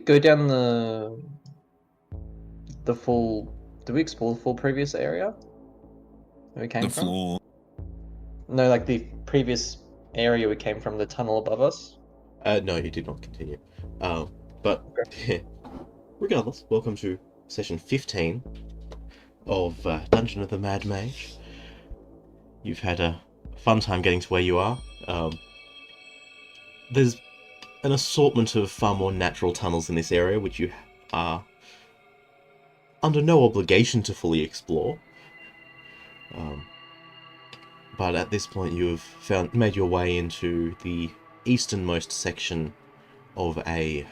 go down the full? Did we explore the full previous area where we came The from? floor. No, like the previous area we came from, the tunnel above us. No, you did not continue. But regardless, welcome to session 15 of Dungeon of the Mad Mage. You've had a fun time getting to where you are. There's an assortment of far more natural tunnels in this area, which you are under no obligation to fully explore. But at this point, you have made your way into the easternmost section of a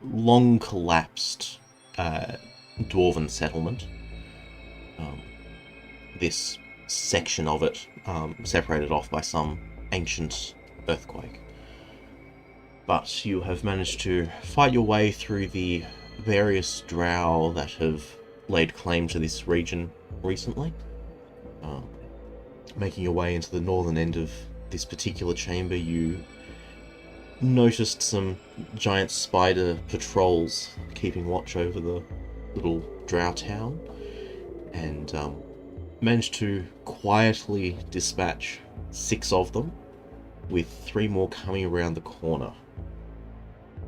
long collapsed dwarven settlement. This section of it separated off by some ancient earthquake. But you have managed to fight your way through the various Drow that have laid claim to this region recently. Making your way into the northern end of this particular chamber, you noticed some giant spider patrols keeping watch over the little Drow town, and managed to quietly dispatch 6 of them, with 3 more coming around the corner.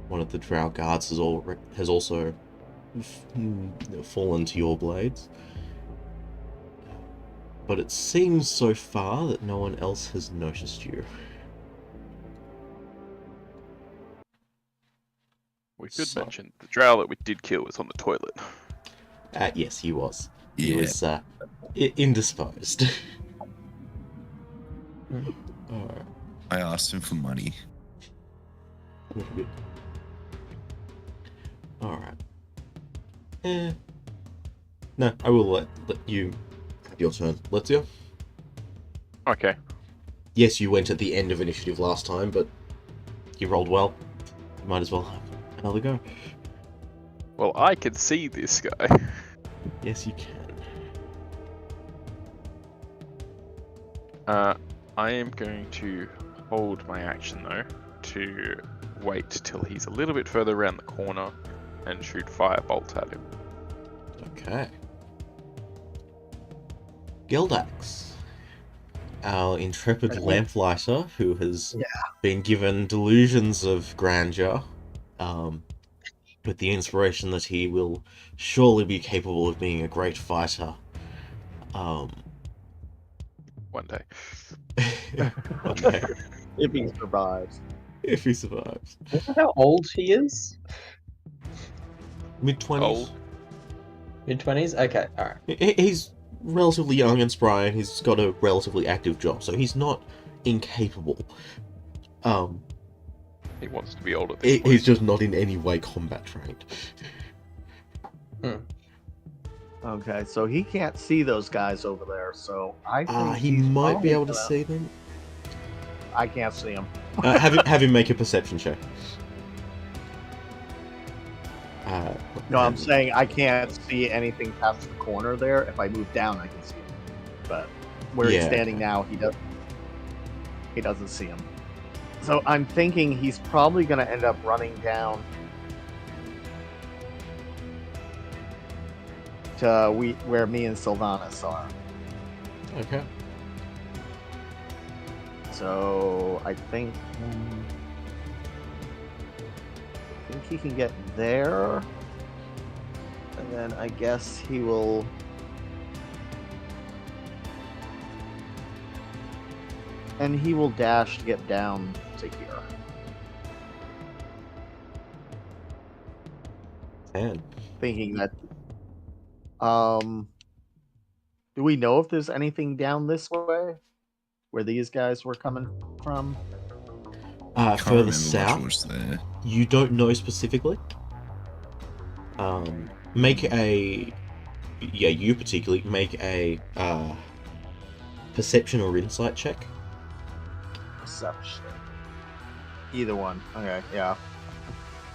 One of the Drow guards has also fallen to your blades. But it seems so far that no one else has noticed you. We could mention the drow that we did kill was on the toilet. Yes, he was. Yeah. He was indisposed. Alright. I asked him for money. Alright. No, I will let you have your turn. Let's Okay. Yes, you went at the end of initiative last time, but you rolled well. You might as well have another go. Well, I can see this guy. Yes, you can. I am going to hold my action though to wait till he's a little bit further around the corner and shoot firebolt at him. Okay. Gildax, our intrepid lamplighter, who has been given delusions of grandeur, with the inspiration that he will surely be capable of being a great fighter. One day. One day, If he survives. if he survives. How old he is? Mid-20s. Old. Mid-20s? Okay, alright. He's relatively young and spry, and he's got a relatively active job, so he's not incapable. He wants to be old at this point. He's just not in any way combat trained. Okay, so he can't see those guys over there, so I think He he's might be probably able to gonna- see them. I can't see him. Have him make a perception check. No, I'm saying I can't see anything past the corner there. If I move down, I can see him. But where he's Yeah, standing now, he doesn't see him. So I'm thinking he's probably going to end up running down to where me and Sylvanas are. Okay. So I think he can get there, and then I guess he will. And he will dash to get down to here. 10. Thinking that. Do we know if there's anything down this way, where these guys were coming from? Can't Further remember south, much was there. you don't know specifically. Make a... Yeah, you particularly, make a perception or insight check. Perception. Either one. Okay, yeah.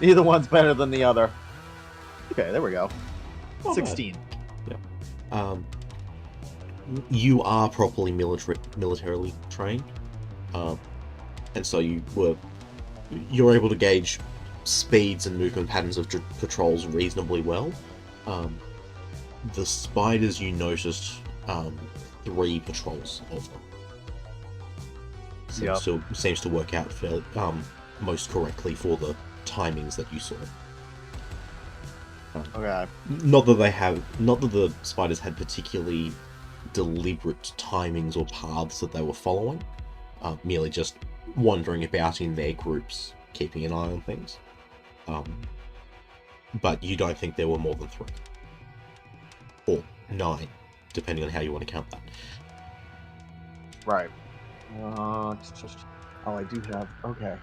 Either one's better than the other. Okay, there we go. Not bad. 16. You are properly militarily trained, and so you're able to gauge speeds and movement patterns of patrols reasonably well. The spiders, you noticed 3 patrols of them. Seems to work out fairly, most correctly for the timings that you saw. Okay. Not that the spiders had particularly deliberate timings or paths that they were following, merely just wandering about in their groups, keeping an eye on things. But you don't think there were more than 3. Or 9, depending on how you want to count that. Right. Oh, I do have... Okay.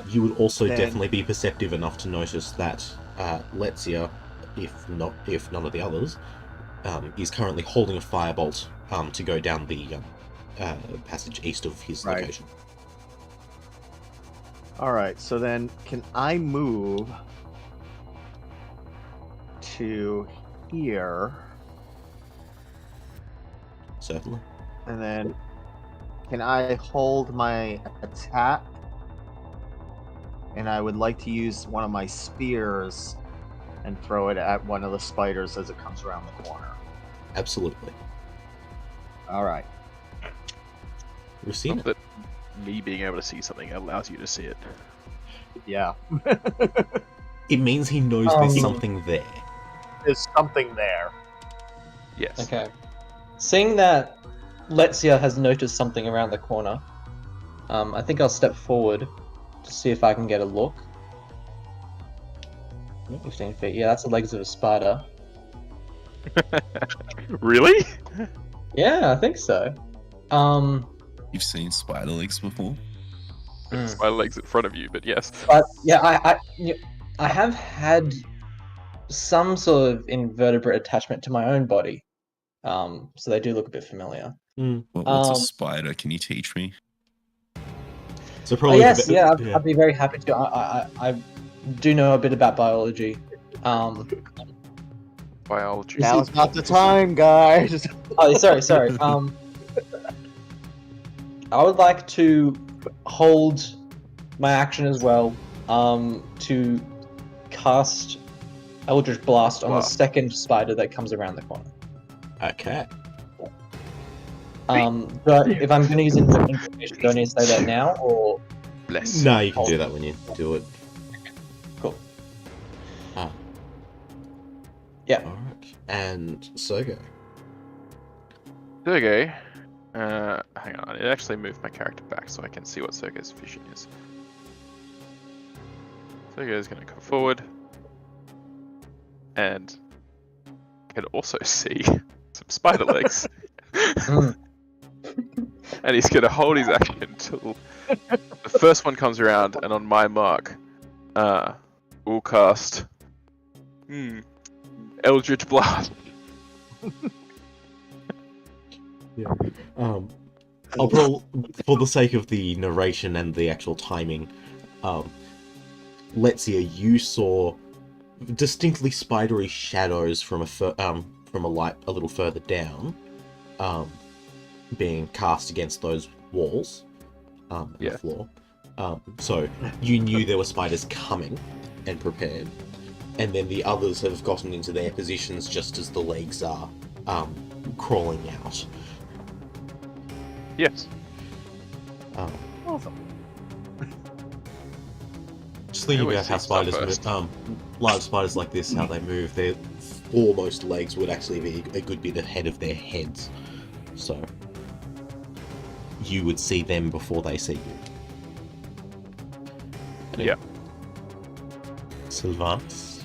You would also Then- definitely be perceptive enough to notice that Letsia, if none of the others, is currently holding a firebolt to go down the passage east of his Right. location. Alright, so then can I move to here? Certainly. And then can I hold my attack? And I would like to use one of my spears and throw it at one of the spiders as it comes around the corner. Absolutely. Alright. Racina. Not that me being able to see something allows you to see it. Yeah. It means he knows there's something there. There's something there. Yes. Okay. Seeing that Letsia has noticed something around the corner, I think I'll step forward to see if I can get a look. 15 feet. Yeah, that's the legs of a spider. Really? Yeah, I think so. You've seen spider legs before? My legs in front of you, but yes. But yeah, I have had some sort of invertebrate attachment to my own body. So they do look a bit familiar. What's a spider? Can you teach me? So Oh, probably yes, yeah, I'd be very happy to. I do know a bit about biology. Biology. Now's not the time, guys. Oh, sorry. I would like to hold my action as well. To cast Eldritch Blast on the second spider that comes around the corner. Okay. But if I'm going to use information, do I need to say that now or? Bless. No, you can do that when you do it. Cool. Yeah. Alright. And Sergo. Sergey. Hang on. It actually moved my character back so I can see what Sergey's vision is. Sergey's going to come forward. And can also see some spider legs. And he's going to hold his action until the first one comes around, and on my mark, we'll cast Eldritch Blast. Yeah. I'll probably, for the sake of the narration and the actual timing, Letsia, you saw distinctly spidery shadows from a light a little further down, being cast against those walls, on the floor. So you knew there were spiders coming and prepared, and then the others have gotten into their positions just as the legs are crawling out. Yes. Awesome. Just thinking always about how see stuff spiders first. move, large spiders like this, how they move, their foremost legs would actually be a good bit ahead of their heads. So you would see them before they see you. Yeah. Sylvanas?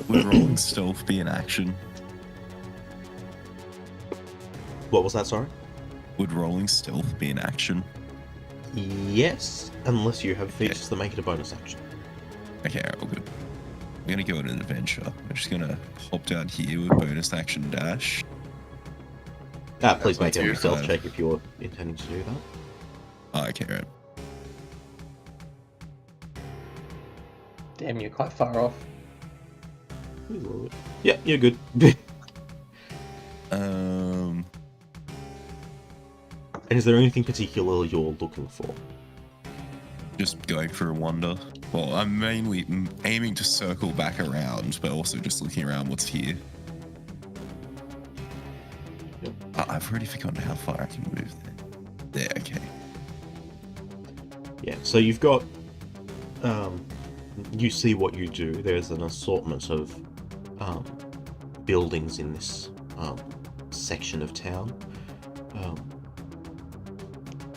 Would rolling stealth be an action? What was that, sorry? Would rolling stealth be an action? Yes, unless you have features that make it a bonus action. Okay, all good. I'm gonna go on an adventure. I'm just gonna hop down here with bonus action dash. Please make a you. stealth check if you're intending to do that. Oh, okay, right. Damn, you're quite far off. Yeah, you're good. Um, And is there anything particular you're looking for? just going for a wander. Well, I'm mainly aiming to circle back around, but also just looking around what's here. Yep. I've already forgotten how far I can move there. There, okay. Yeah, so you've got, you see what you do. There's an assortment of buildings in this section of town.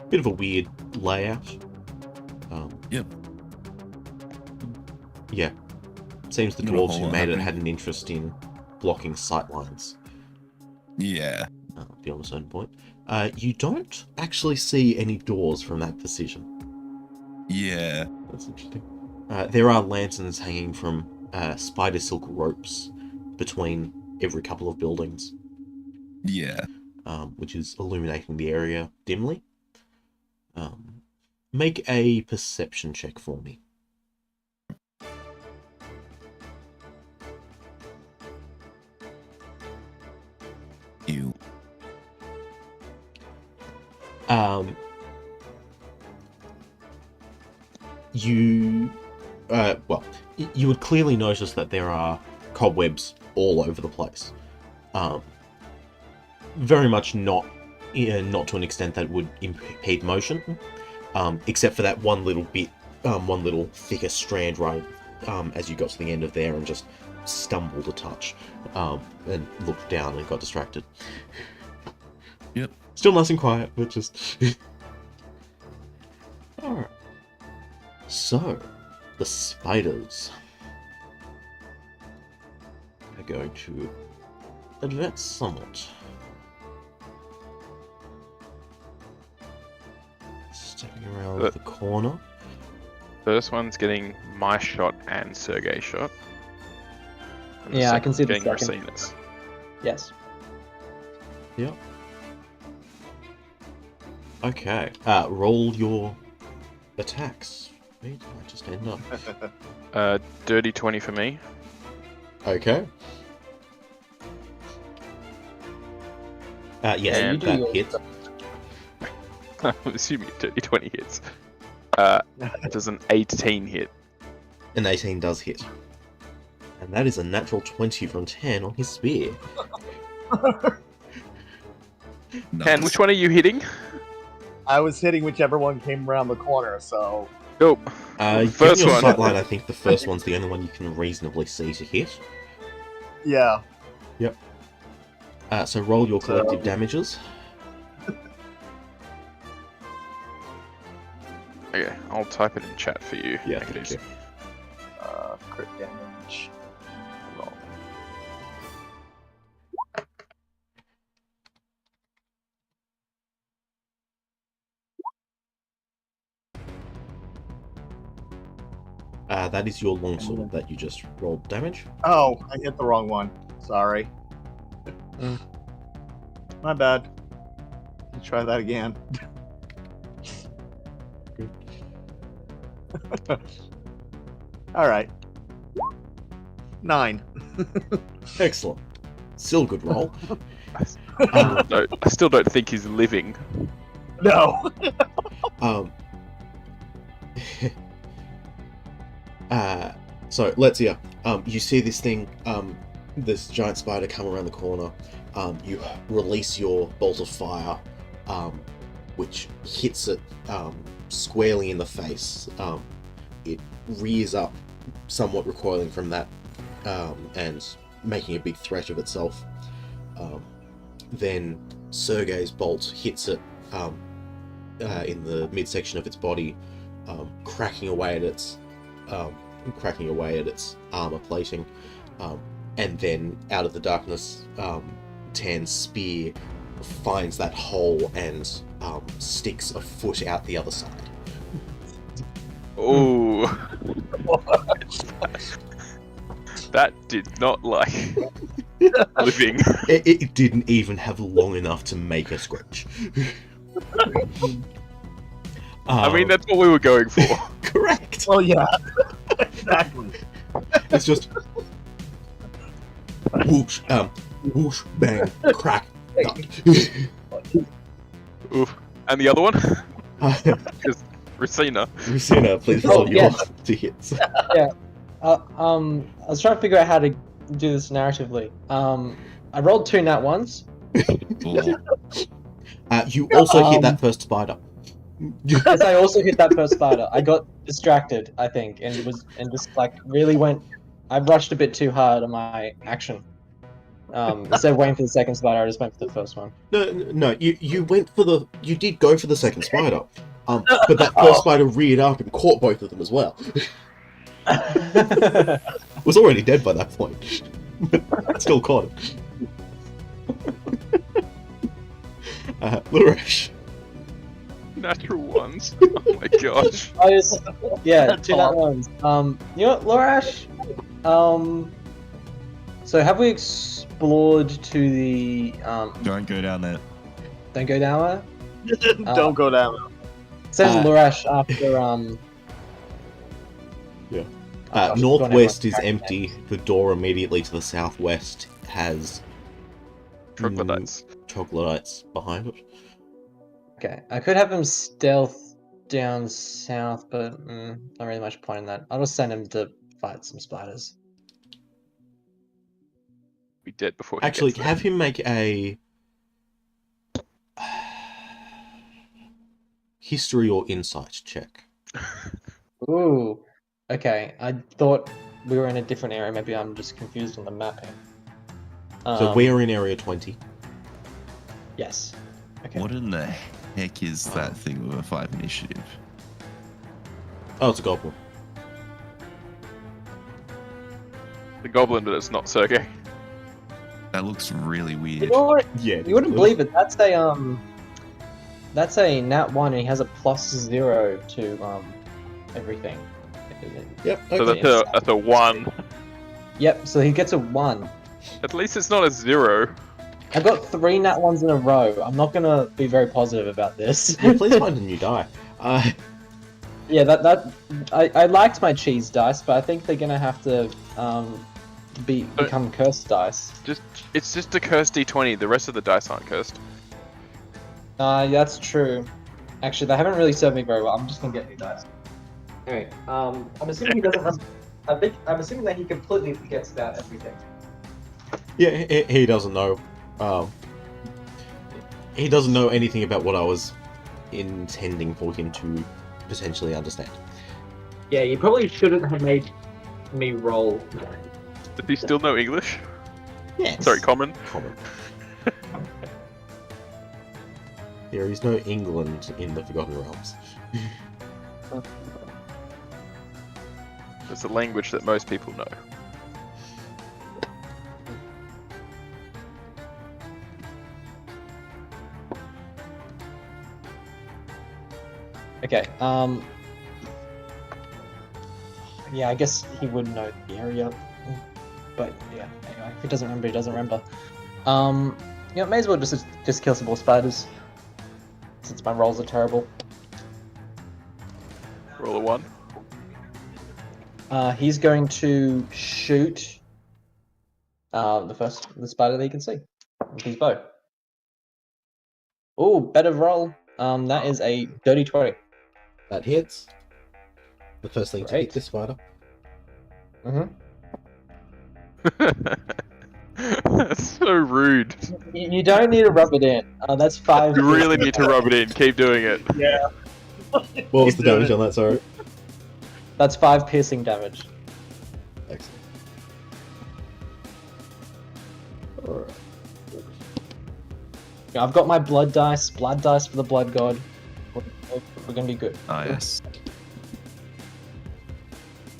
Bit of a weird layout. Yep. Yeah. Seems the Not a dwarves whole who lot made it happening. had an interest in blocking sightlines Yeah. beyond a certain point. You don't actually see any doors from that position. Yeah. That's interesting. There are lanterns hanging from spider silk ropes between every couple of buildings, Yeah. which is illuminating the area dimly. Make a perception check for me. You. You would clearly notice that there are cobwebs all over the place. Very much not to an extent that would impede motion, except for that one little bit, one little thicker strand right as you got to the end of there and just stumbled a touch and looked down and got distracted. Yep. Still nice and quiet, but just... Alright. So, the spiders are going to advance somewhat. Stepping around the corner. First one's getting my shot and Sergei's shot. And the Yeah, I can second's see the getting second. Racina's. Yes. Yep. Okay. Roll your attacks. Where did I just end up? Dirty 20 for me. Okay. Yes, And- that hits. I'm assuming dirty 20 hits. Does an 18 hit? An 18 does hit. And that is a natural 20 from 10 on his spear. Nice. And which one are you hitting? I was hitting whichever one came around the corner, so Nope. First First your one. sightline, I think the first one's the only one you can reasonably see to hit. yeah. So roll your collective damages. Okay, I'll type it in chat for you. Yeah, Make it thank easy. you. Crit damage. Roll. That is your longsword that you just rolled damage. Oh, I hit the wrong one. Sorry. My bad. Let's try that again. All right. 9. Excellent. Still good roll. I still don't think he's living. No. So let's see. You see this thing, this giant spider come around the corner. You release your bolt of fire, which hits it squarely in the face. It rears up, somewhat recoiling from that, and making a big threat of itself. Then Sergei's bolt hits it in the midsection of its body, cracking away at its armor plating, and then out of the darkness, Tan's spear finds that hole and sticks a foot out the other side. Oh. That did not like living. It didn't even have long enough to make a scratch. I mean, that's what we were going for. Correct. Well, yeah. Exactly. It's just whoosh, whoosh, bang, crack. Oof. And the other one? Racina. Lucina, please Oh, roll your yes. to hits. I was trying to figure out how to do this narratively. I rolled 2 nat ones. Or You also hit Um, that first spider. Yes, I also hit that first spider. I got distracted, I think, and just like really went. I rushed a bit too hard on my action. Instead of waiting for the second spider, I just went for the first one. No, you went for the. You did go for the second spider. But that first spider reared up and caught both of them as well. Was already dead by that point, but still caught it. Luresh. Natural ones. Oh my gosh. Yeah, 2 nat ones. You know what, Lorash? So have we explored to the don't go down there. Don't go down there. Don't go down. Send Lorash after I've Northwest forgotten is everyone's empty. names. The door immediately to the southwest has Troglodytes. troglodytes behind it. Okay, I could have him stealth down south, but not really much point in that. I'll just send him to fight some spiders. Be dead before he Actually, gets there. have him make a history or insight check. Ooh, okay. I thought we were in a different area. Maybe I'm just confused on the mapping. So we're in area 20. Yes. Okay. What in the heck is that thing with a 5 initiative? Oh, it's a goblin. The goblin, but it's not Sergey. That looks really You weird. know what? Yeah. You wouldn't believe it. That's a nat 1, and he has a +0 to everything. Yep. So Okay. that's a 1. Yep. So he gets a 1. At least it's not a 0. I got 3 nat 1s in a row. I'm not gonna be very positive about this. Yeah, please find a new die. Yeah, I liked my cheese dice, but I think they're gonna have to become cursed dice. It's just a cursed d20. The rest of the dice aren't cursed. That's true. Actually, they haven't really served me very well. I'm just gonna get new dice. Anyway, I'm assuming he doesn't have. I'm assuming that he completely forgets about everything. Yeah, he doesn't know. He doesn't know anything about what I was intending for him to potentially understand. Yeah, you probably shouldn't have made me roll. Does he still know English? Yes. Sorry, common. Common. There is no England in the Forgotten Realms. It's a language that most people know. Okay. Yeah, I guess he would know the area, but yeah. Anyway, if he doesn't remember, he doesn't remember. May as well just kill some more spiders, since my rolls are terrible. Roll a 1. He's going to shoot the spider that he can see with his bow. Oh, better roll. That is a dirty 20. That hits. The first thing to Great. hit this spider. That's so rude. You don't need to rub it in. That's 5. You really need to rub it in. Keep doing it. Yeah. What was the damage on that, sorry? That's 5 piercing damage. Excellent. Alright. I've got my blood dice for the blood god. We're gonna be good. Ah, yes.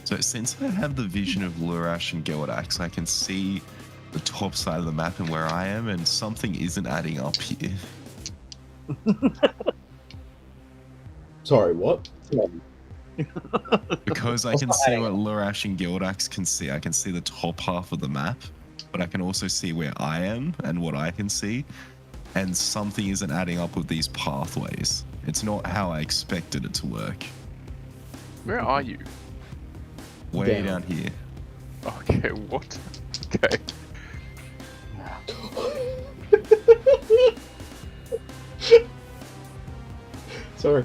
So since I have the vision of Lurash and Geldax, I can see the top side of the map and where I am, and something isn't adding up here. Sorry, what? Because I can see what Lurash and Geldax can see. I can see the top half of the map, but I can also see where I am and what I can see. And something isn't adding up with these pathways. It's not how I expected it to work. Where are you? Way down here. Okay, what? Okay. Sorry.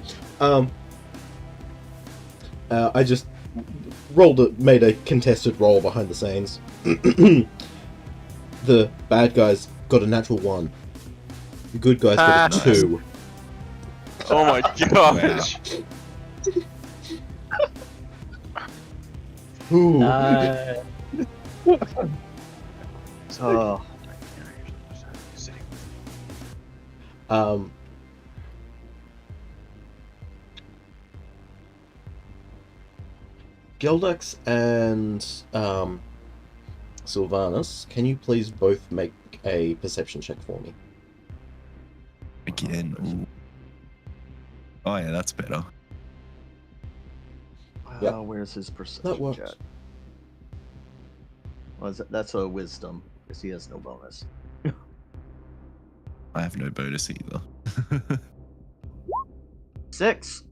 I just made a contested roll behind the scenes. The bad guys got a natural 1. The good guys got a Nice. 2. Oh my gosh. Ooh. Oh, Um, Geldax and Sylvanus, can you please both make a perception check for me? Again. Ooh. Oh yeah, that's better. Yep. Where's his perception That works. check? Well, that's a wisdom, because he has no bonus. I have no bonus either. 6.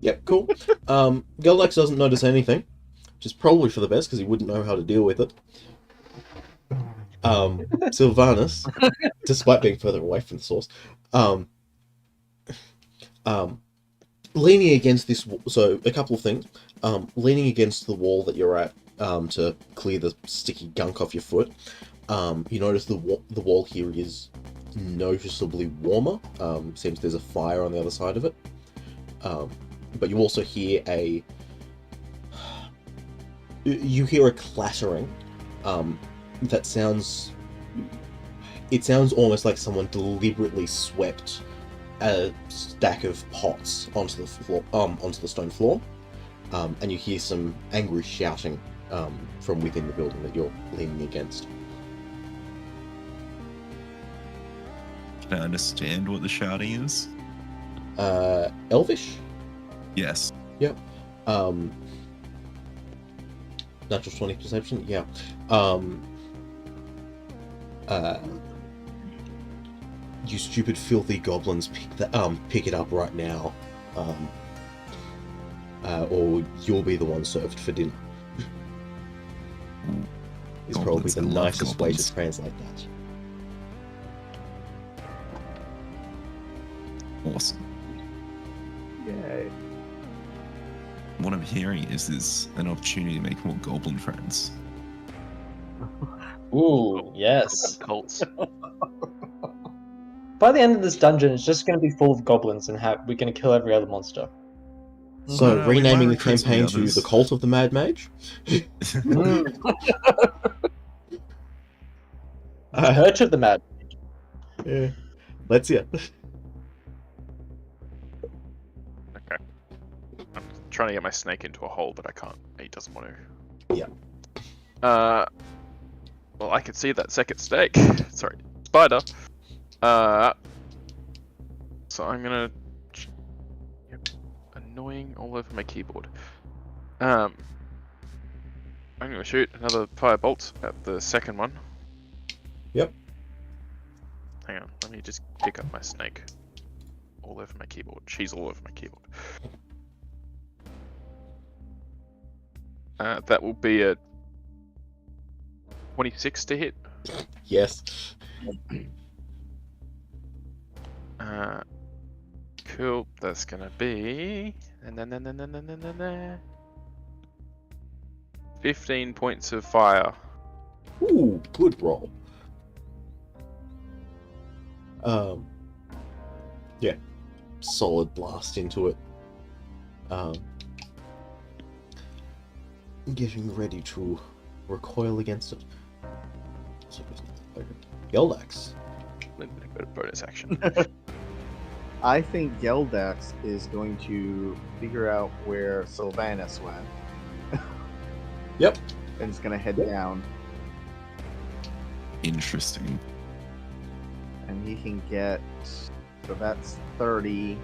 Yep, cool. Geldax doesn't notice anything, which is probably for the best because he wouldn't know how to deal with it. Sylvanus, despite being further away from the source, leaning against this. So a couple of things. Leaning against the wall that you're at to clear the sticky gunk off your foot. You notice the wall here is noticeably warmer. Seems there's a fire on the other side of it. But you also hear a clattering that sounds. It sounds almost like someone deliberately swept a stack of pots onto the floor, onto the stone floor, and you hear some angry shouting from within the building that you're leaning against. Can I understand what the shouting is? Elvish? Yes. Yep. Natural 20 perception? Yeah. You stupid filthy goblins, pick it up right now. Or you'll be the one served for dinner. Is probably Goblins the and love nicest way goblins. to translate that. Awesome. Yay. What I'm hearing is an opportunity to make more goblin friends. Ooh, yes. Cults. By the end of this dungeon, it's just going to be full of goblins, and we're going to kill every other monster. So, No, we renaming might the recruit some of the campaign to others. The Cult of the Mad Mage? Church of the Mad. Yeah. Let's hear. Okay. I'm trying to get my snake into a hole, but I can't. He doesn't want to. Yeah. Well, I can see that second snake. Sorry, spider. So I'm gonna. Yep. Annoying all over my keyboard. I'm gonna shoot another firebolt at the second one. Yep. Hang on, let me just pick up my snake. All over my keyboard. She's all over my keyboard. That will be a 26 to hit. Yes. Cool. That's gonna be 15 points of fire. Ooh, good roll. Yeah. Solid blast into it. Getting ready to recoil against it. So Geldax. A little bit of bonus action. I think Geldax is going to figure out where Sylvanus went. Yep. And is going to head down. Interesting. And he can get... So that's 30.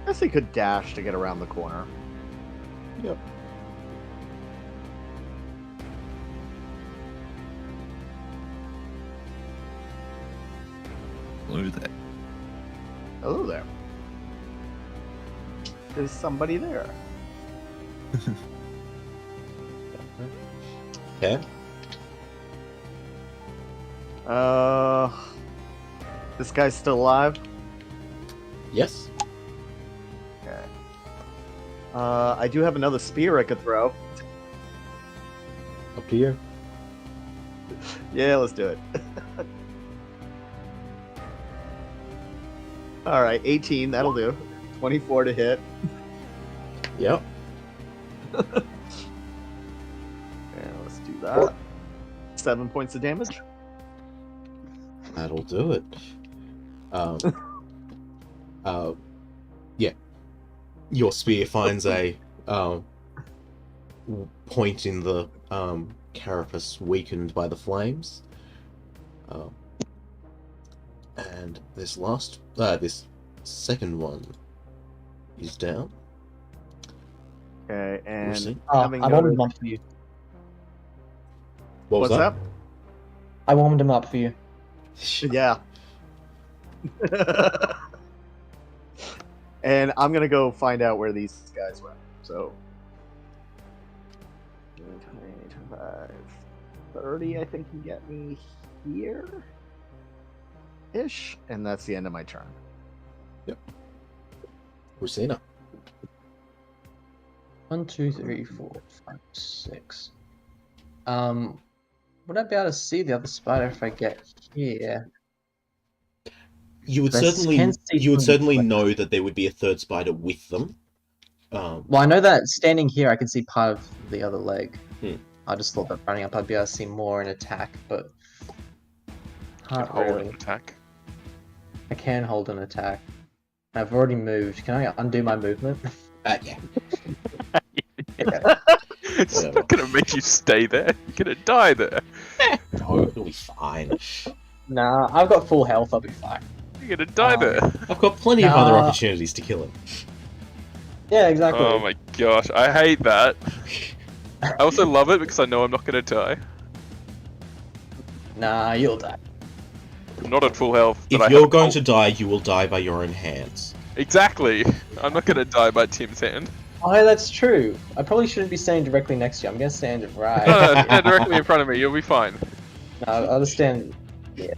I guess he could dash to get around the corner. Yep. Hello there. Hello there. There's somebody there. Okay. This guy's still alive? Yes. I do have another spear I could throw. Up to you. Yeah, let's do it. All right, 18. That'll do. 24 to hit. Yep. And let's do that. 7 points of damage. That'll do it. Yeah. Your spear finds a point in the carapace weakened by the flames. And this second one is down. Okay, and Proceed. having I warmed noted- him up for you. What was What's that? I warmed him up for you. Yeah. And I'm gonna go find out where these guys went. So 20, 25, 30, I think can get me here ish. And that's the end of my turn. Rosina. 1, 2, 3, 4, 5, 6. Would I be able to see the other spider if I get here? You would I certainly can see you would from certainly the- know that there would be a third spider with them. Well, I know that standing here, I can see part of the other leg. Hmm. I just thought that running up, I'd be able to see more and attack, but can't Hold really. an attack. I can hold an attack. I've already moved. Can I undo my movement? Yeah. Okay. It's Whatever. not gonna make you stay there. You're gonna die there. No, it'll be fine. Nah, I've got full health. I'll be fine. You're gonna die there. I've got plenty of other Nah. opportunities to kill him. Yeah, exactly. Oh my gosh, I hate that. I also love it because I know I'm not gonna die. Nah, you'll die. I'm not at full health. But If I you're have going full- to die, you will die by your own hands. Exactly. I'm not gonna die by Tim's hand. Oh, that's true. I probably shouldn't be standing directly next to you. I'm gonna stand right. No, yeah, directly in front of me. You'll be fine. No, I'll just stand It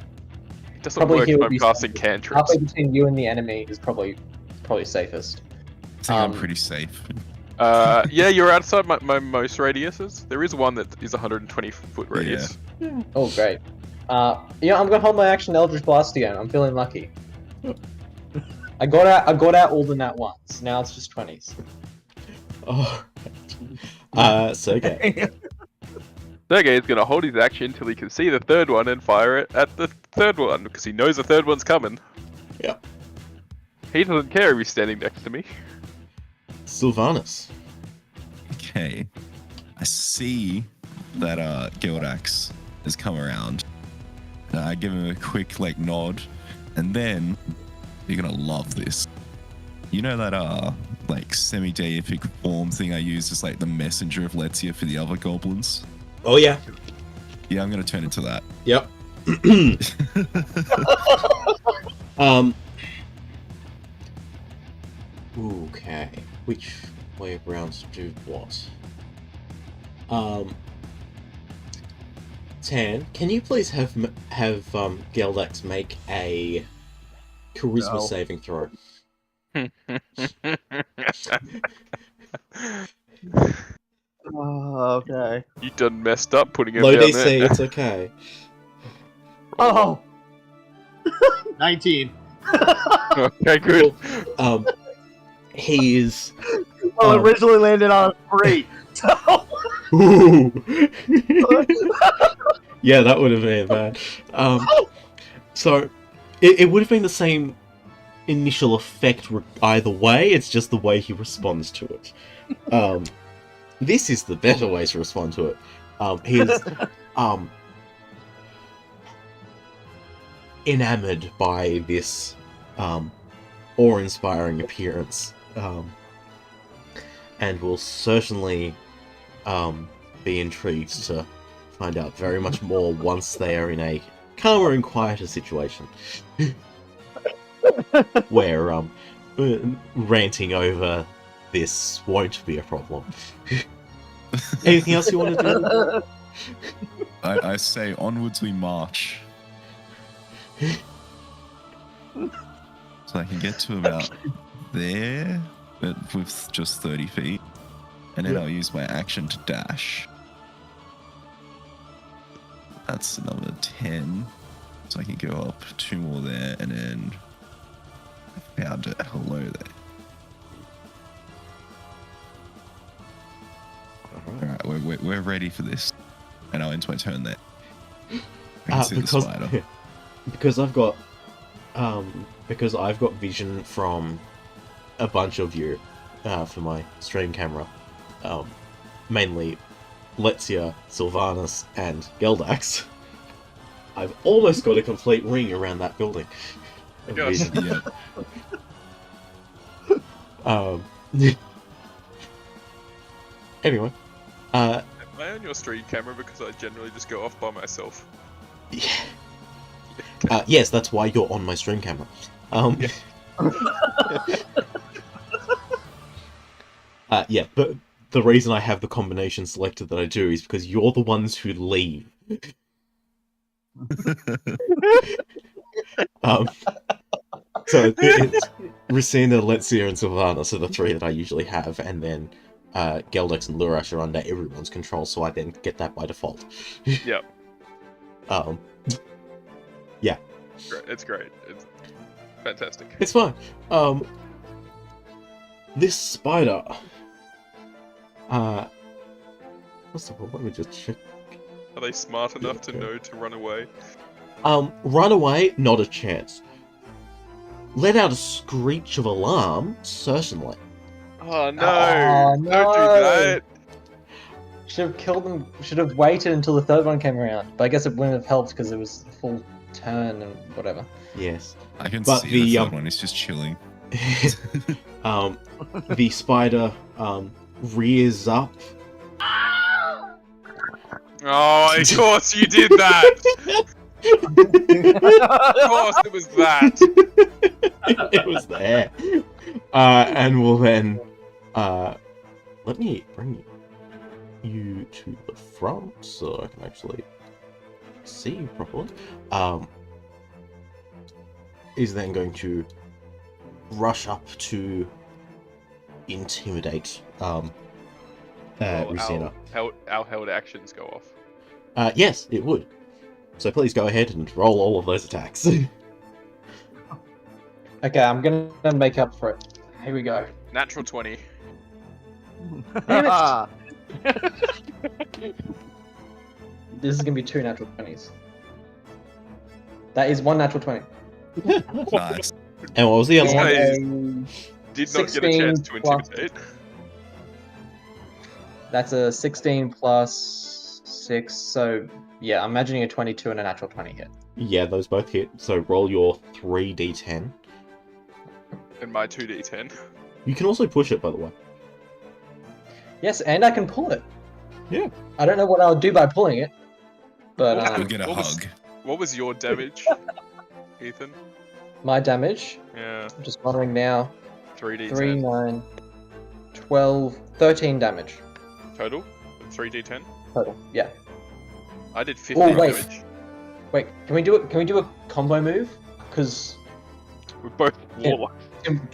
doesn't Probably work he if would I'm be casting halfway cantrips. between you and the enemy is probably safest. I think I'm Um, pretty safe. Yeah, you're outside my most radiuses. There is one that is 120 foot radius. Oh, great. Yeah, I'm gonna hold my action Eldritch Blast again. I'm feeling lucky. I got out all the nat ones. Now it's just 20s. Oh. Sergey. Sergey is gonna hold his action until he can see the third one and fire it at the third one because he knows the third one's coming. Yep. He doesn't care if he's standing next to me. Sylvanas. Okay. I see that Gildax has come around. I give him a quick nod, and then you're gonna love this. You know that semi-deific form thing I use as the messenger of Letia for the other goblins? Oh yeah. Yeah, I'm gonna turn into that. Yep. Okay. Which way around to do what? Tan, can you please have Geldax make a charisma No. saving throw? Okay. You done messed up putting him Low down DC, there. it's okay. Oh! 19. Okay, good. He is. Well, it originally landed on a 3. So. Ooh. Yeah, that would have been bad. So it would have been the same initial effect either way. It's just the way he responds to it. This is the better way to respond to it. He's enamored by this awe-inspiring appearance, and will certainly be intrigued to find out very much more once they are in a calmer and quieter situation, where ranting over this won't be a problem. Anything else you want to do? I say onwards we march. So I can get to about there. but with just 30 feet. And then I'll use my action to dash. That's another 10. So I can go up 2 more there, and then I found it. Hello there. Alright, we're ready for this. And I'll end my turn there. I can see the spider. Because I've got vision from a bunch of you for my stream camera. Mainly Letsia, Sylvanas, and Geldax. I've almost got a complete ring around that building. Of vision. Yeah. Anyway. Am I on your stream camera because I generally just go off by myself? Yeah. Yes, that's why you're on my stream camera. Yeah, but the reason I have the combination selected that I do is because you're the ones who leave. So it's Racina, Letsia, and Sylvanas are the 3 that I usually have, and then Geldex and Lurash are under everyone's control, so I then get that by default. Yep. Yeah. It's great. It's fantastic. It's fine. This spider. First of all, let me just check. Are they smart enough to know to run away? Run away? Not a chance. Let out a screech of alarm? Certainly. Oh no! Oh, no. Don't do that! Should have killed them. Should have waited until the 3rd one came around. But I guess it wouldn't have helped because it was a full turn and whatever. Yes. I can But see the 3rd one. It's just chilling. The spider rears up. Oh, of course you did that! Of course it was that! It was there. And will then let me bring you to the front so I can actually see you properly. Is then going to rush up to intimidate Racina. Our held actions go off. Yes, it would. So please go ahead and roll all of those attacks. Okay, I'm gonna make up for it. Here we go. Natural 20. Damn This is gonna be 2 natural 20s. That is 1 natural 20. Nice. And what was the other one? And Did not get a 16 chance to plus- intimidate. That's a 16 plus 6, so yeah, I'm imagining a 22 and a natural 20 hit. Yeah, those both hit. So roll your 3d10. And my 2d10. You can also push it, by the way. Yes, and I can pull it. Yeah. I don't know what I'll do by pulling it, but You'll get a What was- hug. What was your damage, Ethan? my damage, Yeah, I'm just wondering now, 3d10 3, 9, 12, 13 damage total. 3d10. total. Yeah. I did 15 wait. damage. Wait, can we do it? Can we do a combo move? Because We're both Yeah. warlocks.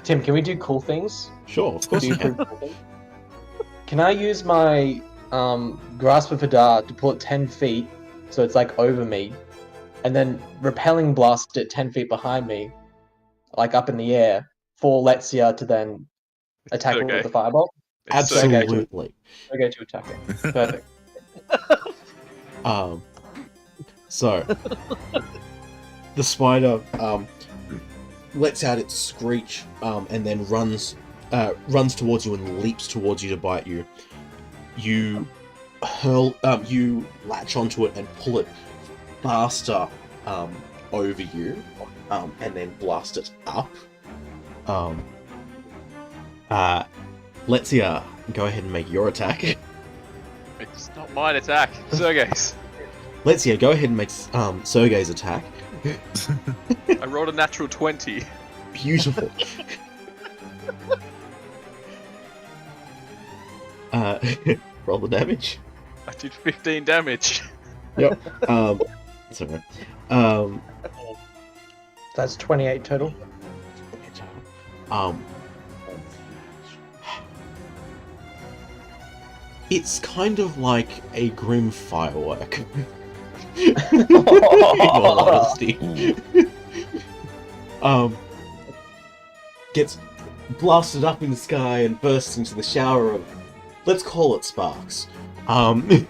Tim, can we do cool things? Sure, of course Do you you can. cool things? Can I use my grasp of Hadar to pull it 10 feet, so it's like over me, and then repelling blast it 10 feet behind me, like up in the air, for Letsia to then attack it Okay. with the fireball? It's so Okay. Absolutely. Okay, to attack it. Perfect. So the spider lets out its screech and then runs towards you and leaps towards you to bite you. You you latch onto it and pull it faster over you, and then blast it up. Letsia, go ahead and make your attack. It's not mine attack. Sergei's. Letsia, go ahead and make Sergei's attack. I rolled a natural 20. Beautiful. Roll the damage. I did 15 damage. Yep. Sorry. That's 28 total. It's kind of like a grim firework. In all honesty. Gets blasted up in the sky and bursts into the shower of, let's call it sparks. I don't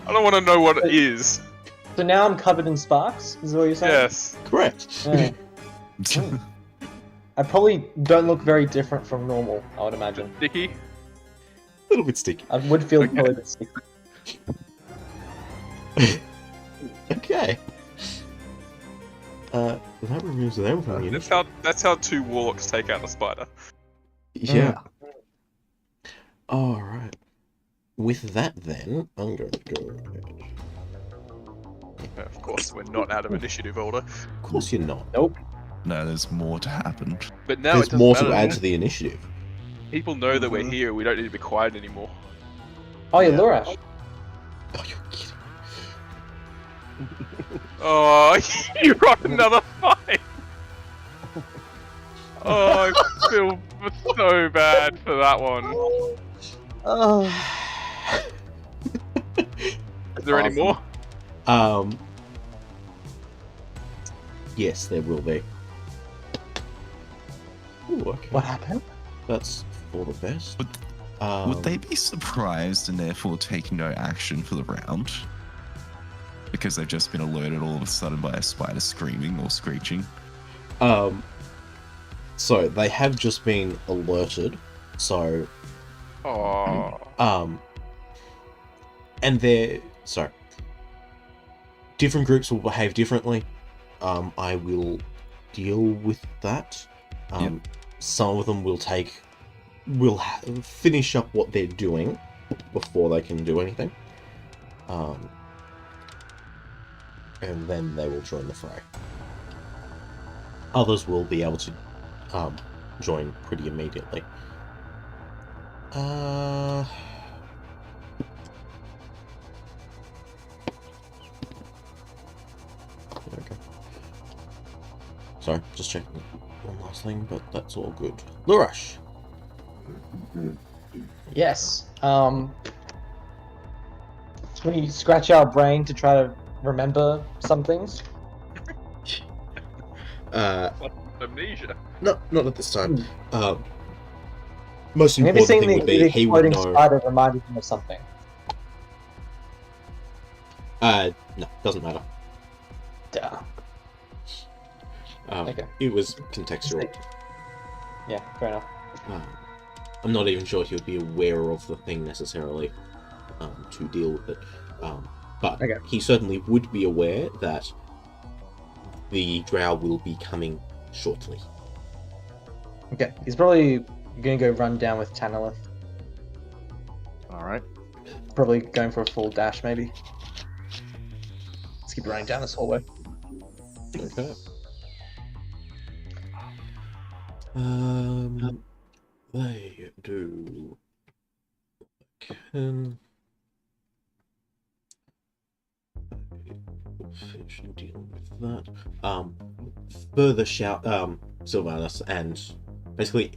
want to know what it is. So now I'm covered in sparks, is what you're saying? Yes. Correct. Yeah. I probably don't look very different from normal, I would imagine. Sticky. A little bit sticky. I would feel Okay. probably a bit sticky. Okay. That removes them from the That's how 2 warlocks take out the spider. Yeah. Alright. With that then, I'm going to go ahead. Of course, we're not out of initiative order. Of course you're not. Nope. No, there's more to happen. But now There's it doesn't more matter. to add to the initiative. People know that we're here. We don't need to be quiet anymore. Oh, yeah, Lurash. Oh, you're kidding. Oh, you rocked another fight. Oh, I feel so bad for that one. Oh. Is there any more? Yes, there will be. Ooh, okay. What happened? That's for the best. Would they be surprised and therefore take no action for the round? Because they've just been alerted all of a sudden by a spider screaming or screeching? So they have just been alerted. So, Oh. and different groups will behave differently. I will deal with that. Yep. Some of them will finish up what they're doing before they can do anything. And then they will join the fray. Others will be able to join pretty immediately. Okay. Sorry, just checking one last thing, but that's all good. Lurash! Yes. Can we scratch our brain to try to remember some things? Amnesia. Not at this time. Most Maybe important seeing thing the would be he would exploding know. spider reminded him of something. No, doesn't matter. Duh. Okay. It was contextual. Yeah, fair enough. I'm not even sure he would be aware of the thing necessarily to deal with it. But Okay. he certainly would be aware that the Drow will be coming shortly. Okay, he's probably gonna go run down with Tanalith. Alright. Probably going for a full dash, maybe. Let's keep running down this hallway. Okay. They do. Can finish dealing with that. Further shout, Sylvanus, and basically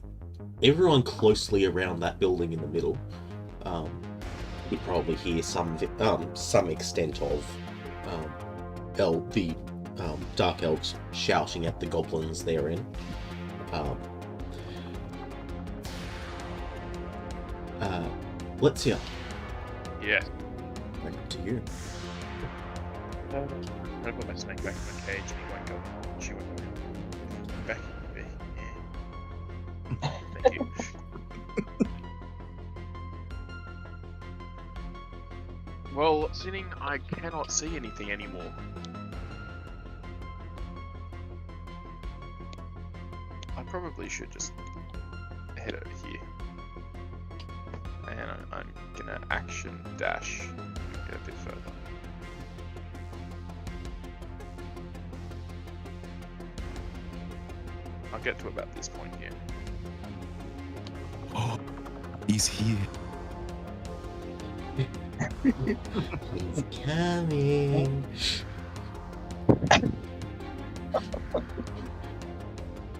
everyone closely around that building in the middle. You'd probably hear some extent of the Dark Elves shouting at the goblins therein. Let's hear. Yeah. Back to you. I'm gonna put my snake back in my cage and he won't go. She won't go. Back in the yeah. Thank you. Well, seeing I cannot see anything anymore. I probably should just head over here. And I'm gonna action dash get a bit further. I'll get to about this point here. Oh, he's here. He's coming.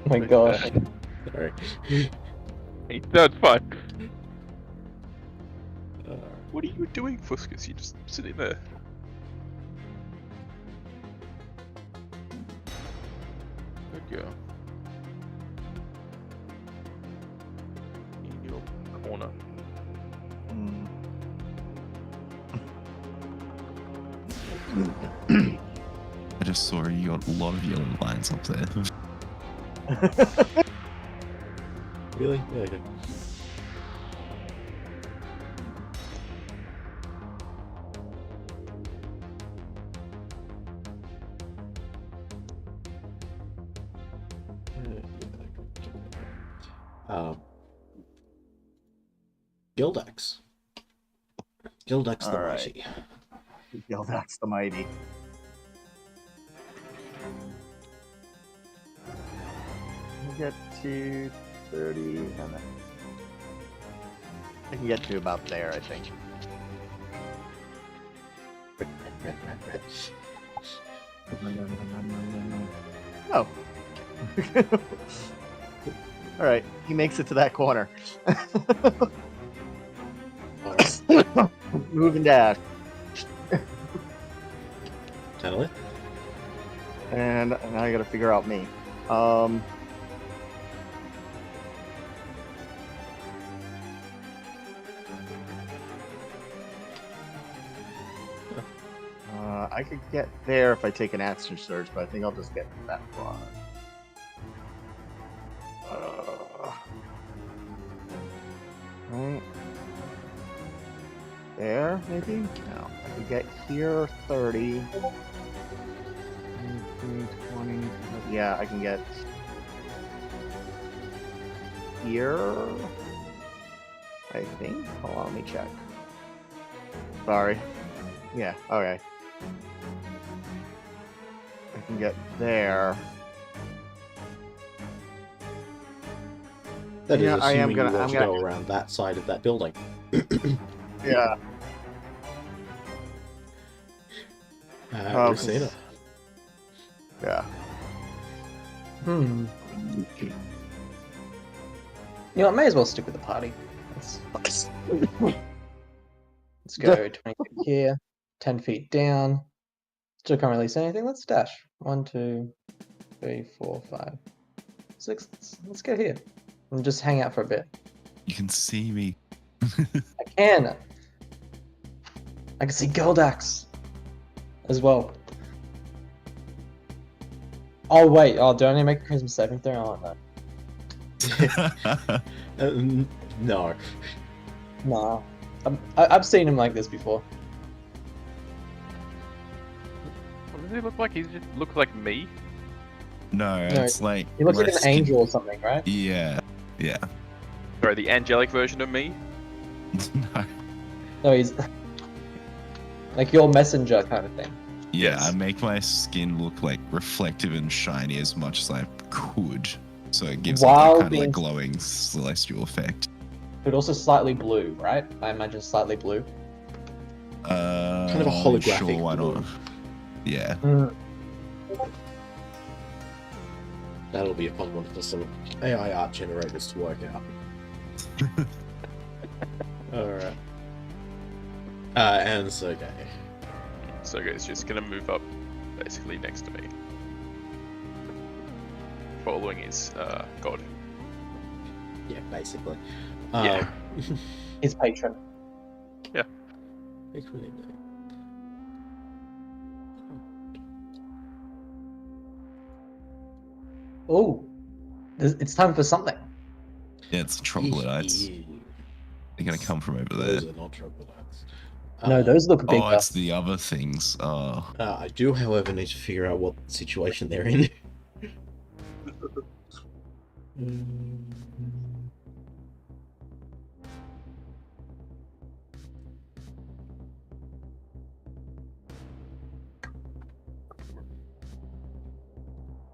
Oh my gosh. Sorry. That's fine. What are you doing, Fuscus? You're just sitting there. Good girl. In your corner. Hmm. I just saw you got a lot of yellow lines up there. Really? Yeah, okay. Gildax. Gildax the All right. Mighty. Gildax the Mighty. We'll get to 30, and then I can get to about there, I think. Oh. All right, he makes it to that corner. Move and dash. Totally. And now I gotta figure out me. I could get there if I take an action surge, but I think I'll just get that far. Right. There, maybe? No. I could get here 30. 20. Yeah, I can get here. I think. Hold on, let me check. Sorry. Yeah, okay. I can get there. That is Yeah, I am assuming gonna- you want I'm to gonna- go around that side of that building. Yeah. Lucina. Yeah. Hmm. You know, I may as well stick with the party. Let's go 20 feet here, 10 feet down. Still can't really see anything. Let's dash. 1, 2, 3, 4, 5, 6. Let's go here and just hang out for a bit. You can see me. I can. I can see Goldax as well. Oh wait. Oh, do I need to make a Christmas saving throw? I don't know. No. Nah. I've seen him like this before. What does he look like? He just looks like me. No, it's like He looks like an rescue- angel or something, right? Yeah, yeah. Sorry, the angelic version of me. No. No, he's like your messenger kind of thing. Yeah, Yes. I make my skin look like reflective and shiny as much as I could, so it gives like While a kind of being- like glowing celestial effect. But also slightly blue, right? I imagine slightly blue. Kind of a holographic Sure, why blue. not? Yeah. That'll be a fun one for some AI art generators to work out. Alright. And Sergey. So it's just gonna move up basically next to me. Following his god. Yeah, basically. Yeah. His patron. Oh, it's time for something. Yeah, it's troglodytes. They're gonna come from over there. Those are not troglodytes. No, those look bigger. Oh, it's the other things. Oh, I do, however, need to figure out what situation they're in.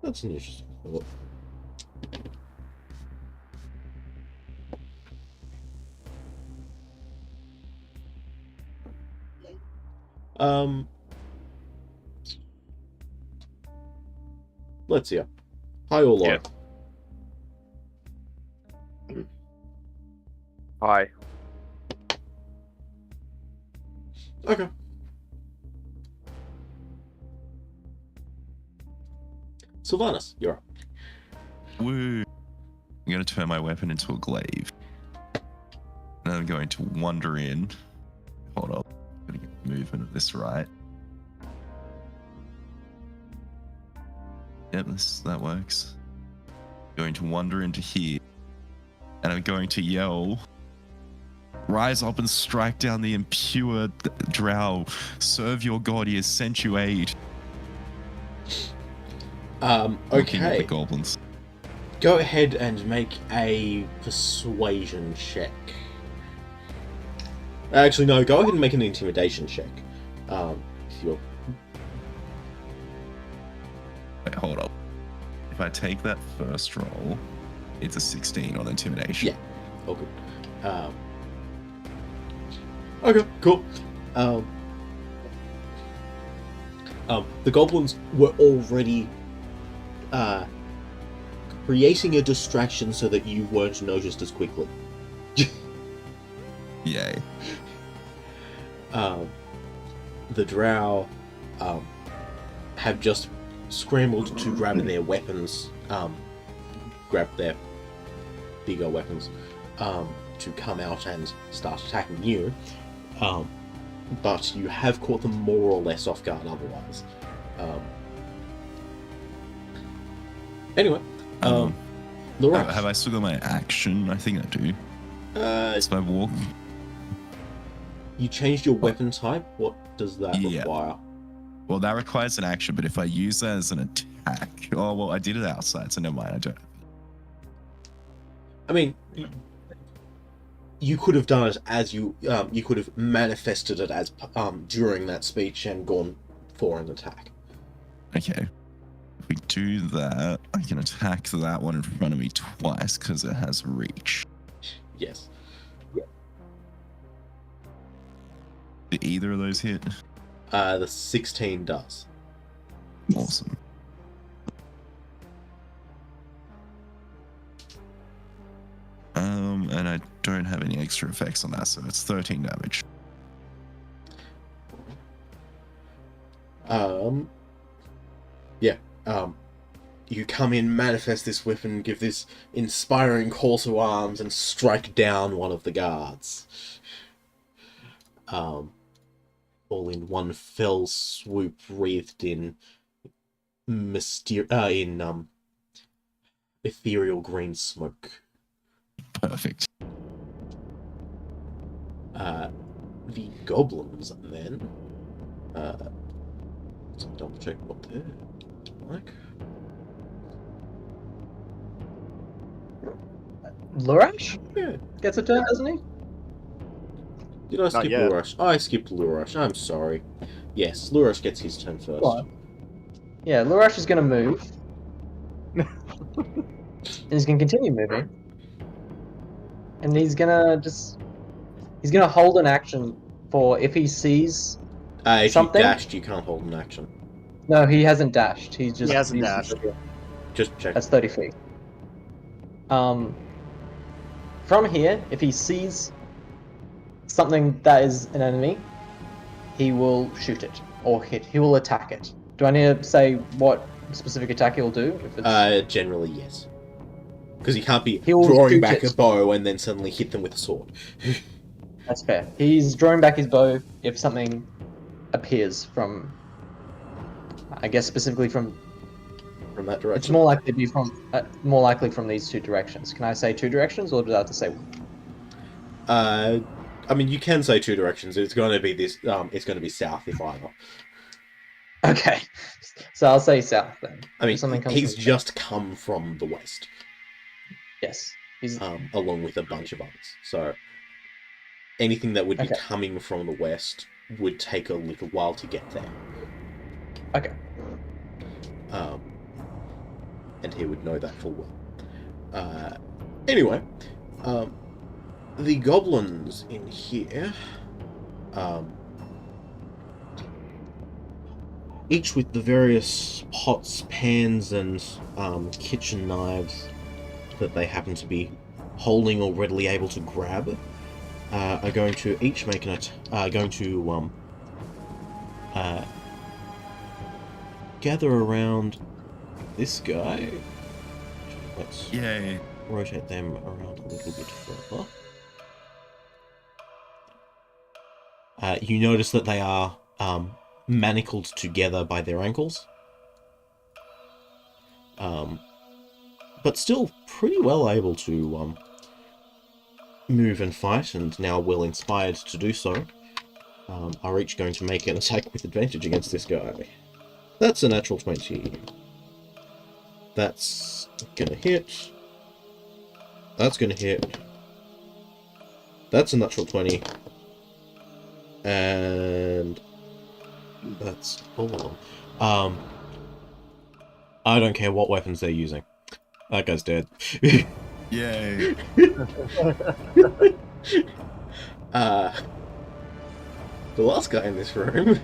That's an interesting thought. Let's see. Hi, all. Yeah. Hi. Okay. Sylvanas, you're up. Woo. I'm going to turn my weapon into a glaive. And I'm going to wander in. Hold up. I'm going to get the movement of this right. Yep, that works. Going to wander into here. And I'm going to yell, "Rise up and strike down the impure Drow. Serve your god, he has sent you aid." Looking at Okay. the goblins. Go ahead and make a persuasion check. Actually, no, go ahead and make an intimidation check. If you're... Wait, hold up. If I take that first roll, it's a 16 on intimidation. Yeah. Oh, good. Okay, cool. The goblins were already creating a distraction so that you weren't noticed as quickly. Yay. The Drow have just scrambled to grab their weapons, grab their bigger weapons, to come out and start attacking you. But you have caught them more or less off guard otherwise. Anyway, Lorax. Have I still got my action? I think I do. So I walk. You changed your weapon type? What does that Yeah. require? Well, that requires an action, but if I use that as an attack... Oh, well, I did it outside, so never mind, I don't. I mean, you could have done it as you could have manifested it as during that speech and gone for an attack. Okay. If we do that, I can attack that one in front of me twice because it has reach. Yes. Did either of those hit? The 16 does. Awesome. And I don't have any extra effects on that, so it's 13 damage. You come in, manifest this weapon, give this inspiring call to arms, and strike down one of the guards. All in one fell swoop, wreathed in ethereal green smoke. Perfect. The goblins, then. Let's double check what they're like. Lurash Yeah. gets a turn, doesn't he? Did I skip yet. Lurash? I skipped Lurash. I'm sorry. Yes, Lurash gets his turn first. What? Yeah, Lurash is going to move. And he's going to continue moving. And he's going to he's going to hold an action for if he sees... If something? you dashed, you can't hold an action. No, he hasn't dashed. He hasn't dashed. Just check. That's 30 feet. From here, if he sees something that is an enemy, he will shoot it or he will attack it. Do I need to say what specific attack he'll do? If it's... Generally, yes. Because he can't be He'll drawing shoot back it. a bow and then suddenly hit them with a sword. That's fair. He's drawing back his bow if something appears from, I guess specifically from... From that direction. It's more likely to be from from these two directions. Can I say two directions, or do I have to say one? I mean, you can say two directions. It's going to be this. It's going to be south if either. Okay, so I'll say south then. I mean, If something comes he's from- just come from the west, Yes, he's along with a bunch of others. So anything that would be Okay. coming from the west would take a little while to get there. okay. And he would know that full well. Anyway, the goblins in here, each with the various pots, pans, and kitchen knives that they happen to be holding or readily able to grab, are going to each make gather around this guy. Let's Yay. rotate them around a little bit further. You notice that they are manacled together by their ankles. But still pretty well able to move and fight, and now well inspired to do so, are each going to make an attack with advantage against this guy. That's a natural 20. That's gonna hit. That's gonna hit. That's a natural 20. And that's all of them. I don't care what weapons they're using. That guy's dead. Yay. The last guy in this room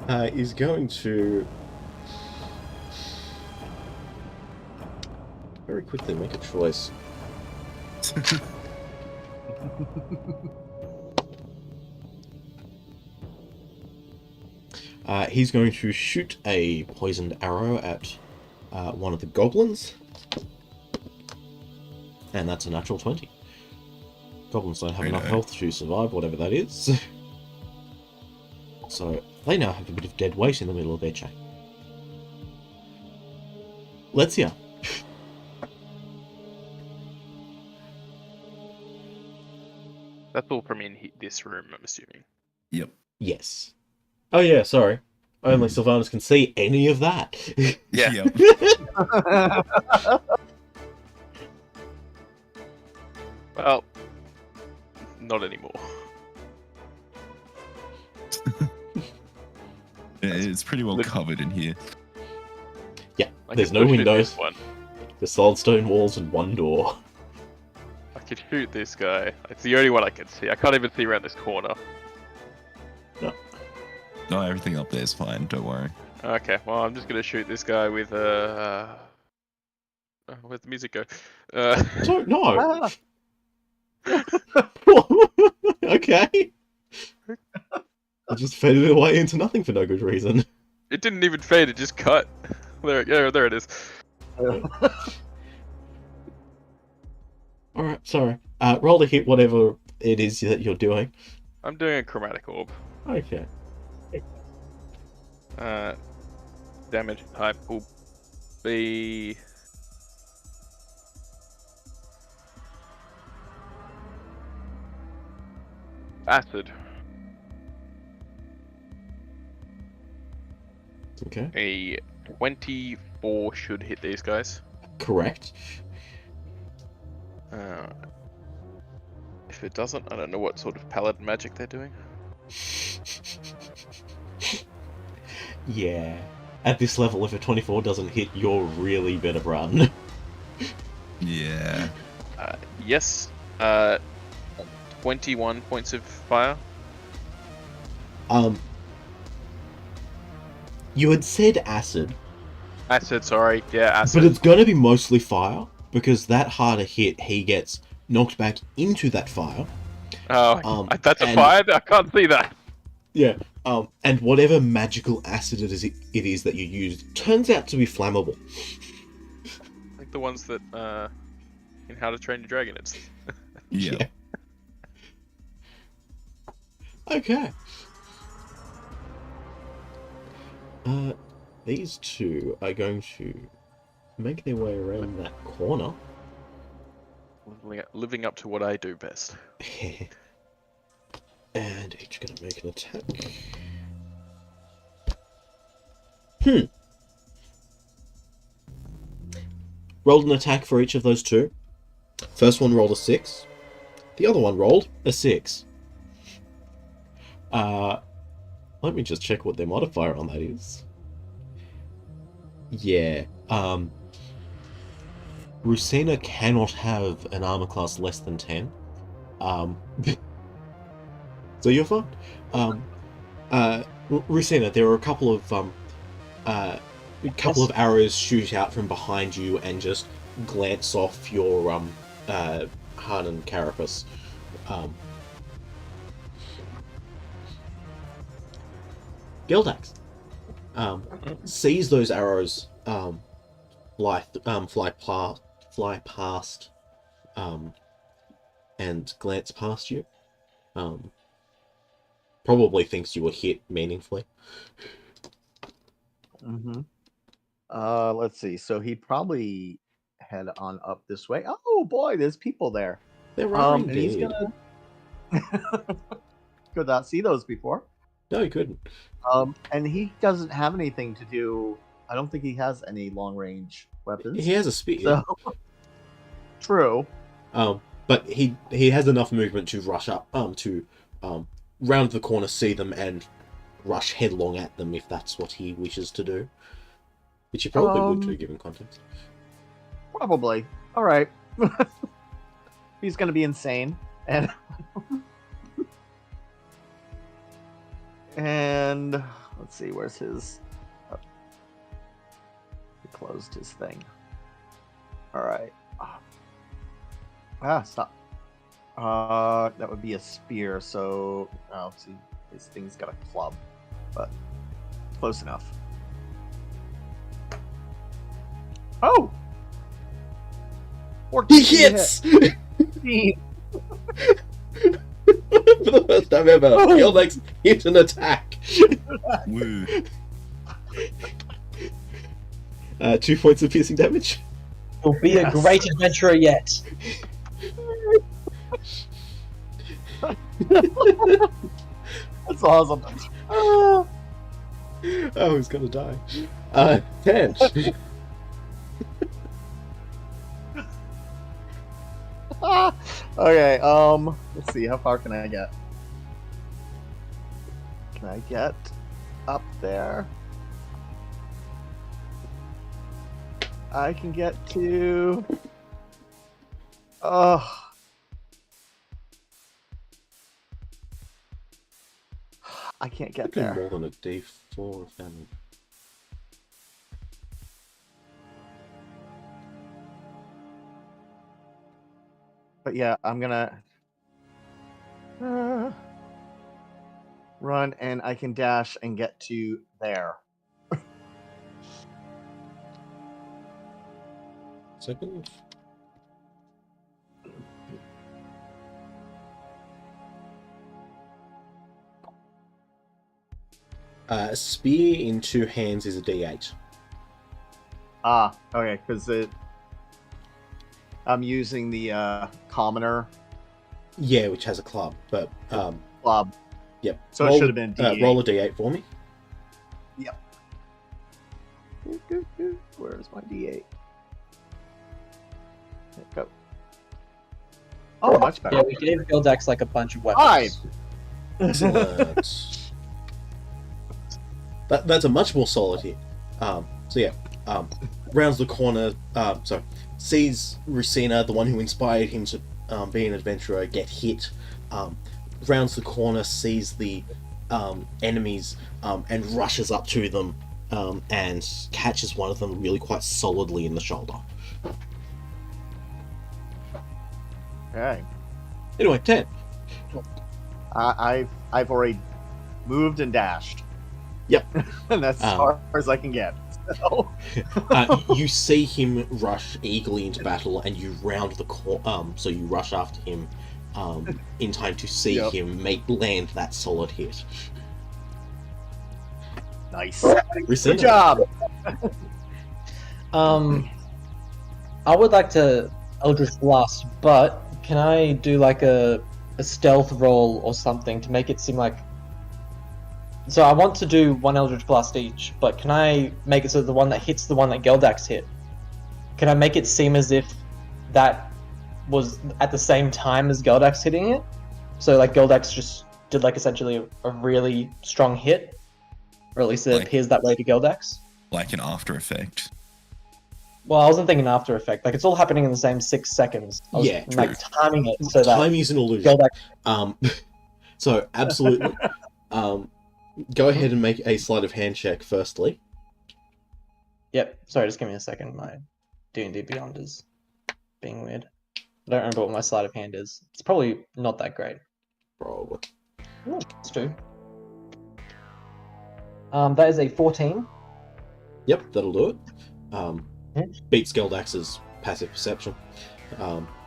is going to very quickly make a choice. He's going to shoot a poisoned arrow at one of the goblins. And that's a natural 20. Goblins don't have enough health to survive, whatever that is. So, they now have a bit of dead weight in the middle of their chain. Let's hear. That's all from in this room, I'm assuming. Yep. Yes. Oh yeah, sorry. Only Sylvanas can see any of that. Yeah. Yep. Well, not anymore. Yeah, it's pretty well covered in here. Yeah, I there's could no push in windows. this one. There's solid stone walls and one door. I could shoot this guy. It's the only one I can see. I can't even see around this corner. No, everything up there is fine. Don't worry. Okay, well, I'm just gonna shoot this guy with where'd the music go? Don't know. Okay. I just faded away into nothing for no good reason. It didn't even fade. It just cut. There it is. Alright, sorry. Roll to hit whatever it is that you're doing. I'm doing a chromatic orb. Okay. Damage type will be acid. Okay. A 24 should hit these guys. Correct. If it doesn't, I don't know what sort of paladin magic they're doing. Yeah. At this level, if a 24 doesn't hit, you're really better run. Yeah. Yes. 21 points of fire. You had said acid, Acid, sorry. Yeah, acid. but it's gonna be mostly fire, because that harder hit, he gets knocked back into that fire. Oh, that's a and- fire? I can't see that. Yeah. And whatever magical acid it is that you used turns out to be flammable. Like the ones that, in How to Train Your Dragon, it's... Yeah. Okay. These two are going to make their way around that corner. Living up to what I do best. And each gonna make an attack. Rolled an attack for each of those two. First one rolled a 6. The other one rolled a 6. Let me just check what their modifier on that is. Yeah, Rusina cannot have an armor class less than 10. So you're fucked. Rusina, there are a couple of arrows shoot out from behind you and just glance off your hardened carapace. Gildax sees those arrows fly past and glance past you. Probably thinks you were hit meaningfully. Mm-hmm. Let's see. So he'd probably head on up this way. Oh boy, there's people there. There are And he's indeed. gonna could not see those before. No, you couldn't. And he doesn't have anything to do. I don't think he has any long range weapons. He has a spear. So true. But he has enough movement to rush up, to round the corner, see them, and rush headlong at them if that's what he wishes to do. Which he probably would do, given context. Probably. All right. He's gonna be insane, and and let's see, where's his? Oh. He closed his thing. All right. Stop. That would be a spear. So, see, his thing's got a club, but close enough. Oh! 14 He hits! hit. For the first time ever, Gildax hit an attack. Woo. 2 points of piercing damage. You'll be a great adventurer yet. That's awesome. Oh, he's gonna die. 10. Okay, let's see, how far can I get? Can I get up there? I can get to... I can't get Could be there. more than a D4 of damage. But yeah, I'm gonna run, and I can dash and get to there. Second. Spear in 2 hands is a D8. Okay, because I'm using the commoner Yeah, which has a club, but club. yep. So it should have been D8. roll a D8 for me. Yep. Where's my D8? There we go. Oh, much better. Yeah, we gave Gildax like a bunch of weapons. 5. Excellent. That's a much more solid hit. So yeah, rounds the corner. Sees Rusina, the one who inspired him to be an adventurer, get hit. Rounds the corner, sees the enemies, and rushes up to them, and catches one of them really quite solidly in the shoulder. Okay. Anyway, 10. I've already moved and dashed. Yep. And that's as far as I can get. So. You see him rush eagerly into battle, and you round the corner. So you rush after him, in time to see him land that solid hit. Nice. Rusina. Good job. I would like to Eldritch Blast, but can I do like a stealth roll or something to make it seem like... So I want to do 1 Eldritch Blast each, but can I make it so the one that hits the one that Gildax hit? Can I make it seem as if that was at the same time as Gildax hitting it? So like Gildax just did like essentially a really strong hit? Or at least it appears that way to Gildax? Like an after effect. Well, I wasn't thinking After Effect. Like, it's all happening in the same 6 seconds. I was, Yeah, like, timing it so that... Time is an illusion. Gildax... So, absolutely. Go ahead and make a sleight of hand check, firstly. Yep. Sorry, just give me a second. My D&D Beyond is being weird. I don't remember what my sleight of hand is. It's probably not that great. Probably. Ooh, it's 2. That is a 14. Yep, that'll do it. Beats Geldax's passive perception.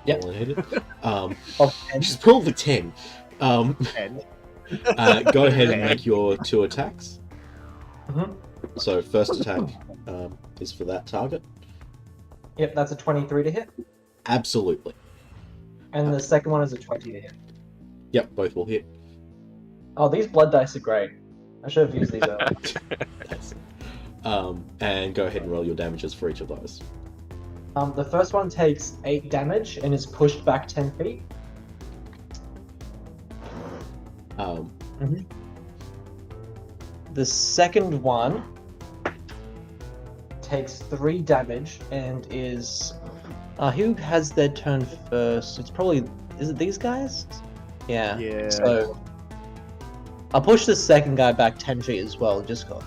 Yep. All I needed. Of 10. Which is probably 10. And Go ahead and make your 2 attacks. Mhm. So first attack is for that target. Yep, that's a 23 to hit. Absolutely. And the second one is a 20 to hit. Yep, both will hit. Oh, these blood dice are great. I should have used these earlier. Nice. And go ahead and roll your damages for each of those. The first one takes 8 damage and is pushed back 10 feet. The second one takes 3 damage and is... who has their turn first? It's probably... Is it these guys? Yeah. Yeah. So... I'll push the second guy back 10 feet as well, just go.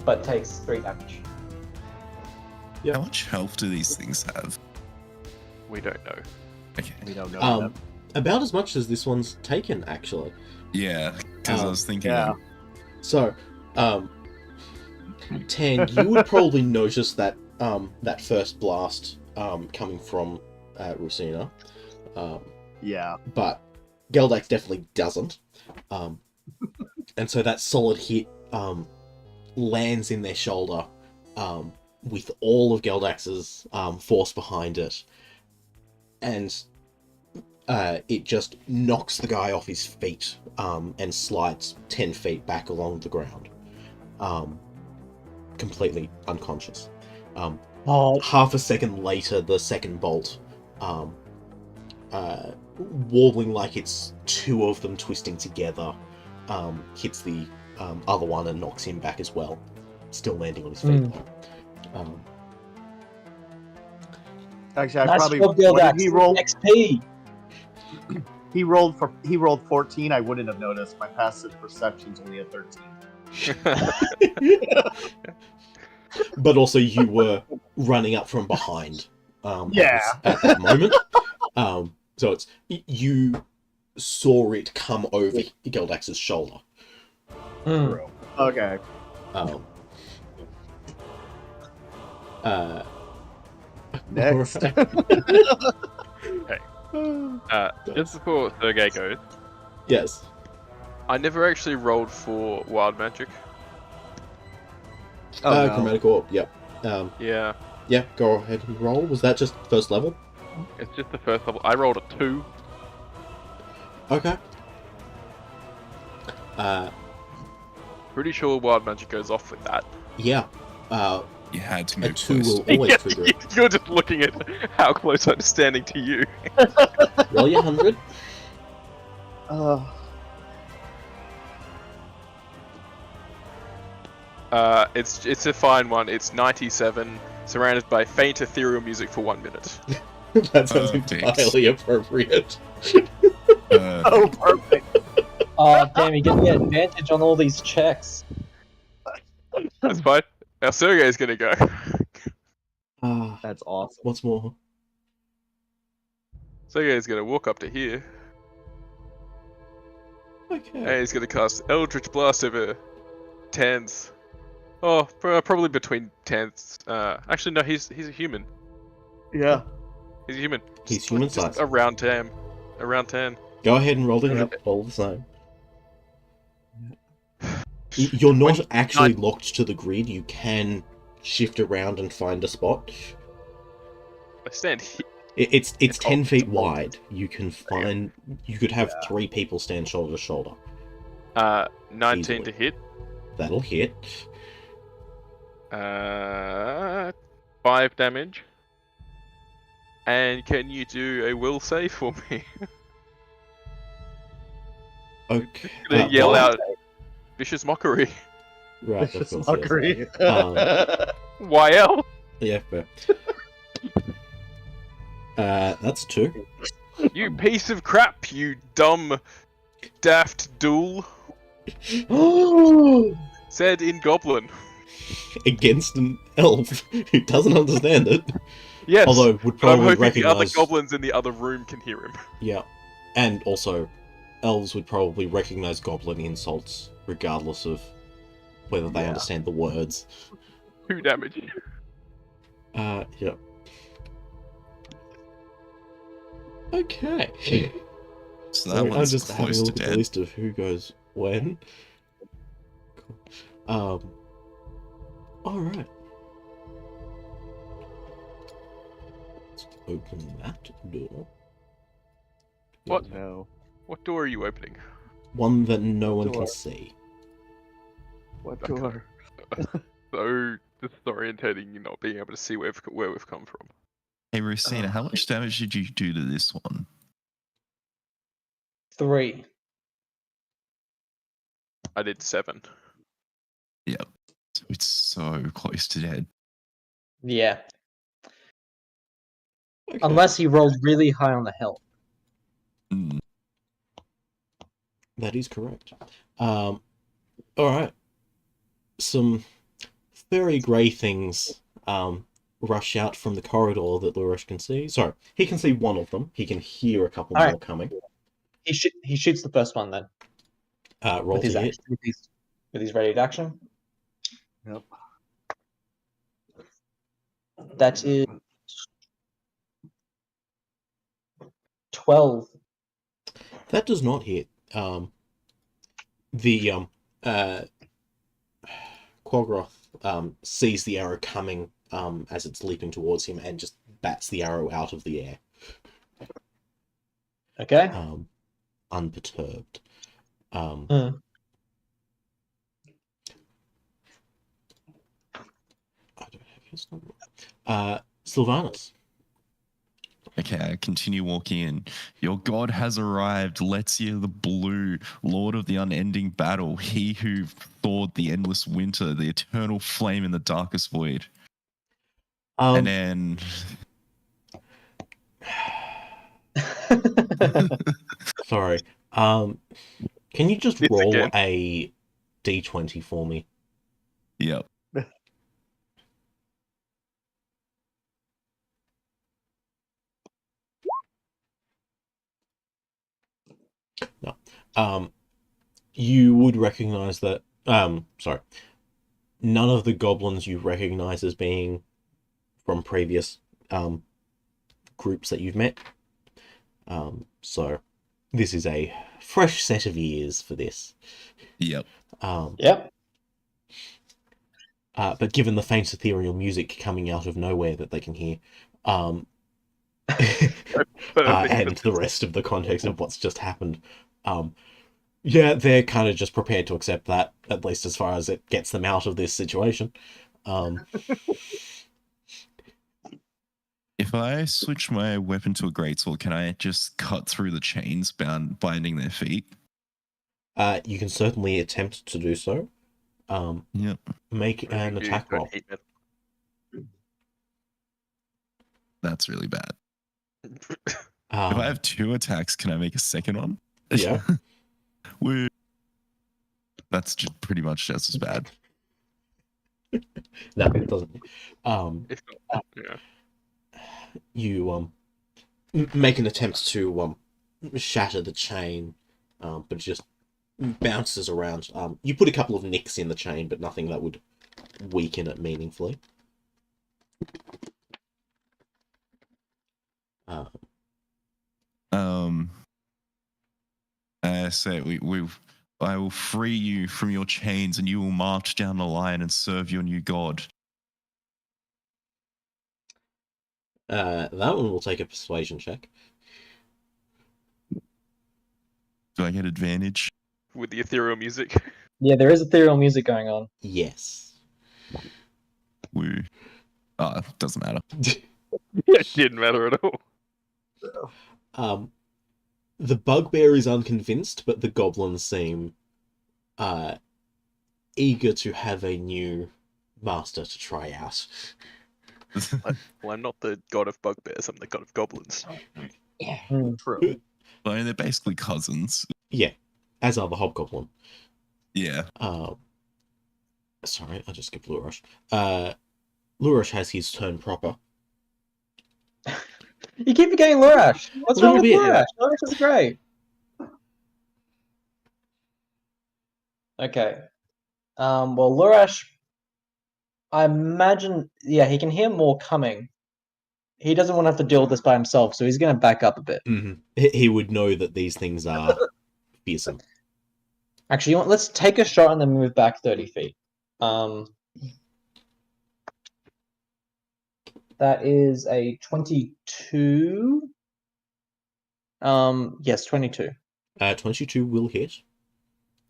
But takes 3 damage. How much health do these things have? We don't know. Okay. we don't know. Um, about as much as this one's taken, actually. Yeah, because I was thinking. yeah. So, Tan, you would probably notice that that first blast coming from Rusina, Yeah. but Geldax definitely doesn't. And so that solid hit lands in their shoulder with all of Geldax's force behind it, and it just knocks the guy off his feet and slides 10 feet back along the ground, completely unconscious. Half a second later, the second bolt, wobbling like it's 2 of them twisting together, hits the other one and knocks him back as well, still landing on his feet. Actually, I Nice probably job, Gildax. he rolled. XP! He rolled 14. I wouldn't have noticed. My passive perception's only a 13. But also, you were running up from behind. Yeah. At that moment. So it's you saw it come over Geldax's shoulder. Okay. Next. Just before Sergei goes, Yes. I never actually rolled for wild magic. Oh, no. Chromatic Orb. Yep. Yeah, Yeah. Go ahead and roll. Was that just first level? it's just the first level. I rolled a 2. Okay. Pretty sure wild magic goes off with that. Yeah. You had to A move 2 close. will always trigger it. You're just looking at how close I'm standing to you. Roll your 100. It's a fine one. It's 97, surrounded by faint ethereal music for 1 minute. That sounds Perfect. entirely appropriate. Oh, perfect. Oh, damn, you get the advantage on all these checks. That's fine. Now Sergei's gonna go. That's awesome. What's more? Sergei's gonna walk up to here, Okay. and he's gonna cast Eldritch Blast over Tans. Oh, probably between Tans. Actually, no, he's a human. Yeah. He's a human. He's Just human just size. around Tam. Around Tan. Go ahead and roll it Yep. all the same. You're not 29. actually locked to the grid. You can shift around and find a spot. I stand here. It's It's 10 called- feet wide. You can find. You could have 3 people stand shoulder to shoulder. 19 Easily. to hit. That'll hit. 5 damage. And can you do a will save for me? Okay. Gonna yell what? out vicious mockery. Right. of Vicious course, yes. mockery. YL. Yeah, fair. That's 2. You piece of crap, you dumb, daft duel. Said in Goblin. Against an elf who doesn't understand it. Yes, Although would but I'm probably hoping the other recognize. goblins in the other room can hear him. Yeah, and also elves would probably recognize goblin insults regardless of whether they Yeah. understand the words. 2 damage. Yeah. Okay. So that Sorry, I'm one's just having close a to look at the dead. list of who goes when. Cool. Alright. Let's open that door. What? No. What door are you opening? One that no one Door. can see. What Okay. door? So disorientating you not being able to see where we've come from. Hey, Rosina, how much damage did you do to this one? 3. I did 7. Yep. So it's so close to dead. Yeah. Okay. Unless he rolled really high on the health. Mm. That is correct. Alright. Some very grey things rush out from the corridor that Lurish can see. Sorry, he can see one of them. He can hear a couple Alright. more coming. He shoots the first one then. Roll With his to hit. action. With his ready action. Yep. That is 12. That does not hit. The Quagroth sees the arrow coming as it's leaping towards him and just bats the arrow out of the air, Okay. unperturbed. Hmm. I don't have his number. Sylvanus. Okay, I continue walking in. Your god has arrived, Letsia the Blue, Lord of the unending battle, he who thawed the endless winter, the eternal flame in the darkest void. And then Sorry. Can you just It's roll again. a d20 for me? yep. You would recognize that. Sorry. None of the goblins you recognize as being from previous groups that you've met. So this is a fresh set of ears for this. Yep. Yep. But given the faint ethereal music coming out of nowhere that they can hear, and the rest of the context of what's just happened, yeah, they're kind of just prepared to accept that, at least as far as it gets them out of this situation. If I switch my weapon to a greatsword, can I just cut through the chains binding their feet? You can certainly attempt to do so. Yep. Make an attack roll. That's really bad. If Um, I have 2 attacks, can I make a second one? Yeah. Woo. That's just pretty much just as bad. No, it doesn't. If not, yeah. You make an attempt to shatter the chain, but it just bounces around. You put a couple of nicks in the chain, but nothing that would weaken it meaningfully. I say I will free you from your chains, and you will march down the line and serve your new god. That one will take a persuasion check. Do I get advantage? With the ethereal music. Yeah, there is ethereal music going on. Yes. Woo. Doesn't matter. It didn't matter at all. The bugbear is unconvinced, but the goblins seem eager to have a new master to try out. Well, I'm not the god of bugbears, I'm the god of goblins. True. I mean, they're basically cousins. Yeah, as are the hobgoblin. Yeah. Sorry, I just skipped Lurish. Lurish has his turn proper. You keep forgetting Lurash. What's wrong with Little bit, Lurash? yeah. Lurash is great. Okay. Well, Lurash, I imagine, yeah, he can hear more coming. He doesn't want to have to deal with this by himself, so he's going to back up a bit. He would know that these things are fearsome. Actually, you want, let's take a shot and then move back 30 feet. That is a 22. Yes, 22. 22 will hit.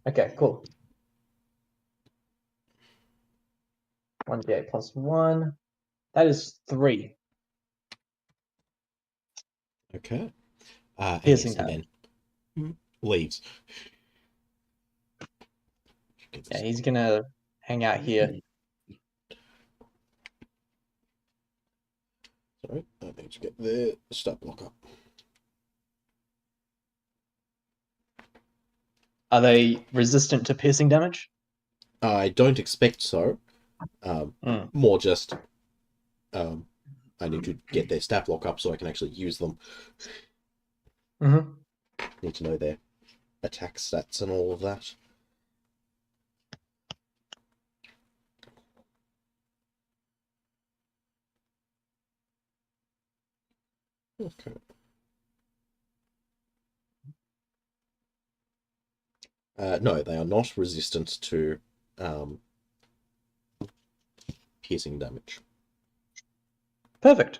Okay, cool. 1d8 plus 1. That is 3. Okay. And Piercing yes, and damage. then leaves. Yeah, he's gonna hang out here. Sorry, I need to get the stat block up. Are they resistant to piercing damage? I don't expect so. More just I need to get their stat block up so I can actually use them. Need to know their attack stats and all of that. Okay. No, they are not resistant to piercing damage. Perfect.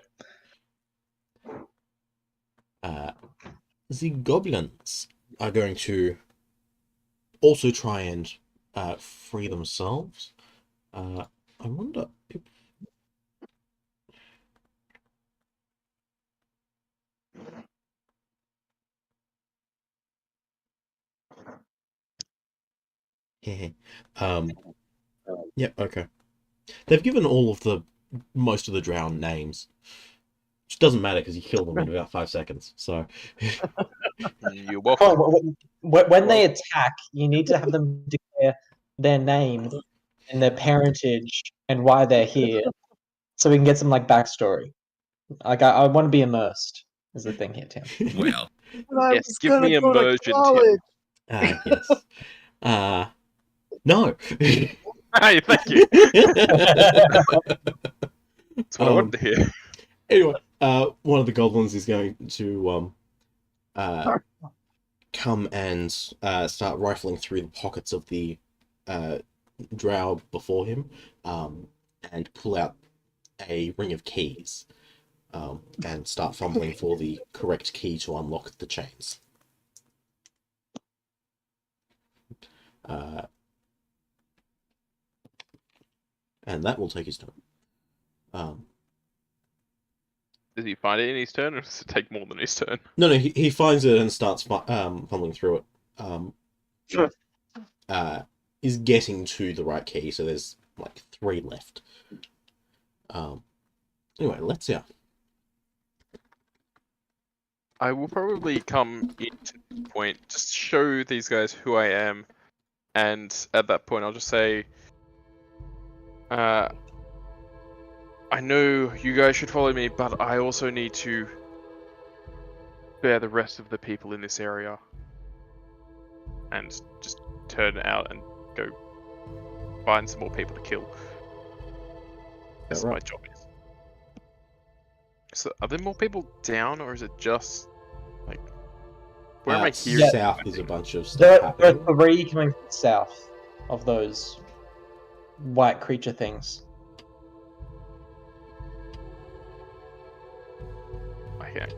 The goblins are going to also try and free themselves. I wonder if... Yeah, okay. They've given all of the most of the Drow names. Which doesn't matter because you kill them in about 5 seconds. So You're welcome. When they attack, you need to have them declare their name and their parentage and why they're here, so we can get some like backstory. Like I want to be immersed. Is the thing here, Tim? Well, Yes, give me immersion, college. yes. No. Hey, thank you. That's what I wanted to hear. Anyway, one of the goblins is going to come and start rifling through the pockets of the drow before him, and pull out a ring of keys, and start fumbling for the correct key to unlock the chains. And that will take his turn. Does he find it in his turn, or does it take more than his turn? No, he finds it and starts fumbling through it. Sure. Is getting to the right key, so there's like 3 left. Anyway, let's see. I will probably come into this point, just show these guys who I am, and at that point I'll just say, I know you guys should follow me, but I also need to spare the rest of the people in this area. And just turn out and go find some more people to kill. That's right. my job is. So, are there more people down, or is it just like where am I hearing? Yeah. South is a bunch of stuff There are happening. 3 coming from south of those white creature things.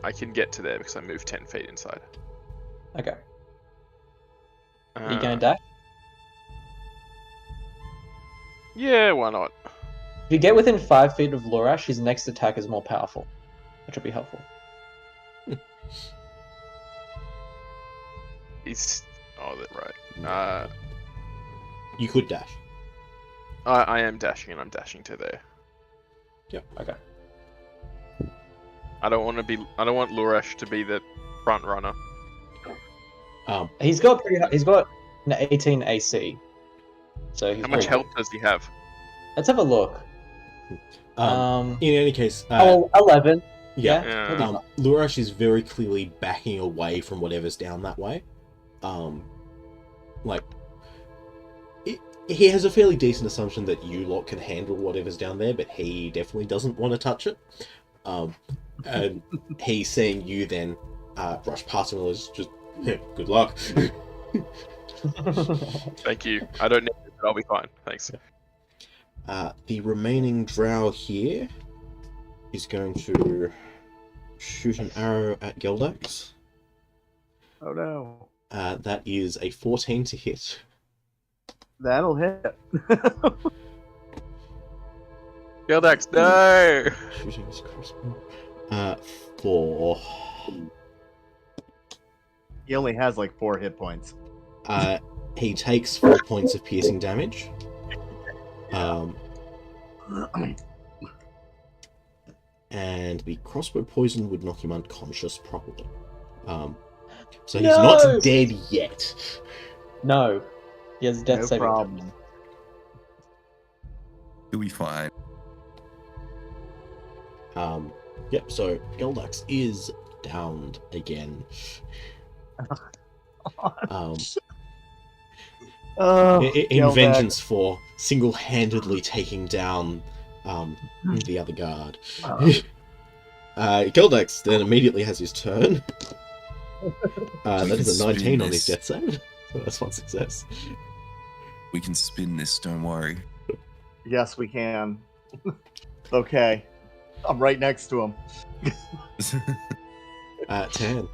I can get to there because I moved 10 feet inside. Okay. Are you gonna dash? Yeah, why not? If you get within 5 feet of Lurash, his next attack is more powerful, which will be helpful. He's right. You could dash. I am dashing, and I'm dashing to there. Yeah. Okay. I don't want Lurash to be the front runner. He's got an 18 AC. So he's How much pretty health good. does he have? Let's have a look. In any case, 11. yeah. Yeah. Lurash is very clearly backing away from whatever's down that way. Like, he has a fairly decent assumption that you lot can handle whatever's down there, but he definitely doesn't want to touch it. And he's seeing you then rush past him and is just, good luck. Thank you. I don't need it, but I'll be fine. Thanks. The remaining Drow here is going to shoot an arrow at Gildax. Oh no. That is a 14 to hit. That'll hit. Gildax, no! Shooting his crossbow. 4. He only has like 4 hit points. He takes 4 points of piercing damage. And the crossbow poison would knock him unconscious, probably. So he's No! not dead yet. No. He has death No saving. problem. He'll be fine. Yep, so Gildax is downed again. In Gildax. vengeance for single-handedly taking down the other guard. Gildax then immediately has his turn. That is a 19 on his death save. So that's one success. We can spin this, don't worry. Yes, we can. Okay. I'm right next to him. 10.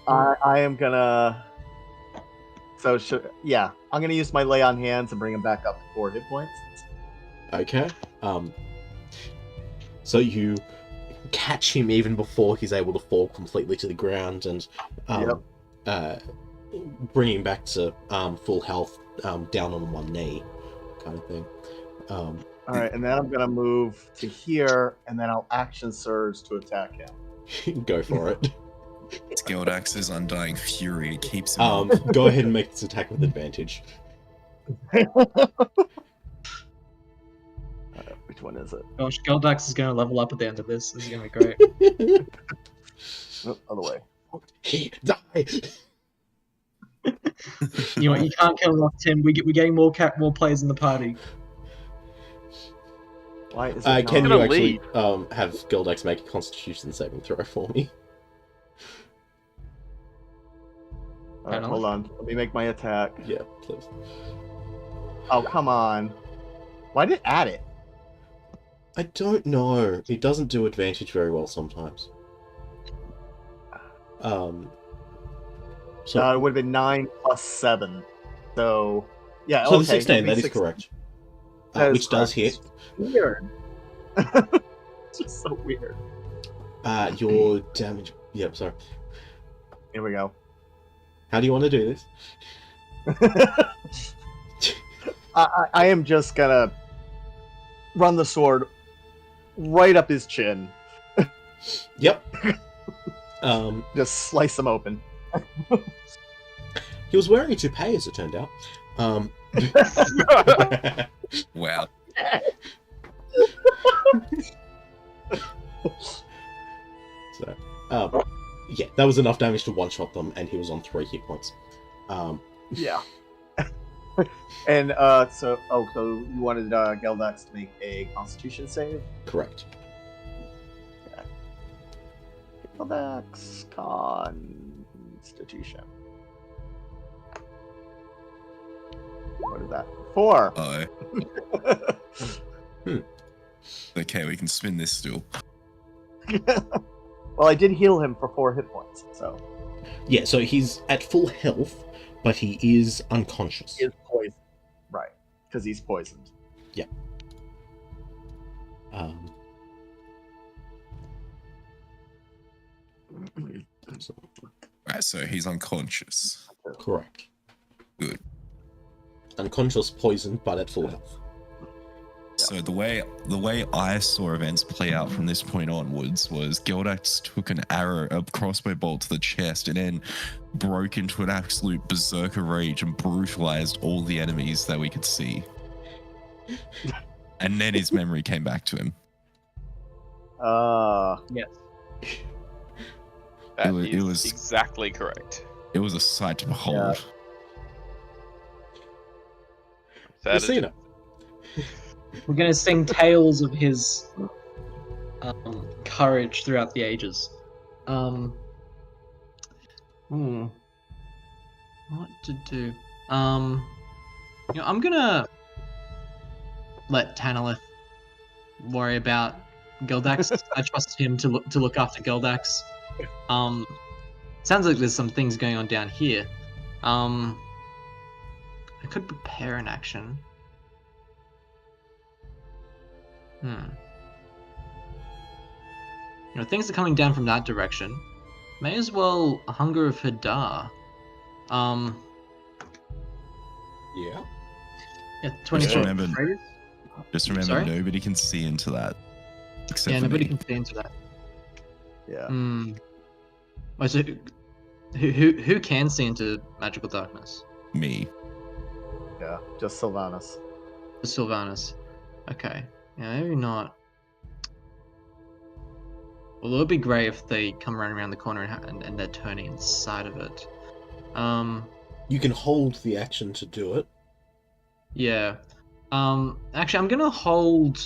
I am gonna. So, I'm gonna use my lay on hands and bring him back up to 4 hit points. Okay. So you catch him even before he's able to fall completely to the ground and bring him back to full health, down on one knee, kind of thing. Alright, and then I'm gonna move to here, and then I'll action surge to attack him. Go for it. Gildax's undying fury keeps him up. Go ahead and make this attack with advantage. Which one is it? Gosh, Goldax is going to level up at the end of this. This is going to be great. Oh, other way. Die! You know what? You can't kill him off, Tim. We're getting more players in the party. Why is it Can not? you actually have Gildax make a Constitution saving throw for me? Alright, hold on. Let me make my attack. Yeah, please. Oh, come on. Why did it add it? I don't know. It doesn't do advantage very well sometimes. So it would have been 9 plus 7. So, yeah, so okay. the 16, that is 16. correct. That is Which does correct. hit. Weird. It's just so weird. Your damage... Yep, sorry. Here we go. How do you want to do this? I am just gonna run the sword right up his chin. Yep. Just slice him open. He was wearing a toupee, as it turned out. Wow. So, yeah, that was enough damage to one-shot them, and he was on 3 hit points. Yeah. And so you wanted Geldax to make a Constitution save? Correct. Okay. Geldax Constitution. What is that? 4. Oh. Okay, we can spin this still. Well, I did heal him for 4 hit points, so. Yeah, so he's at full health, but he is unconscious. He is poisoned. Right. Because he's poisoned. Yeah. Right, so he's unconscious. Correct. Good. Unconscious, poisoned, but at full health. So the way I saw events play out from this point onwards was Gildax took a crossbow bolt to the chest and then broke into an absolute berserker rage and brutalized all the enemies that we could see. And then his memory came back to him. Yes. That It was exactly correct. It was a sight to behold. Sad You've seen it. We're gonna sing tales of his courage throughout the ages. What to do? I'm gonna let Tanalith worry about Gildax. I trust him to look after Gildax. Sounds like there's some things going on down here. I could prepare an action. Things are coming down from that direction. May as well Hunger of Hadar. Yeah. Yeah, 24. Just remember, Sorry? nobody can see into that. Except for Nobody me. can see into that. Yeah. Wait, so who can see into magical darkness? Me. Yeah. Just Sylvanas. The Sylvanas. Okay. Yeah, maybe not. Well, it would be great if they come around the corner and they're turning inside of it. You can hold the action to do it. Yeah. Actually, I'm gonna hold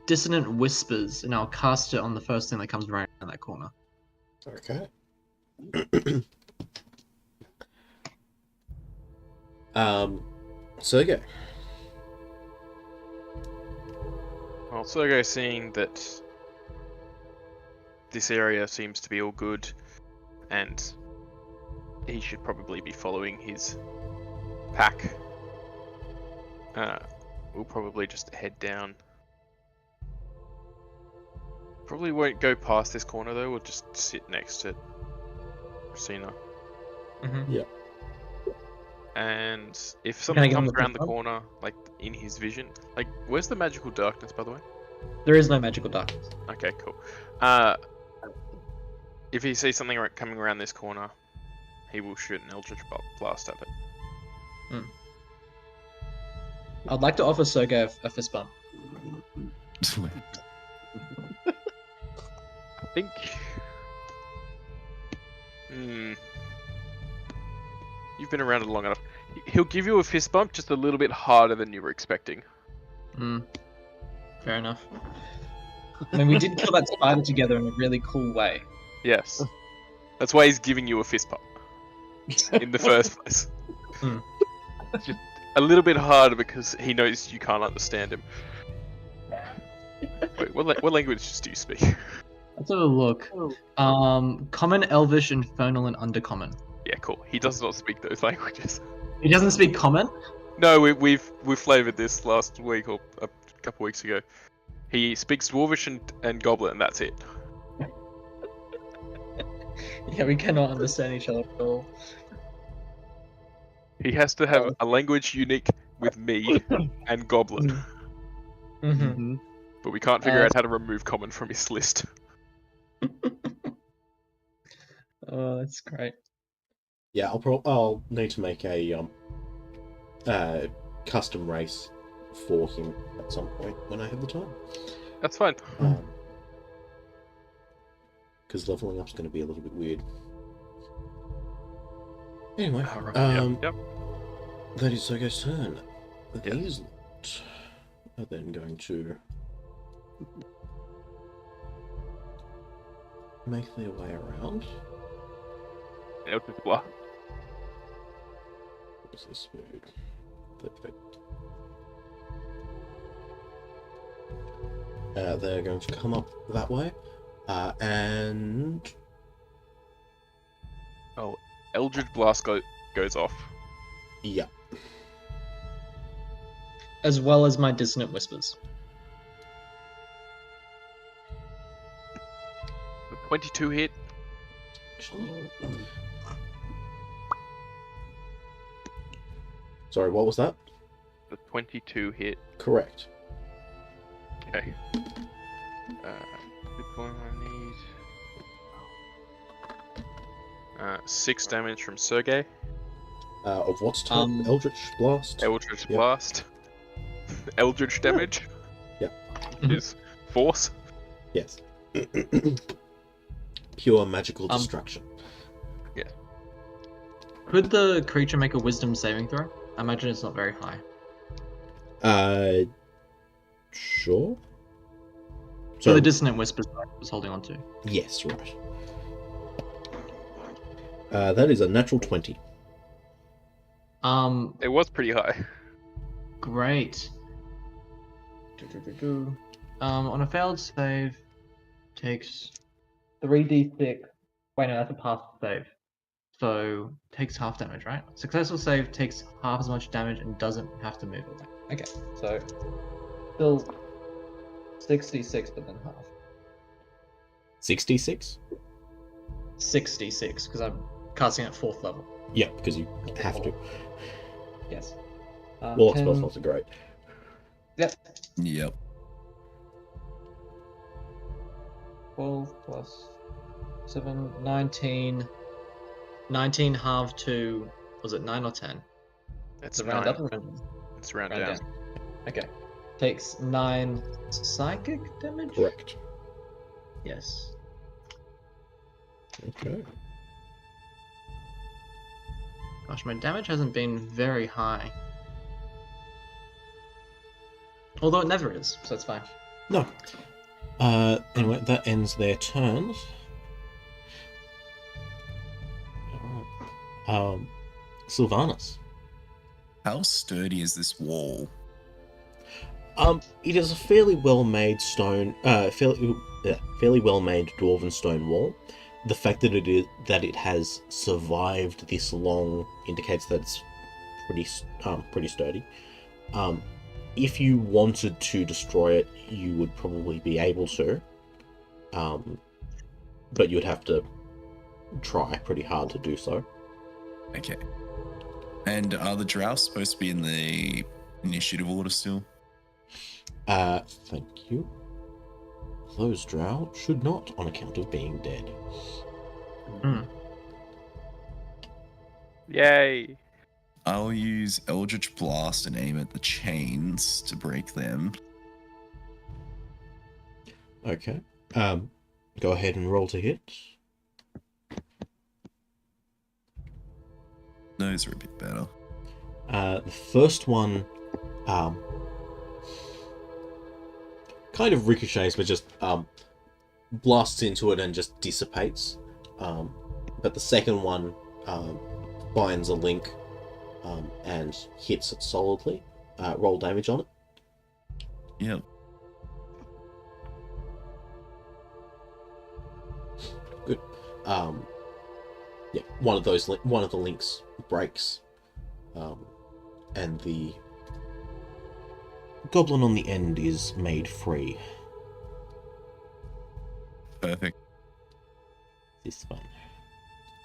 Dissonant Whispers, and I'll cast it on the first thing that comes around that corner. Okay. Sergey. Well, Sergey, seeing that this area seems to be all good, and he should probably be following his pack, we'll probably just head down. Probably won't go past this corner though, we'll just sit next to Rosina. Mm-hmm. Yeah. And if Can I something get on comes the around the front? corner, like in his vision, like where's the magical darkness, by the way? There is no magical darkness. Okay, cool. If he sees something coming around this corner, he will shoot an Eldritch Blast at it. I'd like to offer Sergey a fist bump. I think. You've been around it long enough. He'll give you a fist bump just a little bit harder than you were expecting. Fair enough. I mean, we did kill that spider together in a really cool way. Yes. That's why he's giving you a fist bump in the first place. Just a little bit harder because he knows you can't understand him. Wait, what languages do you speak? Let's have a look. Common, Elvish, Infernal, and Undercommon. Yeah, cool. He does not speak those languages. He doesn't speak Common? No, we've flavoured this last week or a couple weeks ago. He speaks Dwarvish and Goblin, and that's it. Yeah, we cannot understand each other at all. He has to have a language unique with me and Goblin, but we can't figure out how to remove Common from his list. Oh, that's great. Yeah, I'll need to make a custom race for him at some point when I have the time. That's fine. Because leveling up's going to be a little bit weird. Anyway, Yep. that is Sergey's turn. Yes. These lot are then going to make their way around. Eldritch Blast. What's this move? Perfect. They're going to come up that way, and Oh, Eldritch Blast goes off. yeah, As well as my Dissonant Whispers. The 22 hit. actually. Sorry, what was that? The 22 hit. Correct. Okay. Good point I need. 6 damage from Sergey. Of what type? Eldritch Blast? Eldritch Yep. Blast. Eldritch damage. Yep. Is force. Yes. Pure magical destruction. Could the creature make a Wisdom saving throw? I imagine it's not very high. Sure. So the dissonant whispers I was holding on to. Yes, right. That is a natural 20. It was pretty high. Great. On a failed save, takes 3d6. Wait, no, that's a pass save. So takes half damage, right? Successful save takes half as much damage and doesn't have to move away. Okay, so still 66, but then half. 66? 66, because I'm casting at 4th level. Yeah, because you have to. Yes. Warlock spell slots are great. Yep. Yep. 12 plus 7, 19. 19 halved to, was it 9 or 10? It's round 9. up or round down? It's round Round down. down. Okay. Takes 9 psychic damage? Correct. Yes. Okay. Gosh, my damage hasn't been very high. Although it never is, so it's fine. No. Anyway, that ends their turns. Alright. Sylvanas. How sturdy is this wall? It is a fairly well-made stone, fairly well-made dwarven stone wall. The fact that it has survived this long indicates that it's pretty sturdy. If you wanted to destroy it, you would probably be able to, but you'd have to try pretty hard to do so. Okay. And are the Drow supposed to be in the initiative order still? Thank you. Those Drow should not, on account of being dead. Yay! I'll use Eldritch Blast and aim at the chains to break them. Okay. Go ahead and roll to hit. Those are a bit better. The first one, kind of ricochets, but just blasts into it and just dissipates. But the second one binds a link and hits it solidly. Roll damage on it. Yep. Good. Yeah, one of the links breaks, and the goblin on the end is made free. Perfect. This one,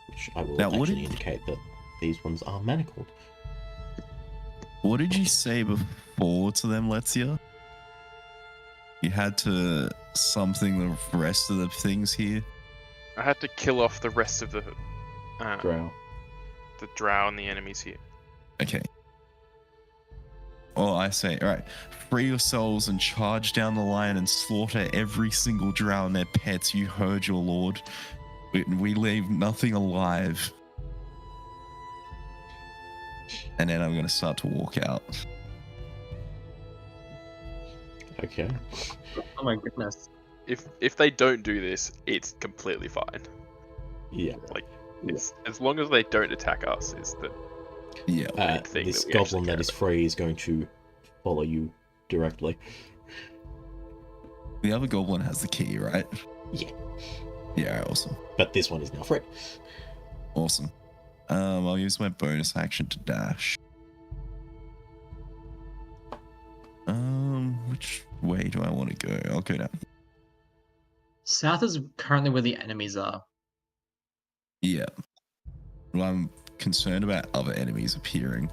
which I will Now, what actually did- indicate that these ones are manacled. What did you say before to them, Letsia? You had to something the rest of the things here? I had to kill off the rest of the Drow. the drow and the enemies here. Okay. Well, I say, alright, free yourselves and charge down the line and slaughter every single drow and their pets. You heard your lord. We leave nothing alive. And then I'm going to start to walk out. Okay. Oh my goodness. If they don't do this, it's completely fine. Yeah. Like, it's as long as they don't attack us is the Yeah. main thing This that we goblin actually that care is about. free is going to follow you directly. The other goblin has the key, right? Yeah. Yeah, awesome. But this one is now free. Awesome. I'll use my bonus action to dash. Which way do I want to go? I'll go down. South is currently where the enemies are. Yeah. Well, I'm concerned about other enemies appearing.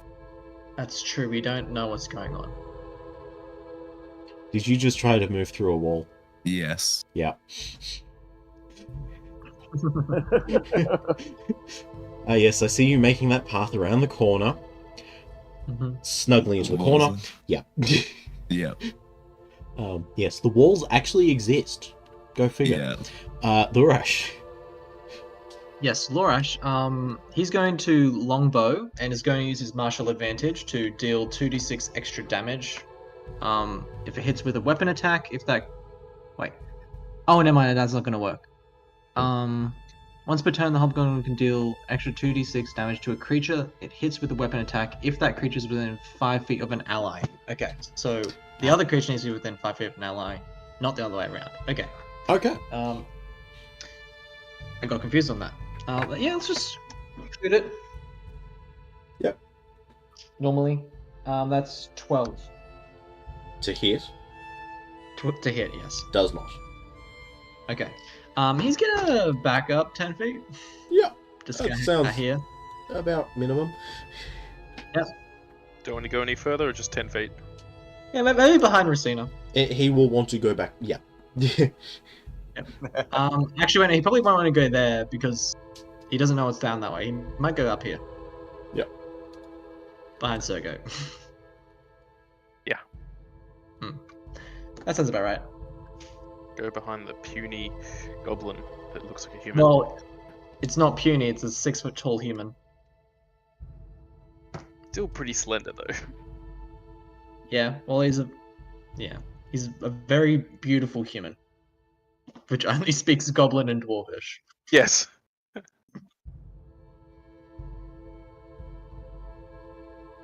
That's true, we don't know what's going on. Did you just try to move through a wall? Yes. Yeah. Yes, I see you making that path around the corner, snuggling into the corner. Yeah. Yeah. Yes, the walls actually exist. Go figure. Yeah. The Rush. Yes, Lorash, he's going to longbow and is going to use his martial advantage to deal 2d6 extra damage If it hits with a weapon attack, if that... Wait. Oh, never mind, that's not going to work. Once per turn, the hobgoblin can deal extra 2d6 damage to a creature. It hits with a weapon attack if that creature is within 5 feet of an ally. Okay, so the other creature needs to be within 5 feet of an ally, not the other way around. Okay. Okay. I got confused on that. But yeah, let's just shoot it. Yep. Normally, that's 12 To hit to hit. Yes. does not. Okay. He's gonna back up 10 feet. Yeah. Just That get sounds- here. About minimum. Don't want to go any further, or just 10 feet? Yeah, maybe behind Racina. He will want to go back. Yeah. Actually, wait, he probably won't want to go there because he doesn't know what's down that way. He might go up here. Yep. Behind Sergo. Yeah. That sounds about right. Go behind the puny goblin that looks like a human. Well, it's not puny, it's a 6 foot tall human. Still pretty slender though. Yeah, well, he's a very beautiful human. Which only speaks Goblin and Dwarvish. Yes.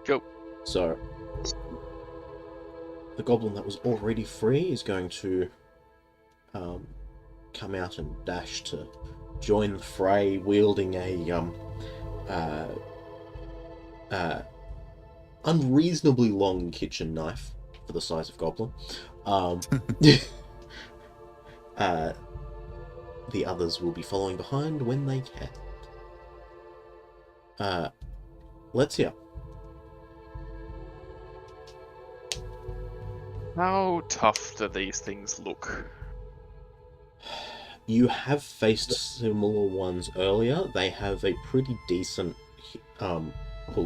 Go. So, the goblin that was already free is going to come out and dash to join the fray, wielding a unreasonably long kitchen knife for the size of goblin. The others will be following behind when they can. Let's hear. How tough do these things look? You have faced similar ones earlier. They have a pretty decent pool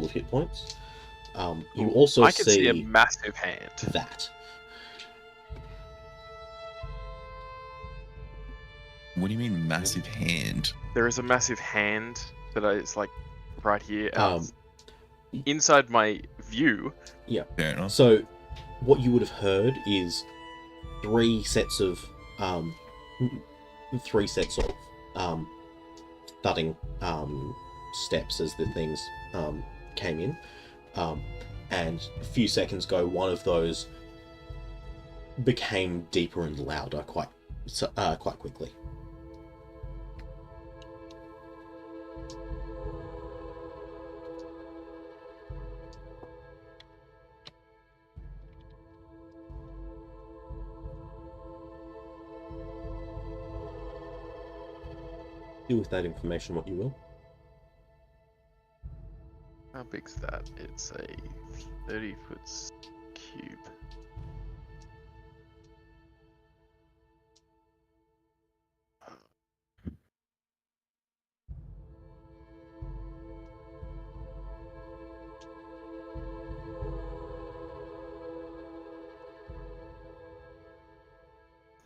of hit points. You also I can see a massive hand. that. What do you mean massive hand? There is a massive hand that is like right here. Um, inside my view. Fair enough. So, what you would have heard is three sets of thudding steps as the things came in, and a few seconds ago, one of those became deeper and louder quite quickly. Do with that information what you will. How big's that? It's a 30-foot cube.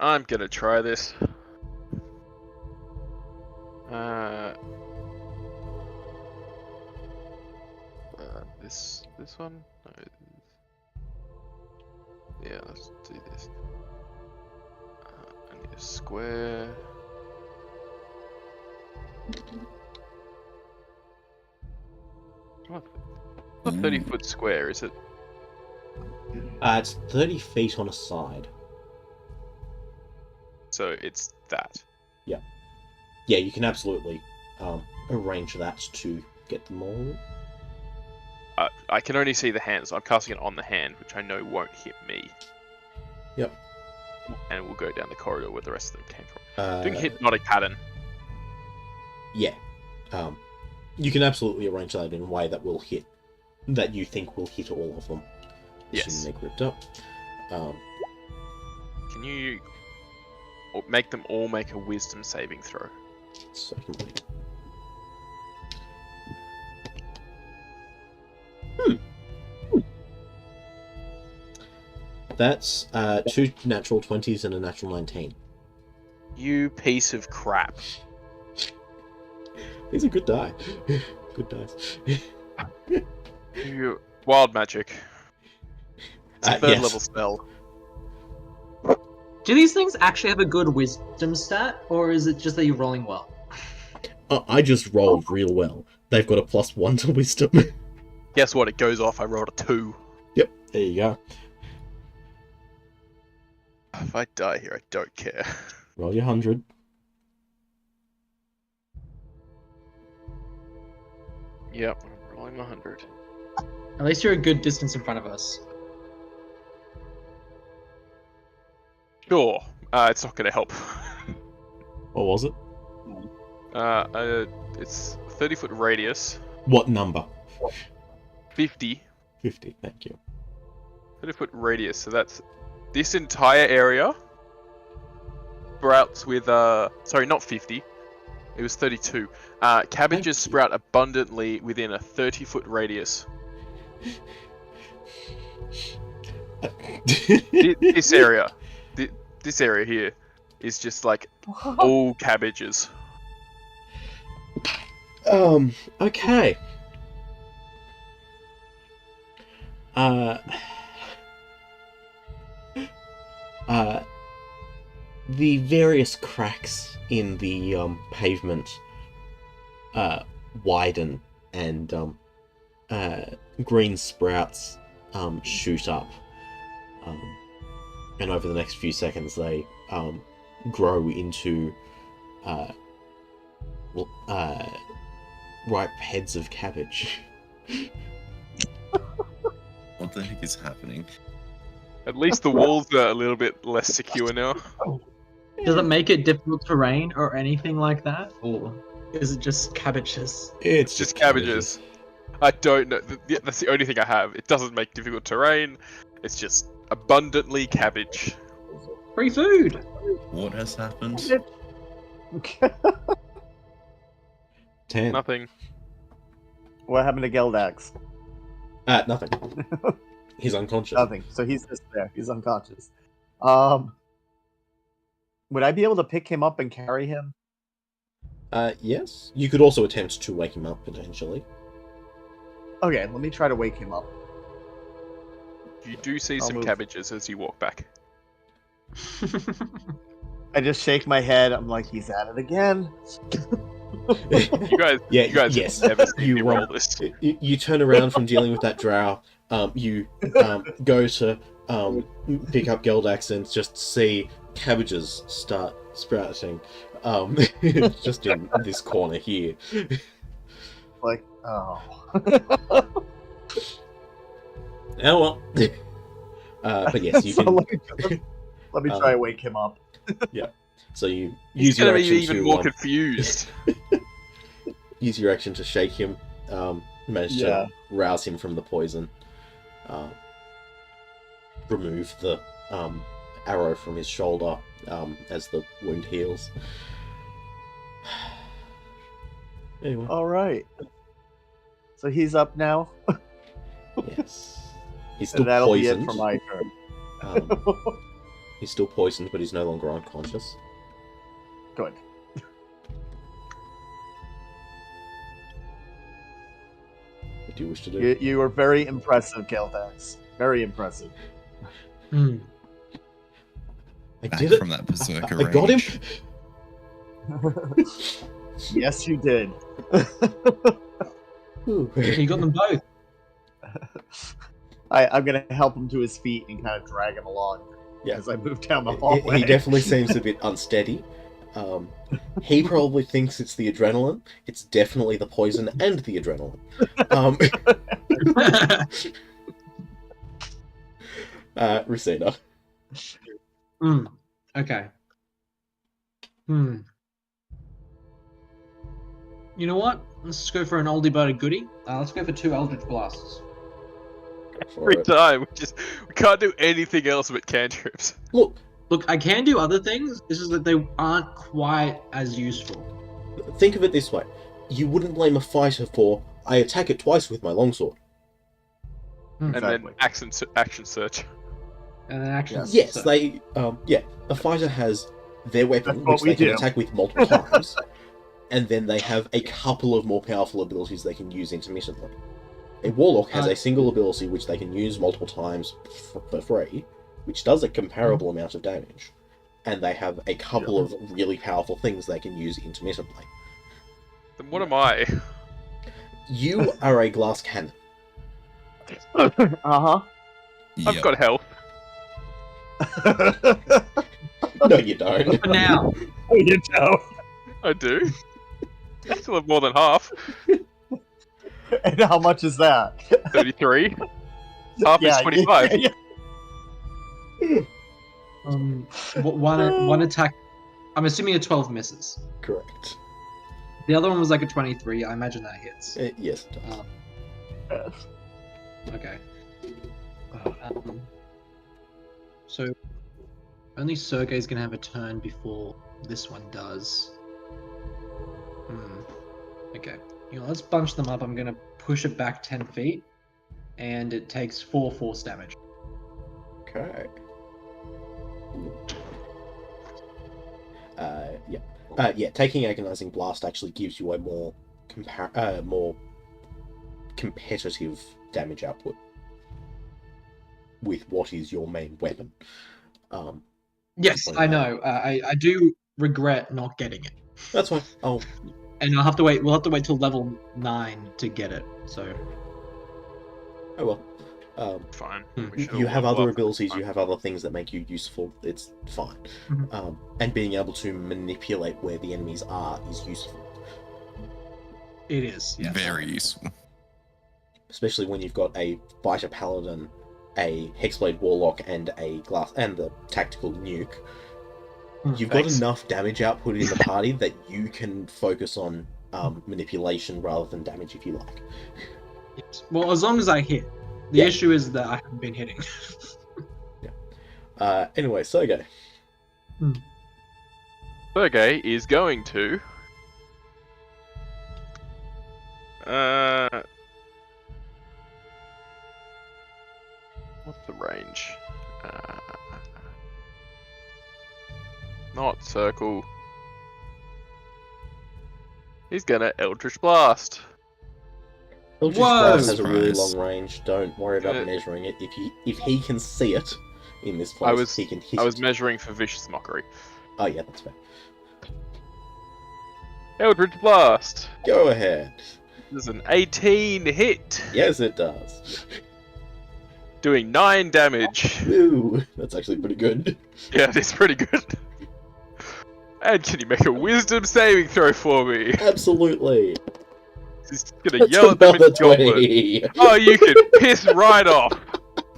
I'm gonna try this. This one? No. Yeah, let's do this. I need a square. What? A 30-foot square, is it? It's 30 feet on a side. So it's that. Yeah, you can absolutely arrange that to get them all. I can only see the hand, so I'm casting it on the hand, which I know won't hit me. Yep. And we'll go down the corridor where the rest of them came from. Doing Uh, hypnotic pattern. Yeah. You can absolutely arrange that in a way that will hit, that you think will hit all of them. Yes. Assuming they gripped up. Can you make them all make a wisdom saving throw? Certainly. That's 2 natural 20s and a natural 19. You piece of crap. These are good die. Good dice. You wild magic. It's a third level spell. Do these things actually have a good wisdom stat, or is it just that you're rolling well? I just rolled real well. They've got a +1 to wisdom. Guess what? It goes off. I rolled a 2. Yep, there you go. If I die here, I don't care. Roll your 100. Yep, I'm rolling 100. At least you're a good distance in front of us. Sure. It's not going to help. What was it? It's 30-foot radius. What number? 50. 50, thank you. 30-foot radius, so that's this entire area. Sprouts with, sorry, not 50. It was 32. Cabbages sprout abundantly within a 30-foot radius. This area. This area here is just like all cabbages. Okay. The various cracks in the pavement widen, and green sprouts shoot up, and over the next few seconds they grow into ripe heads of cabbage. What the heck is happening? At least the walls are a little bit less secure now. Does it make it difficult terrain or anything like that? Or is it just cabbages? It's Just cabbages. I don't know. That's the only thing I have. It doesn't make difficult terrain. It's just abundantly cabbage. Free food! What has happened? 10. Nothing. What happened to Geldax? Nothing. He's unconscious. Nothing. So he's just there. He's unconscious. Would I be able to pick him up and carry him? Yes. You could also attempt to wake him up, potentially. Okay, let me try to wake him up. You do see I'll some move. cabbages as you walk back. I just shake my head. I'm like, he's at it again. You guys, Yeah, you guys yes. have never seen You, me roll this. You turn around from dealing with that drow. You go to pick up Geldax and just see cabbages start sprouting. Just in this corner here. Like, oh. Oh well. But yes, you So can. let me try to wake him up. So you He's use your gonna be action even to more confused. use your action to shake him. Manage Yeah. to rouse him from the poison. Remove the arrow from his shoulder as the wound heals. Anyway, All right. So he's up now, yes, he's still and that'll poisoned. be it for my turn. He's still poisoned, but he's no longer unconscious. Good. What do you wish to do? You were very impressive, Geldax. Very impressive. Hmm. I Back did it. from that berserker I got him. rage. Yes, you did. You got them both. I'm gonna help him to his feet and kind of drag him along Yeah. as I move down the He hallway. definitely seems a bit unsteady. He probably thinks it's the adrenaline. It's definitely the poison and the adrenaline. Rosina. Okay. You know what? Let's just go for an oldie but a goodie. Let's go for 2 Eldritch Blasts. Every time, we can't do anything else but cantrips. Look, I can do other things. It's just that they aren't quite as useful. think of it this way. You wouldn't blame a fighter for, I attack it twice with my longsword. And Exactly. then action search. And then action. Yes, they, a fighter has their weapon, That's what which they we can do. attack with multiple times, and then they have a couple of more powerful abilities they can use intermittently. A warlock has Uh, a single ability which they can use multiple times for free, which does a comparable amount of damage. And they have a couple of really powerful things they can use intermittently. Then what am I? You are a glass cannon. Uh-huh. I've got health. No, you don't. For now. You know. I do. I still have more than half. And how much is that? 33. Half is 25. One attack. I'm assuming a 12 misses. Correct. The other one was like a 23. I imagine that hits. Yes, it does. Okay. So only Sergei's gonna have a turn before this one does. Okay. Let's bunch them up. I'm gonna push it back 10 feet, and it takes 4 force damage. Okay. Taking Agonizing Blast actually gives you a more competitive damage output with what is your main weapon. Yes, I know. I do regret not getting it. That's fine. And I'll have to wait. We'll have to wait till level 9 to get it. So. Oh well. Fine. You have other abilities, you have other things that make you useful, it's fine. Mhm. And being able to manipulate where the enemies are is useful. It is. Yeah. Very useful. Especially when you've got a fighter paladin, a hexblade warlock, and the tactical nuke. You've got enough damage output in the party that you can focus on manipulation rather than damage if you like. Yes. Well, as long as I hit. The issue is that I haven't been hitting. Anyway, Sergei. Sergei is going to... What's the range? Not circle. He's gonna Eldritch Blast. Eldritch Blast has a really long range. Don't worry about measuring it. If he can see it in this place, he can hit it. I was measuring for Vicious Mockery. Oh yeah, that's fair. Eldritch Blast. Go ahead. This is an 18 hit. Yes, it does. Doing 9 damage. Ooh, that's actually pretty good. Yeah, it's pretty good. And can you make a Wisdom saving throw for me? Absolutely. He's gonna yell at them in Goblin. 20. Oh, you can piss right off.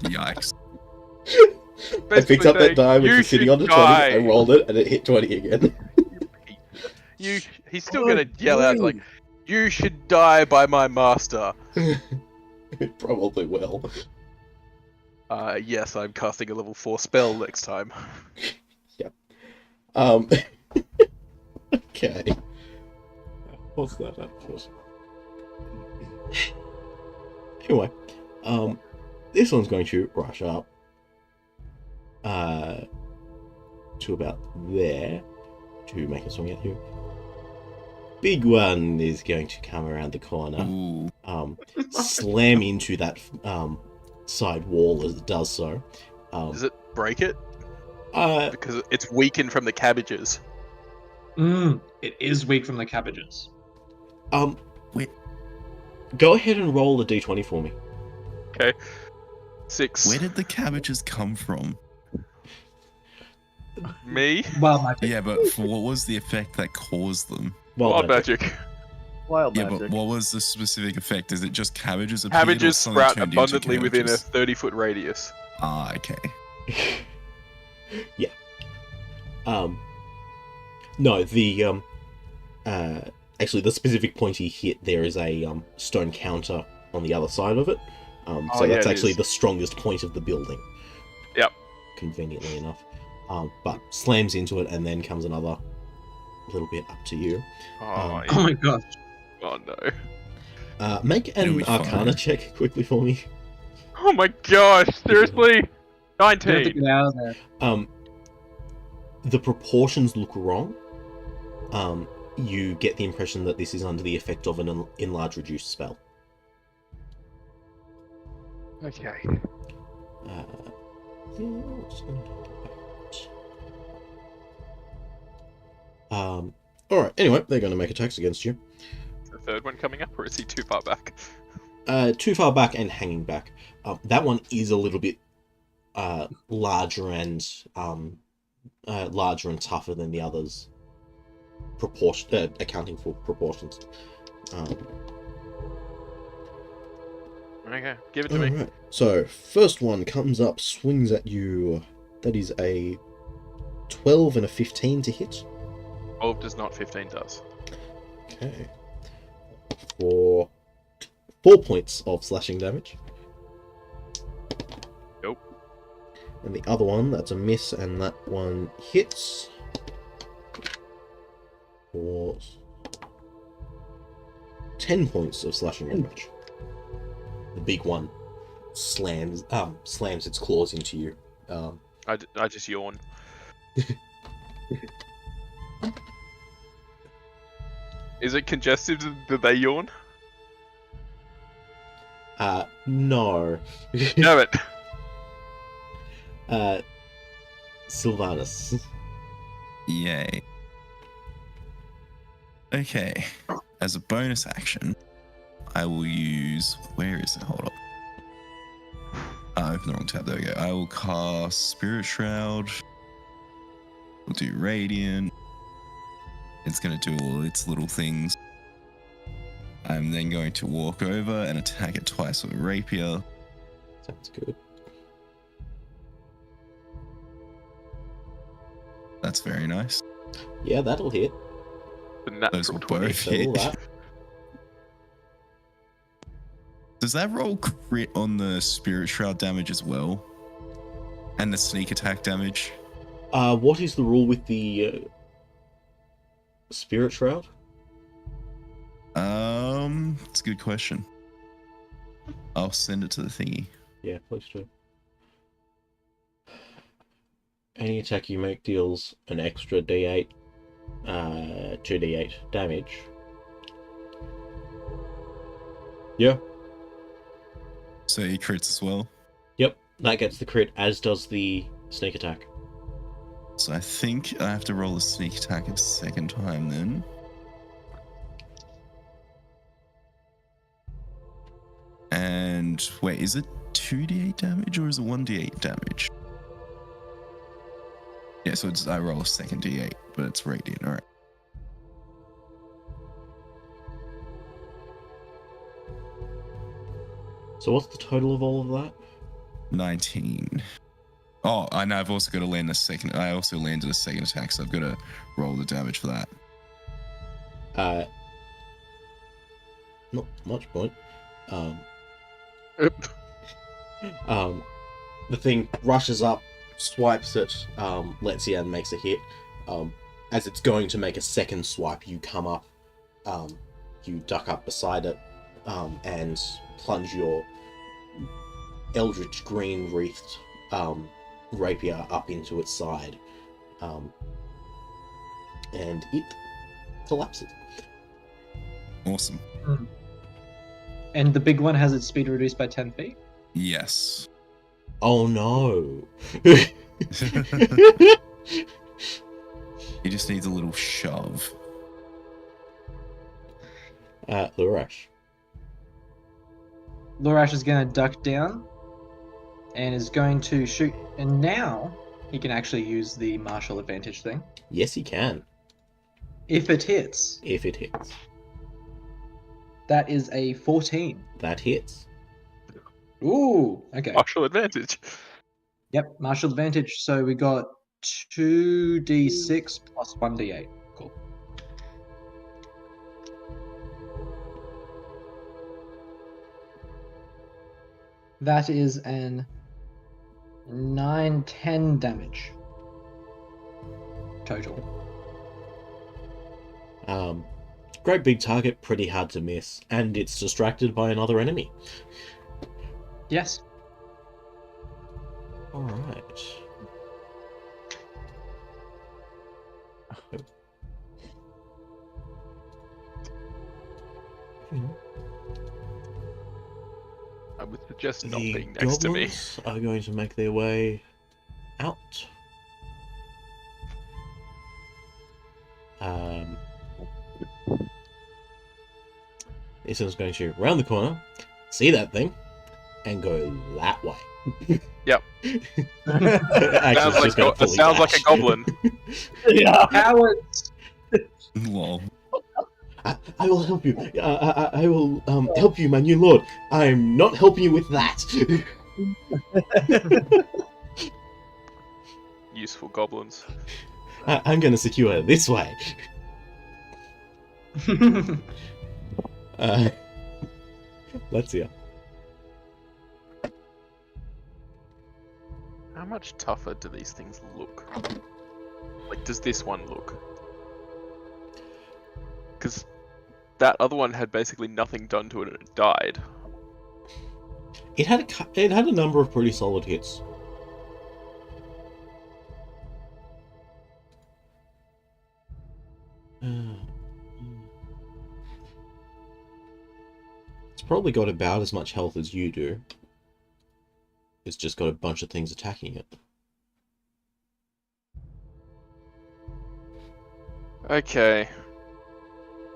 Yikes. I picked up that die, which you was sitting on the 20, die. I rolled it, and it hit 20 again. He's still gonna yell out like, "You should die by my master." It probably will. Yes, I'm casting a level 4 spell next time. Yep. Okay. What's that up for? Anyway, this one's going to rush up to about there to make a swing at you. Big one is going to come around the corner, Ooh. slam into that side wall as it does so. Does it break it? Uh, Because it's weakened from the cabbages. It is weak from the cabbages. Wait. Go ahead and roll a d20 for me. Okay. 6. Where did the cabbages come from? Me? Wild magic. Yeah, but what was the effect that caused them? Wild magic. Wild Yeah, magic. but what was the specific effect? Is it just cabbages appeared, or Cabbages something sprout turned into abundantly within a cabbages? 30-foot radius. Ah, okay. Yeah. No, the actually the specific point he hit, there is a stone counter on the other side of it. So yeah, that's it actually is. the strongest point of the building. Yep. Conveniently enough. But slams into it and then comes another little bit up to you. Oh, Oh my gosh. oh no. Make It'll an be Arcana fine. check quickly for me. Oh my gosh, seriously? You have to 19. get out of there. The proportions look wrong. You get the impression that this is under the effect of an enlarge reduce spell. Okay. Yeah, what's going on? Alright, anyway, they're going to make attacks against you. Is the third one coming up, or is he too far back? Too far back and hanging back. That one is a little bit larger and tougher than the others. Accounting for proportions. Okay, give it to me. Alright, so first one comes up, swings at you. That is a 12 and a 15 to hit. 12 does not, 15 does. Okay. For 4 points of slashing damage. Nope. And the other one, that's a miss, and that one hits. For 10 points of slashing damage. The big one slams its claws into you. I just yawn. Is it congested that they yawn? No. No, it. Sylvanus. Yay. Okay. As a bonus action, I will use... Where is it? Hold up. I opened the wrong tab. There we go. I will cast Spirit Shroud. We'll do Radiant. It's going to do all its little things. I'm then going to walk over and attack it twice with a Rapier. Sounds good. That's very nice. Yeah, that'll hit. The Those natural will 20. both Settle hit. that. Does that roll crit on the Spirit Shroud damage as well? And the sneak attack damage? What is the rule with the Spirit Shroud? It's a good question. I'll send it to the thingy. Yeah, please do. Any attack you make deals an extra d8, 2d8 damage. Yeah. So he crits as well. Yep, that gets the crit, as does the sneak attack. So I think I have to roll the sneak attack a second time then. And wait, is it 2d8 damage or is it 1d8 damage? Yeah, so I roll a second d8, but it's radiant, alright. So what's the total of all of that? 19. Oh, I know I've also got to land a second. I also landed a second attack, so I've got to roll the damage for that. Not much point. The thing rushes up, swipes it, lets you and makes a hit. As it's going to make a second swipe, you come up, you duck up beside it, and plunge your eldritch green wreathed rapier up into its side, and it collapses. Awesome. And the big one has its speed reduced by 10 feet. Yes. Oh no! He just needs a little shove. Lurash. Lorash is going to duck down and is going to shoot. And now he can actually use the martial advantage thing. Yes, he can. If it hits, If it hits. that is a 14. That hits. Ooh, okay. Partial advantage. Yep, martial advantage. So we got 2d6 plus 1d8. Cool. That is an 9-10 damage total. Great big target, pretty hard to miss, and it's distracted by another enemy. Yes. Alright. With the just not The being next to me. goblins are going to make their way out. This one's going to round the corner, see that thing, and go that way. Yep. Actually, Sounds like a goblin. Yeah. Cowards! Lol. I will help you. I will help you, my new lord. I'm not helping you with that. Useful goblins. I'm going to secure her this way. Let's see. How much tougher do these things look? Like, does this one look? Because that other one had basically nothing done to it and it died. It had a number of pretty solid hits. It's probably got about as much health as you do. It's just got a bunch of things attacking it. Okay.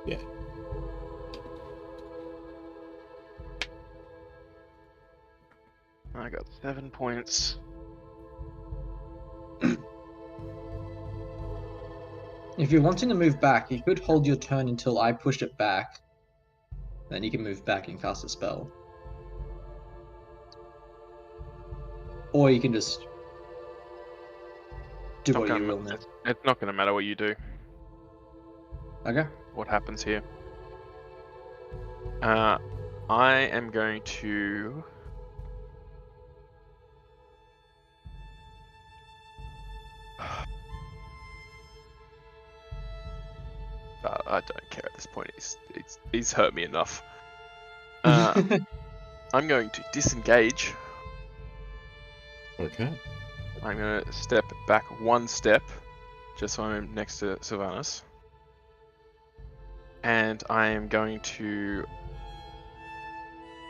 Yeah. I got 7 points. If you're wanting to move back, you could hold your turn until I push it back. Then you can move back and cast a spell. Or you can just do what you will now. It's not going to matter what you do. Okay. What happens here? I am going to... I don't care at this point. He's hurt me enough. I'm going to disengage. Okay. I'm going to step back 1 step, just so I'm next to Sylvanas. And I am going to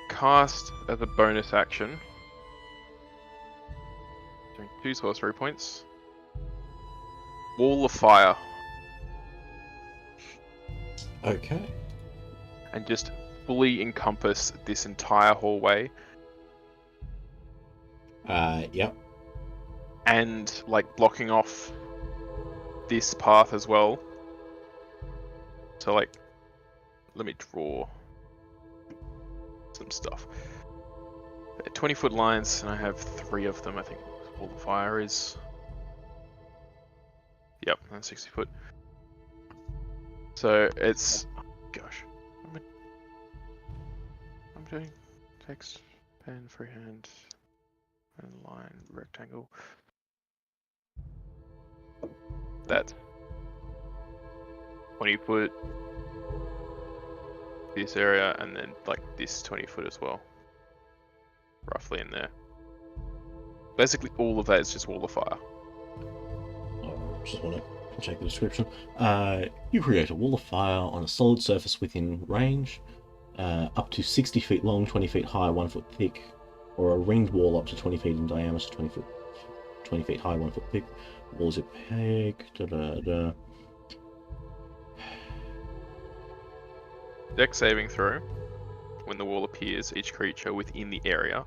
cast as a bonus action. Doing 2 sorcery points. Wall of Fire. Okay. And just fully encompass this entire hallway. Yep. And like blocking off this path as well. So like, let me draw some stuff. 20-foot lines, and I have 3 of them. I think Wall of Fire is. Yep, and 60 foot. So it's, gosh, I'm doing text, pen, freehand, and line, rectangle. That's 20 foot, this area, and then like this 20 foot as well. Roughly in there. Basically all of that is just Wall of Fire. Just want to check the description. You create a wall of fire on a solid surface within range, up to 60 feet long, 20 feet high, 1 foot thick, or a ringed wall up to 20 feet in diameter, 20 feet high, 1 foot thick. Walls opaque. Dex saving throw. When the wall appears, each creature within the area.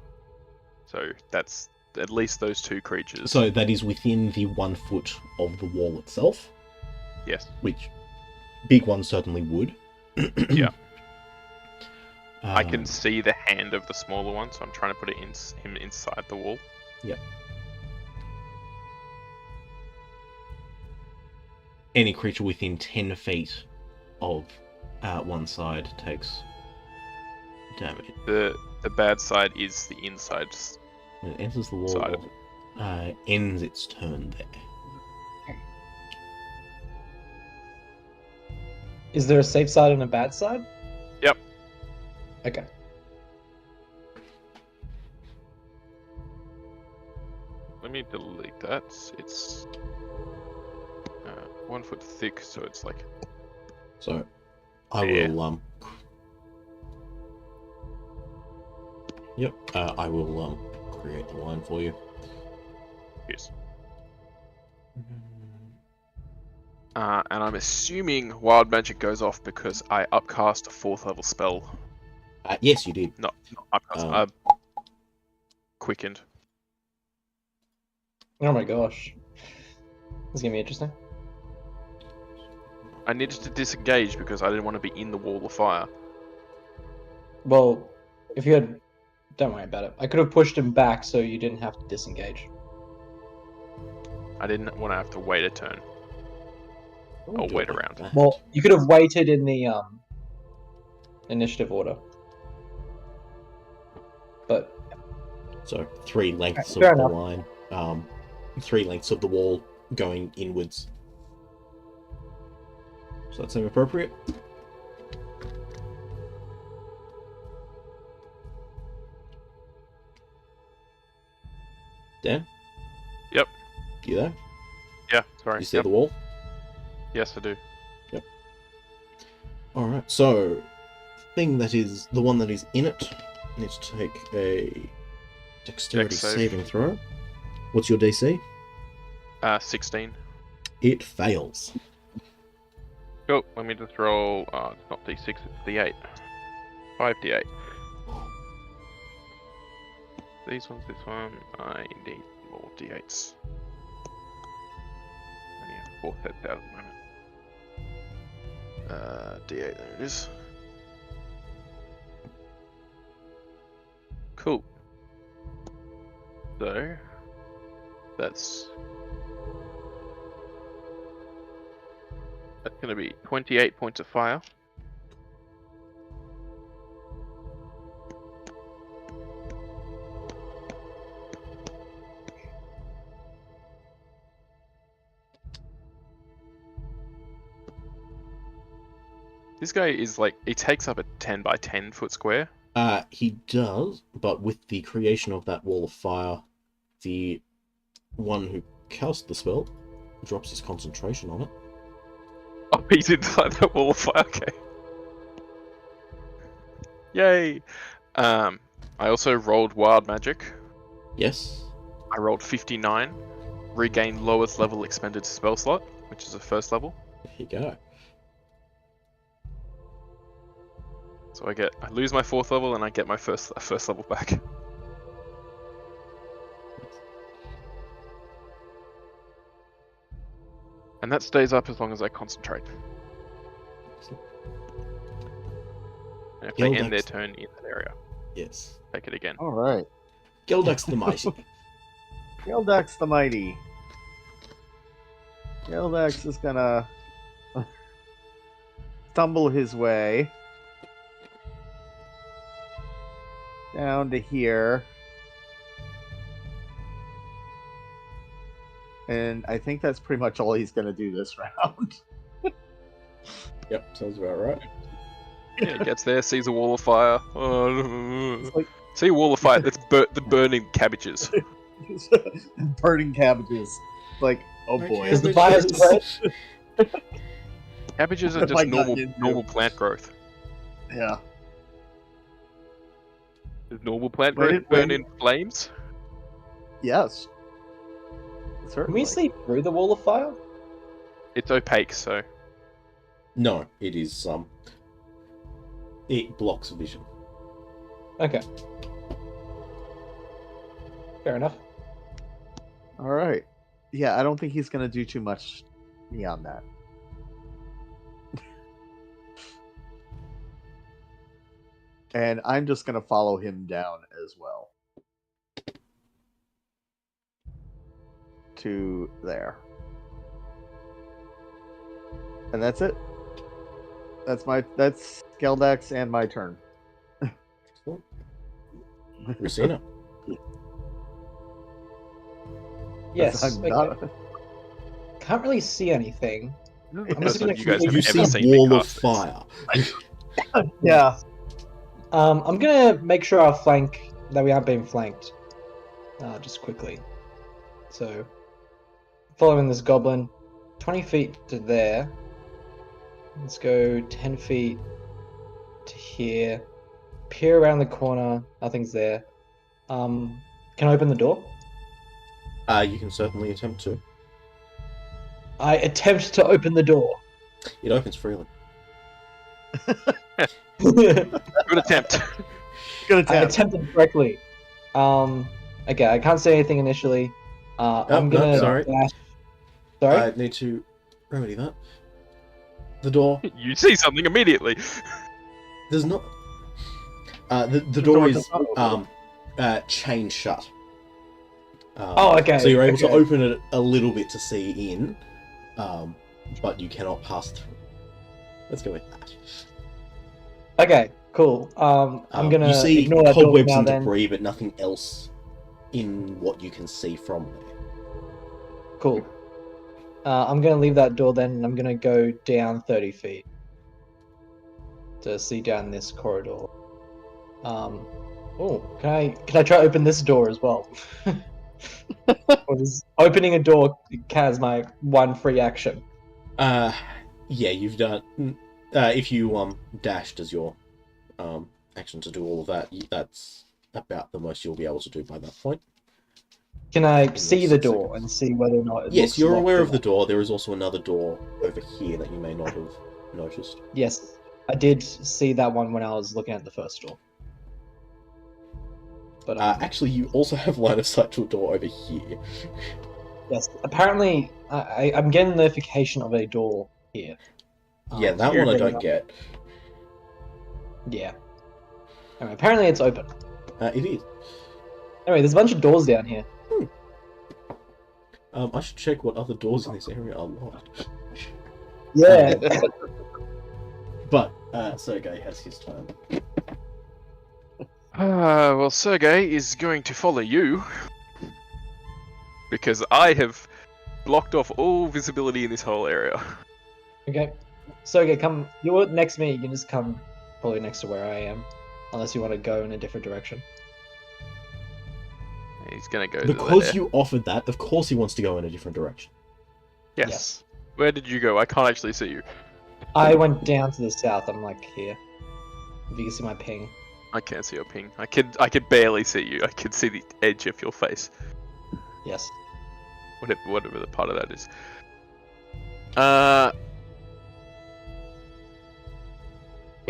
So that's at least those 2 creatures. So that is within the 1 foot of the wall itself? Yes. Which big ones certainly would. Yeah. I can see the hand of the smaller one, so I'm trying to put him inside the wall. Yep. Any creature within 10 feet of one side takes damage. The bad side is the inside. When it enters the wall, Side. ends its turn there. Is there a safe side and a bad side? Yep. Okay. Let me delete that. It's 1 foot thick, so it's like. So I Yeah. will Yep. I will create the line for you. Yes. And I'm assuming wild magic goes off because I upcast a 4th level spell. Yes, you did. Not upcast. Quickened. Oh my gosh. This is gonna be interesting. I needed to disengage because I didn't want to be in the wall of fire. Well, if you had... Don't worry about it. I could have pushed him back so you didn't have to disengage. I didn't want to have to wait a turn. I'll Do wait it like around. that. Well, you could have waited in the initiative order. But So 3 lengths Fair of the enough. line. 3 lengths of the wall going inwards. Does that seem appropriate? Dan? Yep. You there? Yeah, sorry. You see Yep. the wall? Yes, I do. Alright, so the one that is in it needs to take a dexterity Dex save. saving throw. What's your DC? 16. It fails. Oh, let me just roll. It's not D6, it's D8. 5D8. This one. I need more D8s. I only have 4 sets out at the moment. D8, there it is. Cool. So, that's going to be 28 points of fire. This guy is like, he takes up a 10 by 10 foot square. He does, but with the creation of that wall of fire, the one who cast the spell drops his concentration on it. Oh, he's inside the wall of fire, okay. Yay! I also rolled wild magic. Yes. I rolled 59. Regain lowest level expended spell slot, which is a 1st level. There you go. So I lose my 4th level and I get my first level back. And that stays up as long as I concentrate. And if they end their turn in that area, Yes. take it again. Alright. Gildax the Mighty. Gildax the Mighty. Gildax is gonna stumble his way down to here. And I think that's pretty much all he's gonna do this round. Yep, sounds about right. Yeah, he gets there, sees a wall of fire. It's like See a wall of fire, that's the burning cabbages. burning cabbages. Like, oh boy. is the fire spread? Cabbages are That just might not get normal you. plant growth. Yeah. Does normal plant When growth it- burn when- in flames? Yes. Can Certainly. we see through the wall of fire? It's opaque, so No, it is it blocks vision. Okay. Fair enough. Alright. Yeah, I don't think he's gonna do too much beyond that. And I'm just gonna follow him down as well. To there. And that's it. That's Geldax and my turn. Racina. Yes. I'm Okay. not- Can't really see anything. I'm just That's gonna what you guys keep- have You ever see seen me wall of cast this. fire. Yeah. I'm gonna make sure that we aren't being flanked. Just quickly. So, following this goblin, 20 feet to there. Let's go 10 feet to here. peer around the corner. Nothing's there. Can I open the door? You can certainly attempt to. I attempt to open the door. It opens freely. Good attempt. Good I attempt. attempted correctly. Okay, I can't say anything initially. I'm no, gonna sorry. dash. Sorry? I need to remedy that. The door. You see something immediately. There's not. The door is open. chained shut. Oh, okay. So you're able to okay. open it a little bit to see in, but you cannot pass through. Let's go with that. Okay, cool. I'm gonna You see ignore that door cobwebs now and then. debris, but nothing else in what you can see from there. Cool. I'm gonna leave that door then, and I'm gonna go down 30 feet to see down this corridor. Oh, can I try to open this door as well? Or does opening a door has my one free action? Yeah, you've done. If you dashed as your action to do all of that, that's about the most you'll be able to do by that point. Can I In see those the 6 door seconds. and see whether or not it Yes, looks you're locked aware or of the not? door. There is also another door over here that you may not have noticed. Yes, I did see that one when I was looking at the first door. But Actually, you also have line of sight to a door over here. yes, apparently I'm getting notification of a door here. Yeah, that Here one I getting don't up- get. Yeah. Anyway, apparently it's open. It is. Anyway, there's a bunch of doors down here. I should check what other doors in this area are locked. Yeah. But Sergei has his turn. Well, Sergey is going to follow you because I have blocked off all visibility in this whole area. Okay. So okay, come. You're next to me. You can just come probably next to where I am, unless you want to go in a different direction. He's gonna go to Because there. you offered that, of course he wants to go in a different direction. Yes. Where did you go? I can't actually see you. I went down to the south. I'm like here. If you can see my ping. I can't see your ping. I could barely see you. I could see the edge of your face. Yes. Whatever the part of that is. Where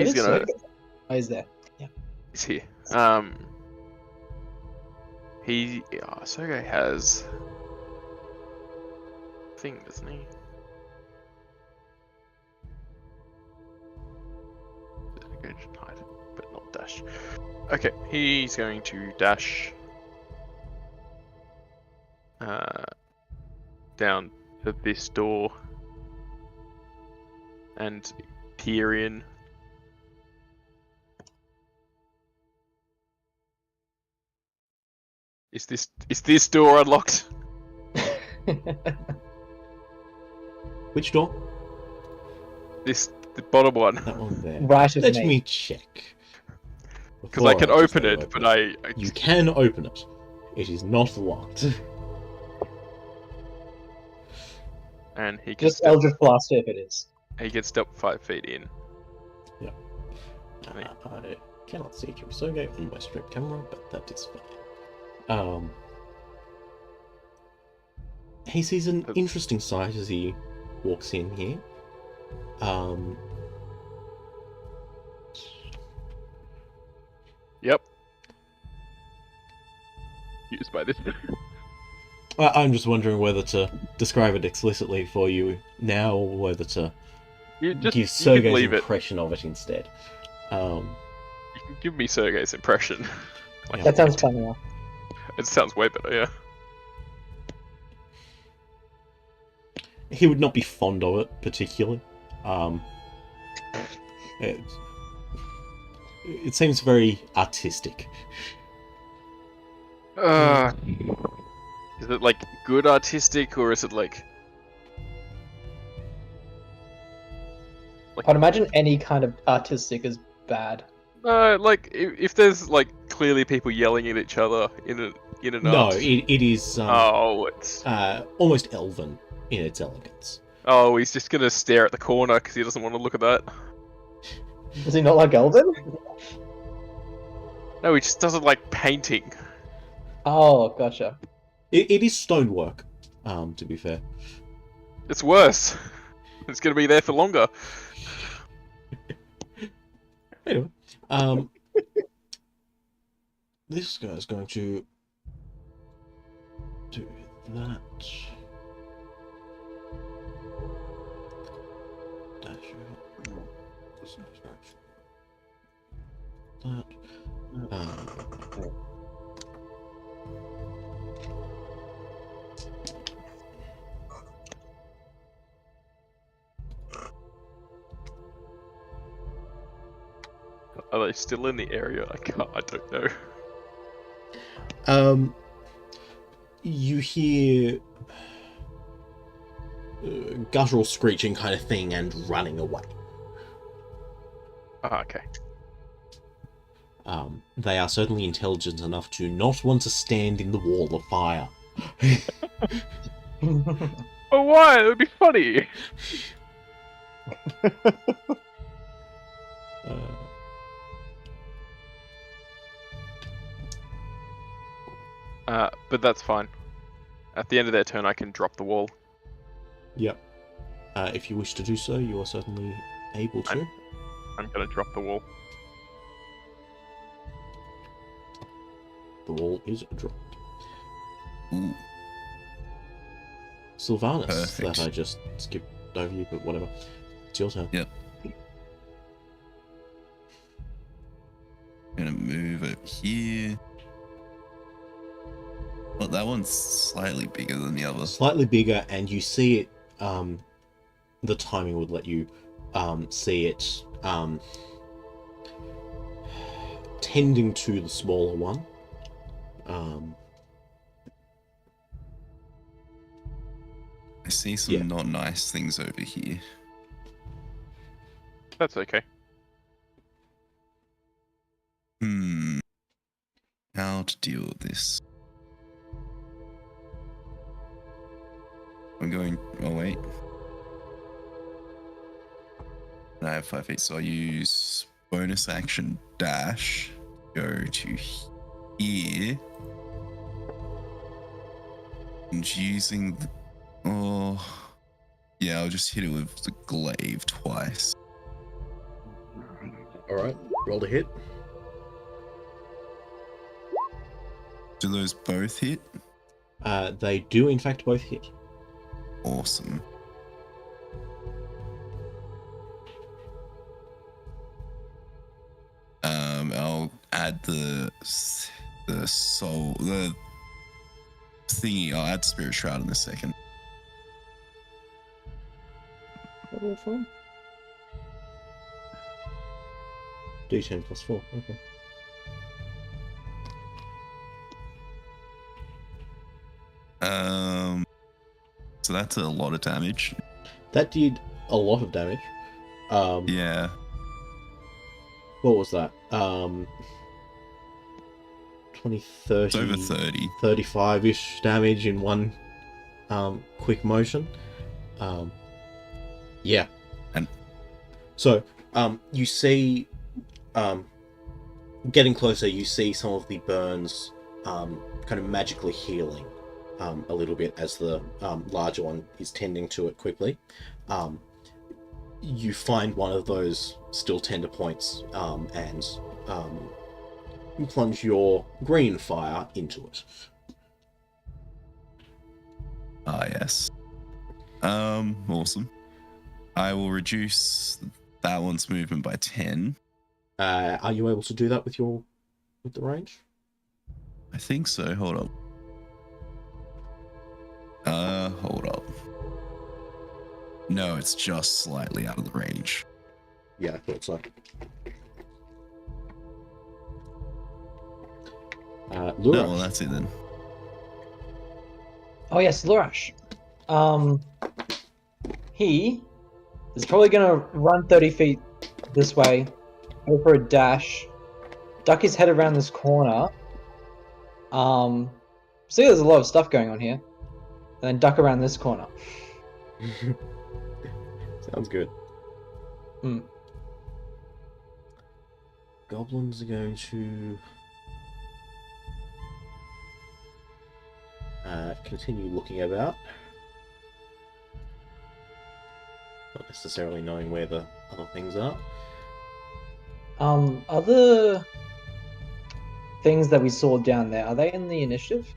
He's did gonna. Sergey go? Oh, he's there. Yeah. He's here. Sergey has thing, doesn't he? Disengage and hide, but not dash. Okay, he's going to dash down to this door and peer in. Is this door unlocked? Which door? The bottom one. That one there. Right of Let me. me check. Because I can Before just open go it, but I You can open it. It is not locked. and he can Just step, Eldritch Blaster if it is. he can step 5 feet in. I cannot see through Sergei on my strip camera, but that is fine. He sees an interesting sight as he walks in here. Yep. Used by this. I'm just wondering whether to describe it explicitly for you now, or whether to You give can Sergei's leave it. impression of it instead. You can give me Sergei's impression. Yeah. That sounds funnier. It sounds way better, yeah. He would not be fond of it particularly. It seems very artistic. Is it like good artistic or is it like I'd imagine any kind of artistic is bad. like if there's like clearly people yelling at each other in an No, art. it is Oh, it's almost elven in its elegance. oh, he's just gonna stare at the corner because he doesn't want to look at that. Does he not like Elven? No, he just doesn't like painting. Oh, gotcha. It is stonework, to be fair. It's worse. It's gonna be there for longer. Anyway, this guy's going to do that. Dash out. That. Are they still in the area? I don't know. You hear guttural screeching kind of thing and running away. Ah, okay. They are certainly intelligent enough to not want to stand in the wall of fire. Oh, why? It would be funny. But that's fine. At the end of their turn, I can drop the wall. Yep. If you wish to do so, you are certainly able to. I'm gonna drop the wall. The wall is dropped. Ooh. Sylvanas, Perfect. that I just skipped over you, but whatever. It's your turn. Yep. Gonna move it here. Well, that one's slightly bigger than the other. Slightly bigger, and you see it. The timing would let you see it tending to the smaller one. I see some not nice things over here. That's okay. How to deal with this? I'm going. Oh wait. I have 5 feet, so I use bonus action dash. Go to here. And using the, yeah, I'll just hit it with the glaive twice. Alright, roll to hit. Do those both hit? They do, in fact, both hit. Awesome. I'll add the soul, the thingy. I'll add Spirit Shroud in a second. What roll from? D10 plus 4, okay. So that's a lot of damage. That did a lot of damage. Yeah. What was that? 20, 30... It's over 30. 35-ish damage in one quick motion. Yeah. And so, you see, getting closer, you see some of the burns kind of magically healing a little bit as the larger one is tending to it quickly. You find one of those still tender points and you plunge your green fire into it. Ah, yes. Awesome. I will reduce that one's movement by 10. Are you able to do that with the range? I think so. Hold up. Hold up. No, it's just slightly out of the range. Yeah, I thought so. No, Lurash. well, that's it then. Oh yes, Lurash. He is probably gonna run 30 feet this way, go for a dash, duck his head around this corner. See, there's a lot of stuff going on here, and then duck around this corner. Sounds good. Hmm. Goblins are going to continue looking about. Not necessarily knowing where the other things are. Other things that we saw down there, are they in the initiative?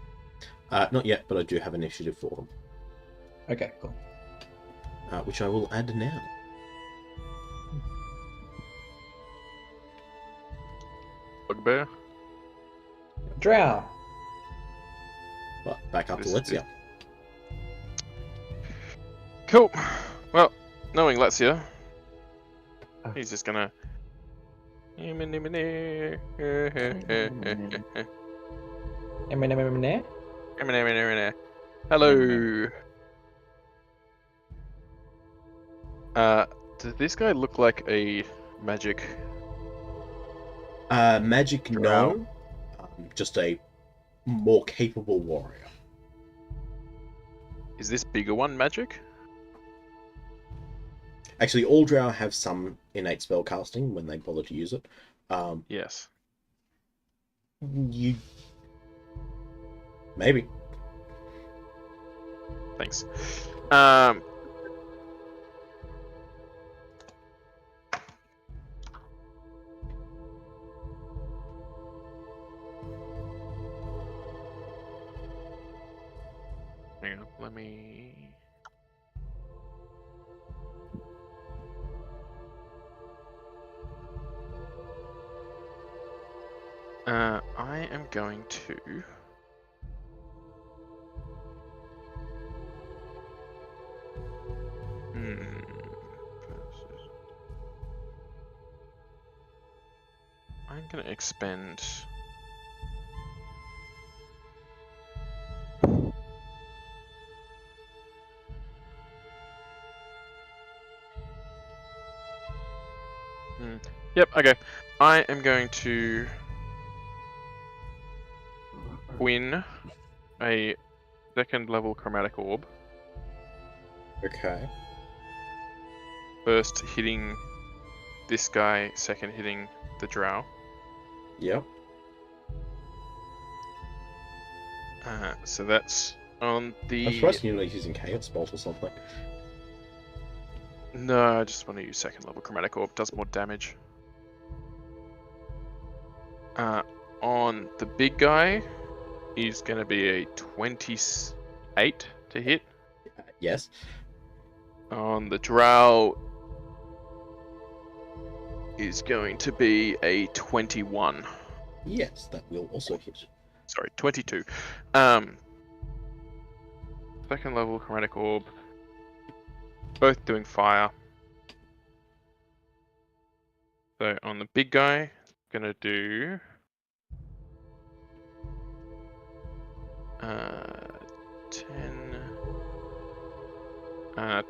Not yet, but I do have initiative for them, Okay, cool. which I will add now. Bugbear. Drow. But back up to This is- Letsia. Cool. Well, knowing Letsia, he's just gonna. Hello. Does this guy look like a magic? Magic, Drow. no. Just a more capable warrior. Is this bigger one magic? Actually, all Drow have some innate spell casting when they bother to use it. Yes. You maybe. Thanks. Hang on, let me. I am going to. I'm gonna expend. Yep, okay. I am going to win a second level chromatic orb. Okay. First hitting this guy, second hitting the Drow. Yep. So that's on the. I'm surprised you're not using Chaos Bolt or something. No, I just want to use second level chromatic orb. Does more damage. On the big guy, is going to be a 28 to hit. Yes. On the Drow, is going to be a 21. Yes, that will also hit. Sorry, 22. Second level chromatic orb. Both doing fire. So on the big guy, gonna do 10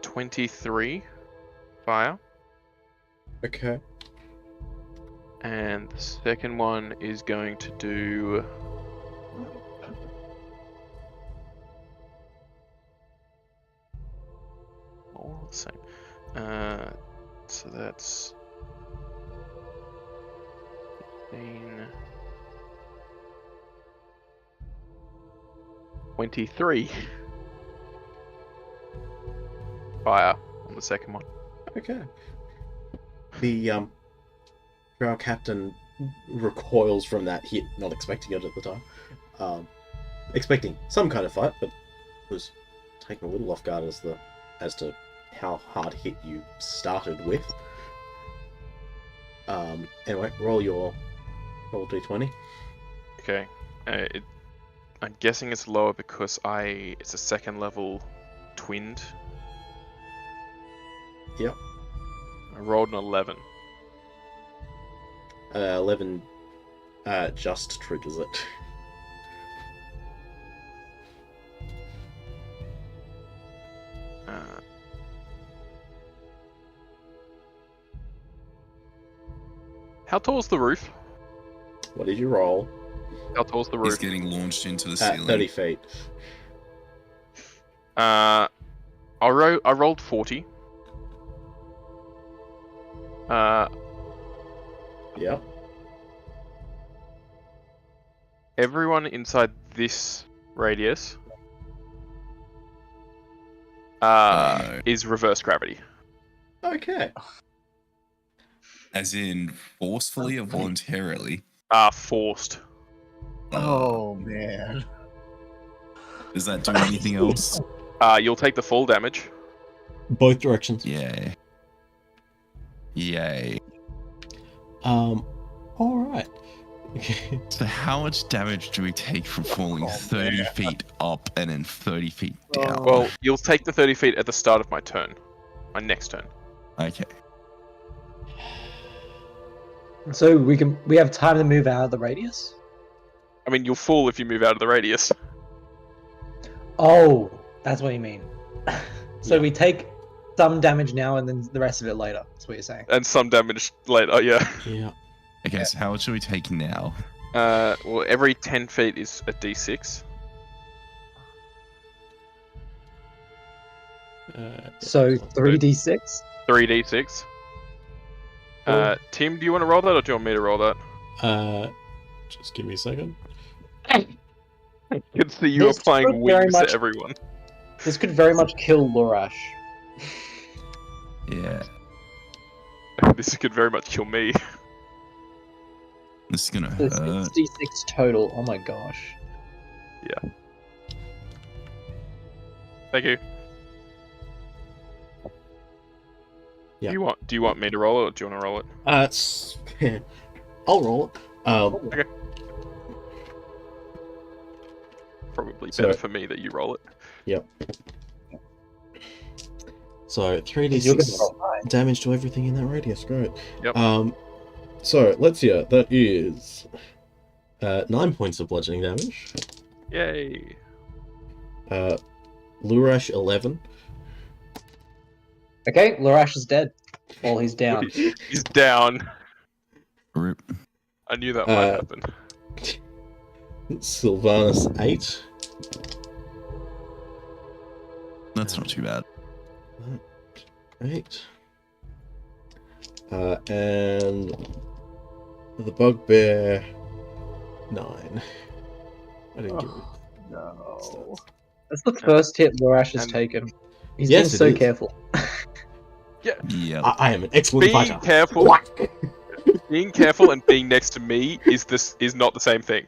23 fire. Okay. And the second one is going to do all the same. So that's 15, 23 fire on the second one. Okay. The Drow captain recoils from that hit, not expecting it at the time. Expecting some kind of fight, but was taken a little off guard as to how hard hit you started with. Anyway, roll d20. Okay. I'm guessing it's lower because it's a second level twinned. Yep. I rolled an 11. 11 just triggers it. How tall's the roof? What did you roll? How tall's the He's roof? getting launched into the At ceiling. 30 feet. I rolled 40. Yep. Everyone inside this radius no. is reverse gravity. Okay. As in forcefully or voluntarily? Forced. Oh man. Does that do anything else? You'll take the full damage. Both directions. Yay. Yay. All right. So how much damage do we take from falling 30 feet up and then 30 feet down? Well, you'll take the 30 feet at the start of my turn. My next turn. Okay. So we have time to move out of the radius? I mean, you'll fall if you move out of the radius. Oh, that's what you mean. So Yeah. we take some damage now and then the rest of it later. That's what you're saying. And some damage later, yeah. Yeah. Okay, so how much should we take now? Well, every 10 feet is a d6. So 3d6? 3d6. Tim, do you want to roll that or do you want me to roll that? Just give me a second. I can see you This applying could very wings much- to everyone. This could very much kill Lorash. Yeah. This could very much kill me. This is gonna This hurt. is d6 total. Oh my gosh. Thank you. Yeah. Do you want me to roll it or do you want to roll it? I'll roll it. Probably So- better for me that you roll it. So You're 3d6 gonna roll high. damage to everything in that radius. Great. Yep. So let's hear. That is 9 points of bludgeoning damage. Yay. Lurash 11. Okay, Lorash is dead. Well, he's down. He's down. Rip. I knew that might happen. Sylvanus 8. That's not too bad. 8. And the bugbear 9. I didn't give it. No. That's the first hit Lorash has And- taken. He's Yes, being so it is. careful. Yeah. I am an excellent Being fighter. careful, being careful, and being next to me is not the same thing.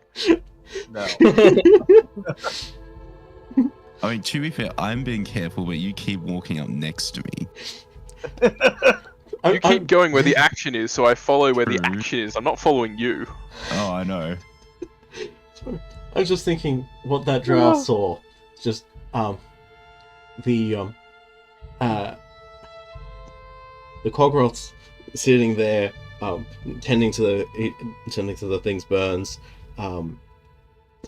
No. I mean, to be fair, I'm being careful, but you keep walking up next to me. You keep going where the action is, so I follow where the True. action is. I'm not following you. Oh, I know. I was just thinking what that drow saw. Just the Cogroth's sitting there, tending to the thing's burns.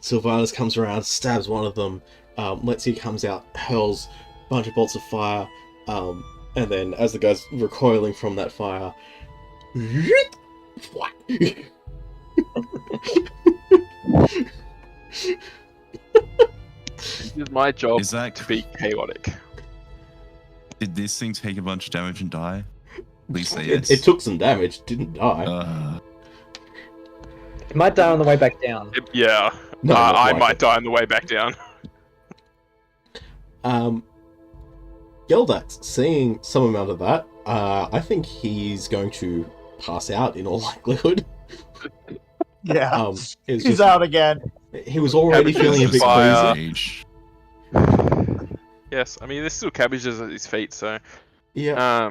Sylvanus comes around, stabs one of them. Letzi comes out, hurls a bunch of bolts of fire, and then as the guy's recoiling from that fire, This is my job Is that to be chaotic. Did this thing take a bunch of damage and die? Please say it, yes. it took some damage, didn't die. It might die on the way back down. Yeah, No, not I likely. might die on the way back down. Geldax, seeing some amount of that, I think he's going to pass out in all likelihood. Yeah. It's He's just, out again. he was already Cabbages feeling a and bit fire. queasy. Rage. Yes, I mean there's still cabbages at his feet, so Yeah.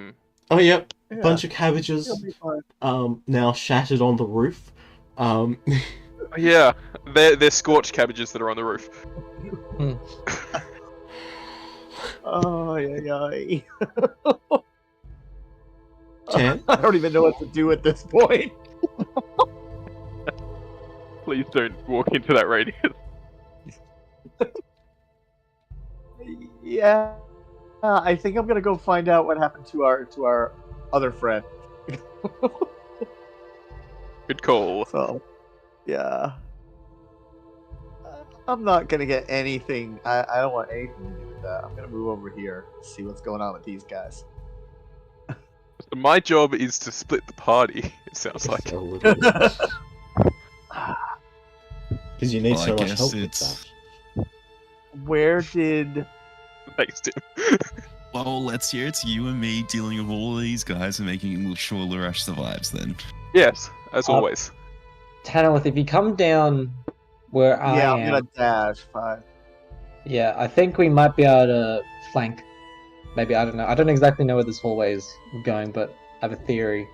Oh, yep. Yeah. Bunch of cabbages. He'll be fine. Now shattered on the roof. yeah, they're scorched cabbages that are on the roof. Oh, yeah. 10. I don't even know what to do at this point. Please don't walk into that radius. Yeah. I think I'm gonna go find out what happened to our other friend. Good call. So, yeah. I'm not gonna get anything. I don't want anything to do with that. I'm gonna move over here, see what's going on with these guys. So my job is to split the party. It sounds like. A little bit. Because you need Well, so I much guess help with it's- that. Where did faced him. Well, let's hear it's you and me dealing with all of these guys and making sure Lurash survives then. Yes, as always. Tanalith, if you come down where I Yeah, I'm am, gonna dash 5. yeah, I think we might be able to flank. Maybe, I don't know. I don't exactly know where this hallway is going, but I have a theory.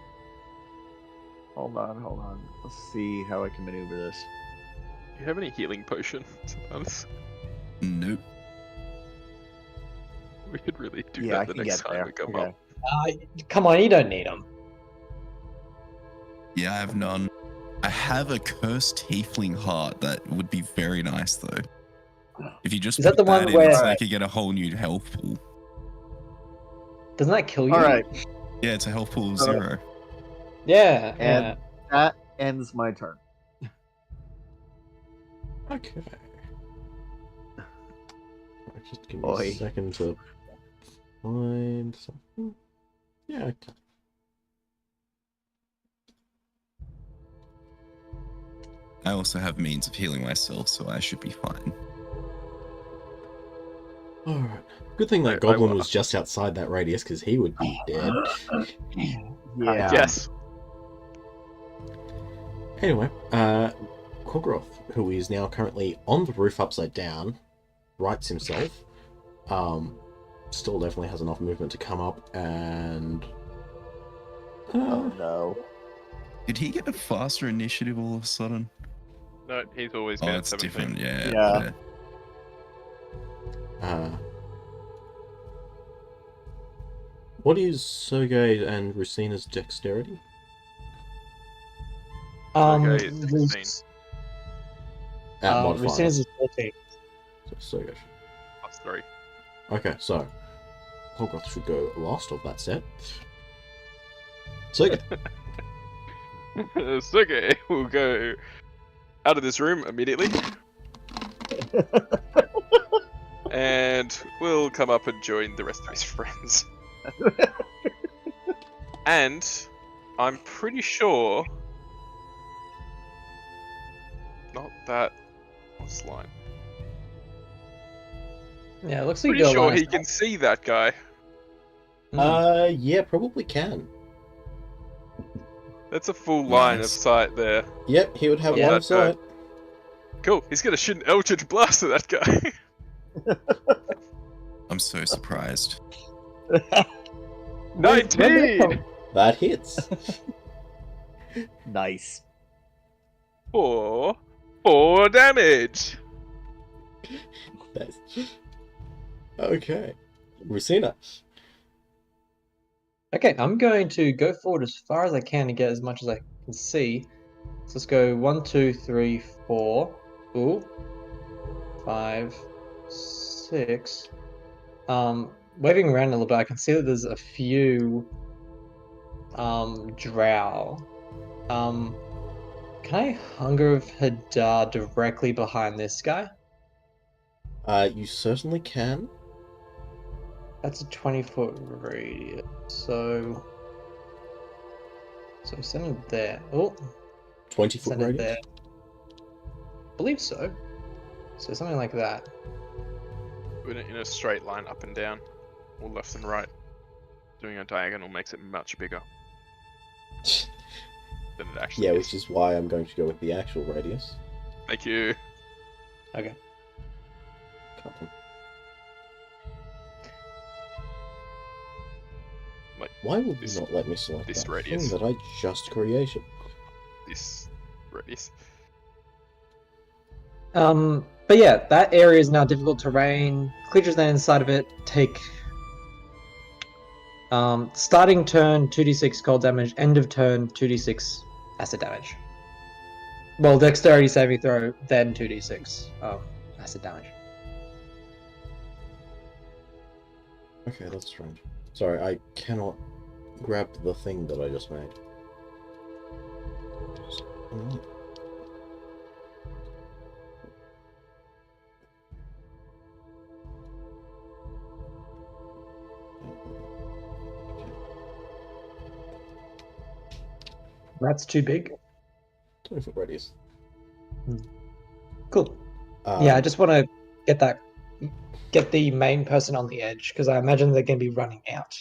Hold on. Let's see how I can maneuver this. Do you have any healing potions? Nope. We could really do Yeah, I that the can next get time there. we come Okay. up. Come on, you don't need them. Yeah, I have none. I have a cursed tiefling heart that would be very nice though. If you just Is that put the one that in, where- it's like you get a whole new health pool. Doesn't that kill you? All right, Yeah, it's a health pool of Uh, 0. Yeah, And- yeah. that ends my turn. Okay. Just give me Boy. a second to find something. Yeah, okay. I also have means of healing myself, so I should be fine. Alright. Good thing that goblin was just outside that radius, because he would be dead. Yeah. Yes. Anyway, Kogroth, who is now currently on the roof upside down, rights himself. Still definitely has enough movement to come up and... Oh no. Did he get a faster initiative all of a sudden? No, he's always Oh, been it's at 17. different, yeah. Yeah. What is Sergei and Rusina's dexterity? Okay, it's 16. At modifiers. Racina's is 14. So Sergei. Plus 3. Okay, so Kogroth should go last of that set. Sergei. Sergey will go out of this room immediately. And we'll come up and join the rest of his friends. And I'm pretty sure... Not that... What's the line? Yeah, it looks like Pretty you got sure line he of can see that guy. sight. Yeah, probably can. That's a full line of Nice. sight there. Yep, he would have Yeah. line of sight. Cool, he's gonna shoot an Eldritch Blast at that guy. I'm so surprised. 19! That hits. Nice. 4 damage! Nice. Okay. Rusina. Okay, I'm going to go forward as far as I can to get as much as I can see. So let's go 1, 2, 3, 4. Ooh. 5, 6. Waving around a little bit, I can see that there's a few Drow. Can I Hunger of Hadar directly behind this guy? You certainly can. That's a 20-foot radius. So send it there. Oh, 20-foot send it radius. there. believe so. So something like that. In a straight line up and down, or left and right. Doing a diagonal makes it much bigger than it actually Yeah, is. which is why I'm going to go with the actual radius. Thank you. Okay. Come on. Like Why will this- you not let me select this that radius. thing that I just created? This radius. But yeah, that area is now difficult terrain. Creatures that are inside of it take starting turn 2d6 cold damage, end of turn 2d6 acid damage. Well, dexterity saving throw, then 2d6 acid damage. Okay, that's strange. Sorry, I cannot grab the thing that I just made. Oh. That's too big. 20-foot radius. Cool. Yeah, I just want to get that get the main person on the edge because I imagine they're going to be running out.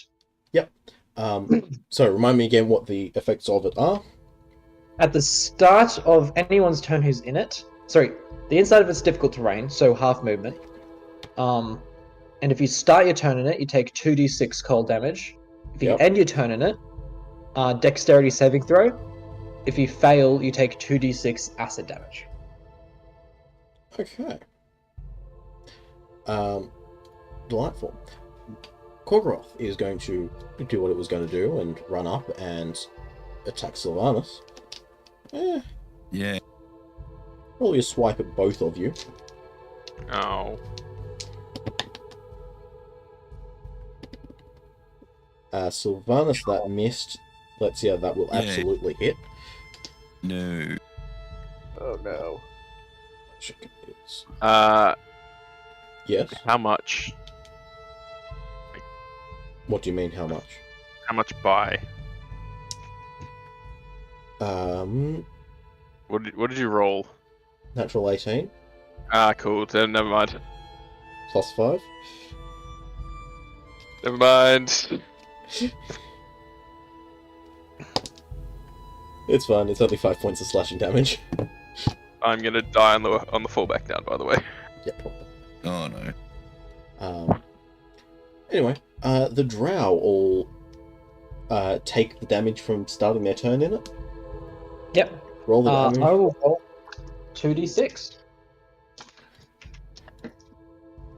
So remind me again what the effects of it are. At the start of anyone's turn who's in it, sorry, the inside of it's difficult terrain, so half movement. And if you start your turn in it, you take 2d6 cold damage. If you Yep. end your turn in it, dexterity saving throw. If you fail, you take 2d6 acid damage. Okay. Delightful. Korgoroth is going to do what it was going to do and run up and attack Sylvanas. Yeah. Probably a swipe at both of you. Oh. Sylvanas, that missed. Let's see how that will Yeah. absolutely hit. No. Oh no. Check it. Yes. How much? What do you mean, how much? How much by? What did you roll? Natural 18 Cool. Then never mind. plus 5. Never mind. It's fine. It's only 5 points of slashing damage. I'm gonna die on the fallback down. By the way. Yeah, probably. Oh no. Anyway, the Drow all take the damage from starting their turn in it. Yep. Roll the I damage. will roll 2d6.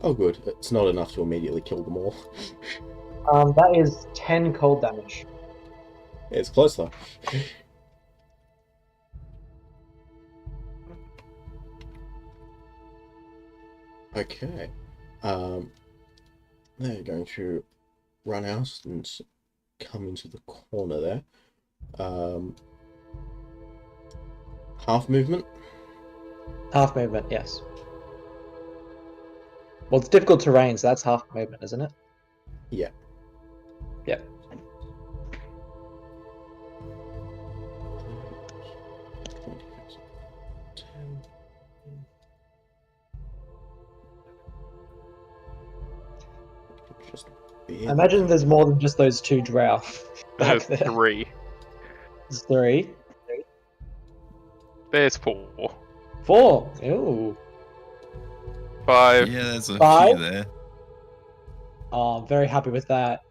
Oh, good. It's not enough to immediately kill them all. That is 10 cold damage. It's close though. Okay. They're going to run out and come into the corner there. Half movement. Half movement, yes. Well, it's difficult terrain, so that's half movement, isn't it? Yeah. Yep. I imagine there's more than just those two Drow back There's there. 3. There's 3. There's 4. 4. Ooh. 5. Yeah, there's a 5? few there. Oh, I'm very happy with that.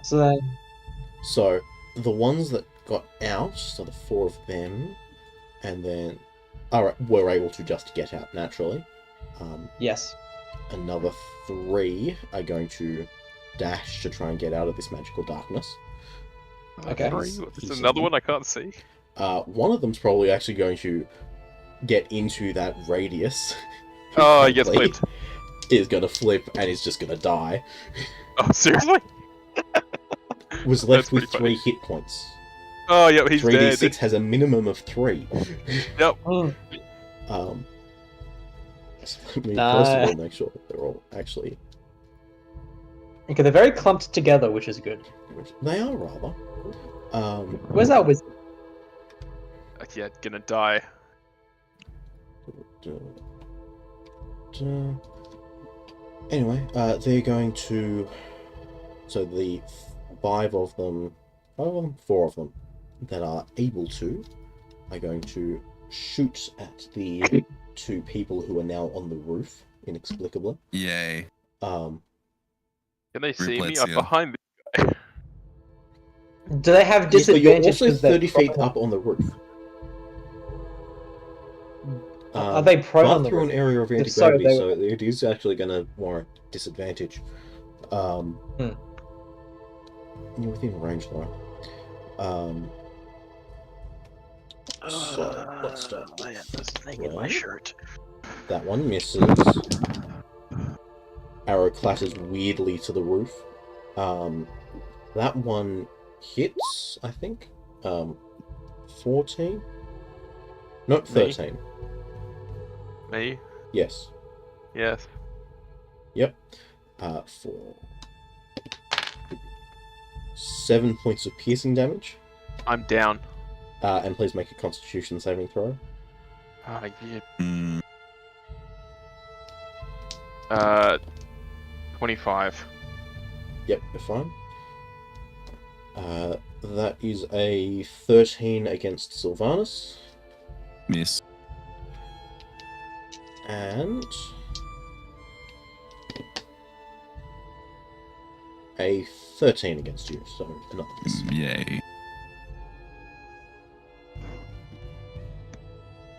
So then, So the ones that got out, so the 4 of them, and then were able to just get out naturally. yes. Another 3 are going to dash to try and get out of this magical darkness. Okay. 3. He's There's another one I can't see. One of them's probably actually going to get into that radius. Oh, he gets Probably flipped. Is going to flip and is just going to die. Oh, seriously? Was left That's with pretty 3 hit points. Oh, yep, he's 3d6 dead. has a minimum of 3. Yep. So let me first of all make sure that they're all actually... Okay, they're very clumped together, which is good. They are rather. Where's that wizard? Yeah, gonna die. Anyway, they're going to... So the 4 of them that are able to are going to shoot at the 2 people who are now on the roof inexplicably. Yay. Can they see me? Let's I'm go. behind the guy. Do they have Yes, but you're disadvantage? also 'cause they're 30 feet prone? up on the roof. Are they prone on But the through roof? an area of If so, anti-gravity, they- so it is actually going to warrant disadvantage. You're within range though. So let's start. I have this thing in my shirt. That one misses. Arrow clatters weirdly to the roof. That one hits, I think. 14? No, 13. Me? Yes. Yes. Yep. For 7 points of piercing damage. I'm down. And please make a Constitution saving throw. Yeah. Mm, 25. Yep, you're fine. That is a 13 against Sylvanus. Miss. And a 13 against you, so another miss. Yay.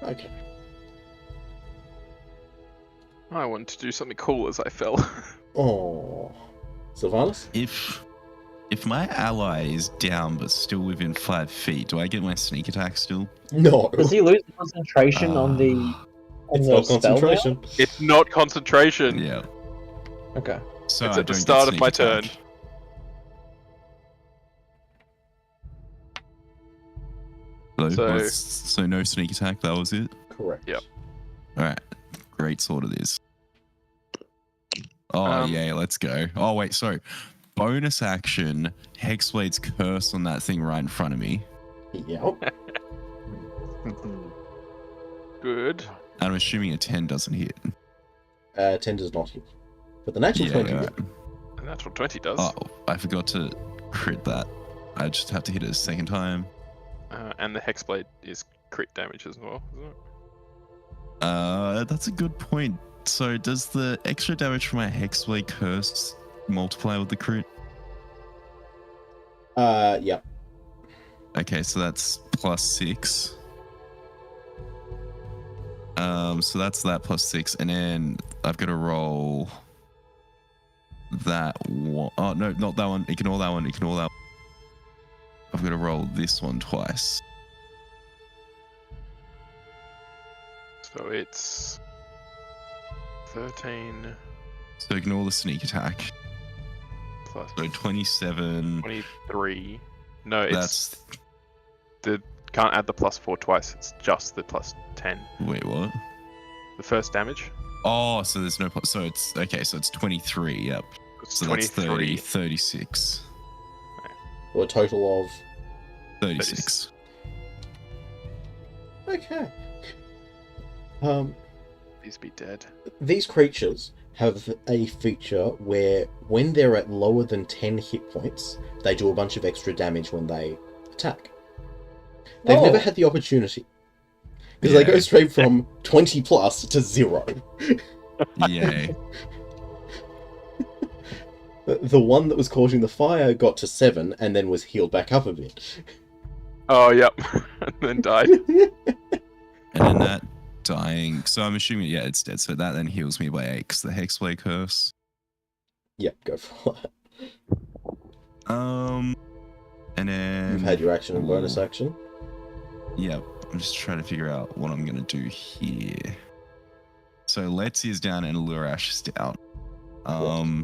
Okay. I wanted to do something cool as I fell. Oh, Sylvanus? If my ally is down but still within 5 feet, do I get my sneak attack still? No. Does he lose concentration on the It's the not spell concentration. It's not concentration. Yeah. now? Okay. So It's I at the don't start get of my sneak attack. turn. So no sneak attack, that was it? Correct. Yep. Alright. Great sort it is. Oh yeah, let's go. Oh wait, sorry. Bonus action, Hexblade's curse on that thing right in front of me. Yep. Good. And I'm assuming a 10 doesn't hit. 10 does not hit. But the natural 20 yeah. hit. A natural 20 does. Oh, I forgot to crit that. I just have to hit it a second time. And the Hexblade is crit damage as well, isn't it? That's a good point. So does the extra damage from my Hexblade curse multiply with the crit? Yeah. Okay, so that's +6. So that's that +6, and then I've got to roll that one. Oh no, not that one. Ignore that one. Ignore that one. I've got to roll this one twice. So it's 13 So ignore the sneak attack. plus So 27. 23. No, it's That's can't add the +4 twice. It's just the +10. wait, what? The first damage. Oh, so there's no plus. So it's okay. So it's 23. Yep. It's So that's 30, 23. 36. Or a total of... 36. Okay. Please be dead. These creatures have a feature where when they're at lower than 10 hit points, they do a bunch of extra damage when they attack. They've never had the opportunity. Because they go straight from 20 plus to 0. Yay. The one that was causing the fire got to 7 and then was healed back up a bit. Oh, yep. And then died. And then that dying. So I'm assuming, yeah, it's dead. So that then heals me by 8 because the Hexblade curse. Yep, go for it. And then You've had your action and bonus action. Yeah, I'm just trying to figure out what I'm gonna do here. So Letzi is down and Lurash is down. I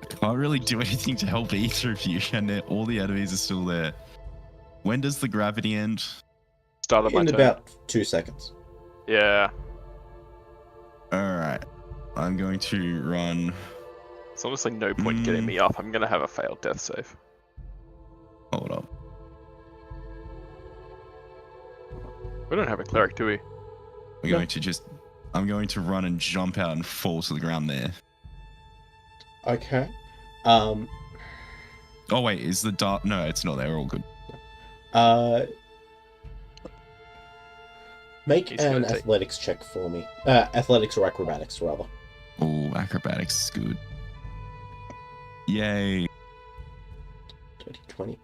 can't really do anything to help either of you, and all the enemies are still there. When does the gravity end? Start of my In turn. about 2 seconds. Yeah. Alright. I'm going to run. It's honestly no point getting me up. I'm gonna have a failed death save. Hold up. We don't have a cleric, do we? I'm going to run and jump out and fall to the ground there. Okay. Oh wait, is the dark? No, it's not there. We're all good. Make He's an gonna take- athletics check for me. Athletics or acrobatics, rather. Oh, acrobatics is good. Yay. 20.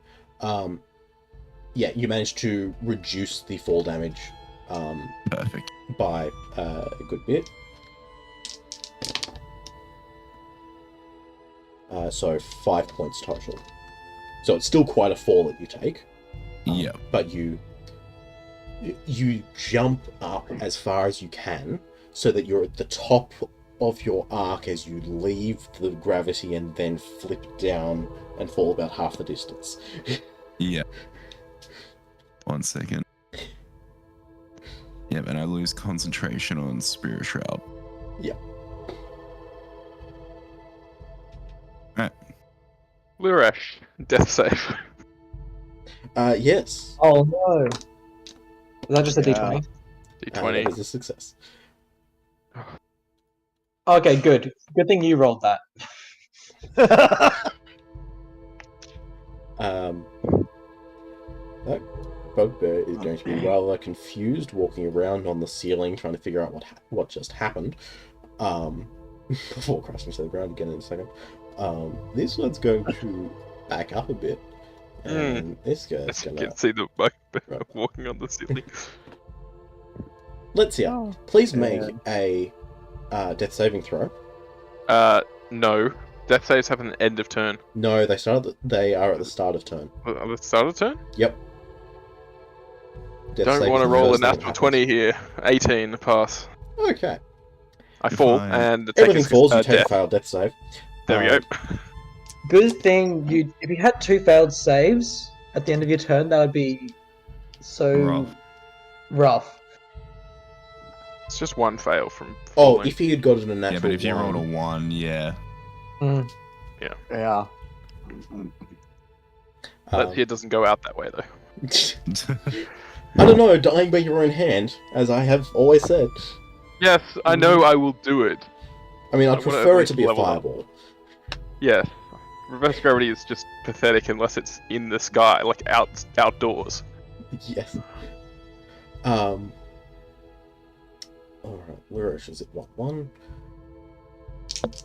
Yeah, you managed to reduce the fall damage Perfect. by a good bit. So 5 points total. So it's still quite a fall that you take. Yep. But you jump up as far as you can so that you're at the top of your arc as you leave the gravity and then flip down and fall about half the distance. Yeah. 1 second. Yep, and I lose concentration on Spirit Shroud. Yeah. Alright. Lurash, death save. Yes. Oh no. Is that just a Yeah. D20? That D20. is a success. Okay, good. Good thing you rolled that. That bugbear is going to be rather confused, walking around on the ceiling, trying to figure out what just happened. Before crashing to the ground again in a second. This one's going to back up a bit, and this guy's As you gonna. can see the bugbear Right. walking on the ceiling. Let's see. Oh, Please yeah. make a death saving throw. No. Death saves have an end of turn. No, they are at the start of turn. At the start of turn? Yep. Death Don't save want is to the roll a first thing that natural happens. 20 here. 18, pass. Okay. I If fall, I- and the take Everything is falls. You take a death. failed death save. There we Um, go. Good thing if you had 2 failed saves at the end of your turn, that would be so rough. It's just one fail from Oh, falling. if he had gotten a natural Yeah, but if you rolled a 1, 1, yeah. Mm. Yeah. Let's see, it doesn't go out that way, though. I don't know, dying by your own hand, as I have always said. Yes, I know I will do it. I mean, I I'd wanna prefer at it to be a least level up. fireball. Yes. Reverse gravity is just pathetic unless it's in the sky, like outdoors. Yes. Alright, where is it? What one?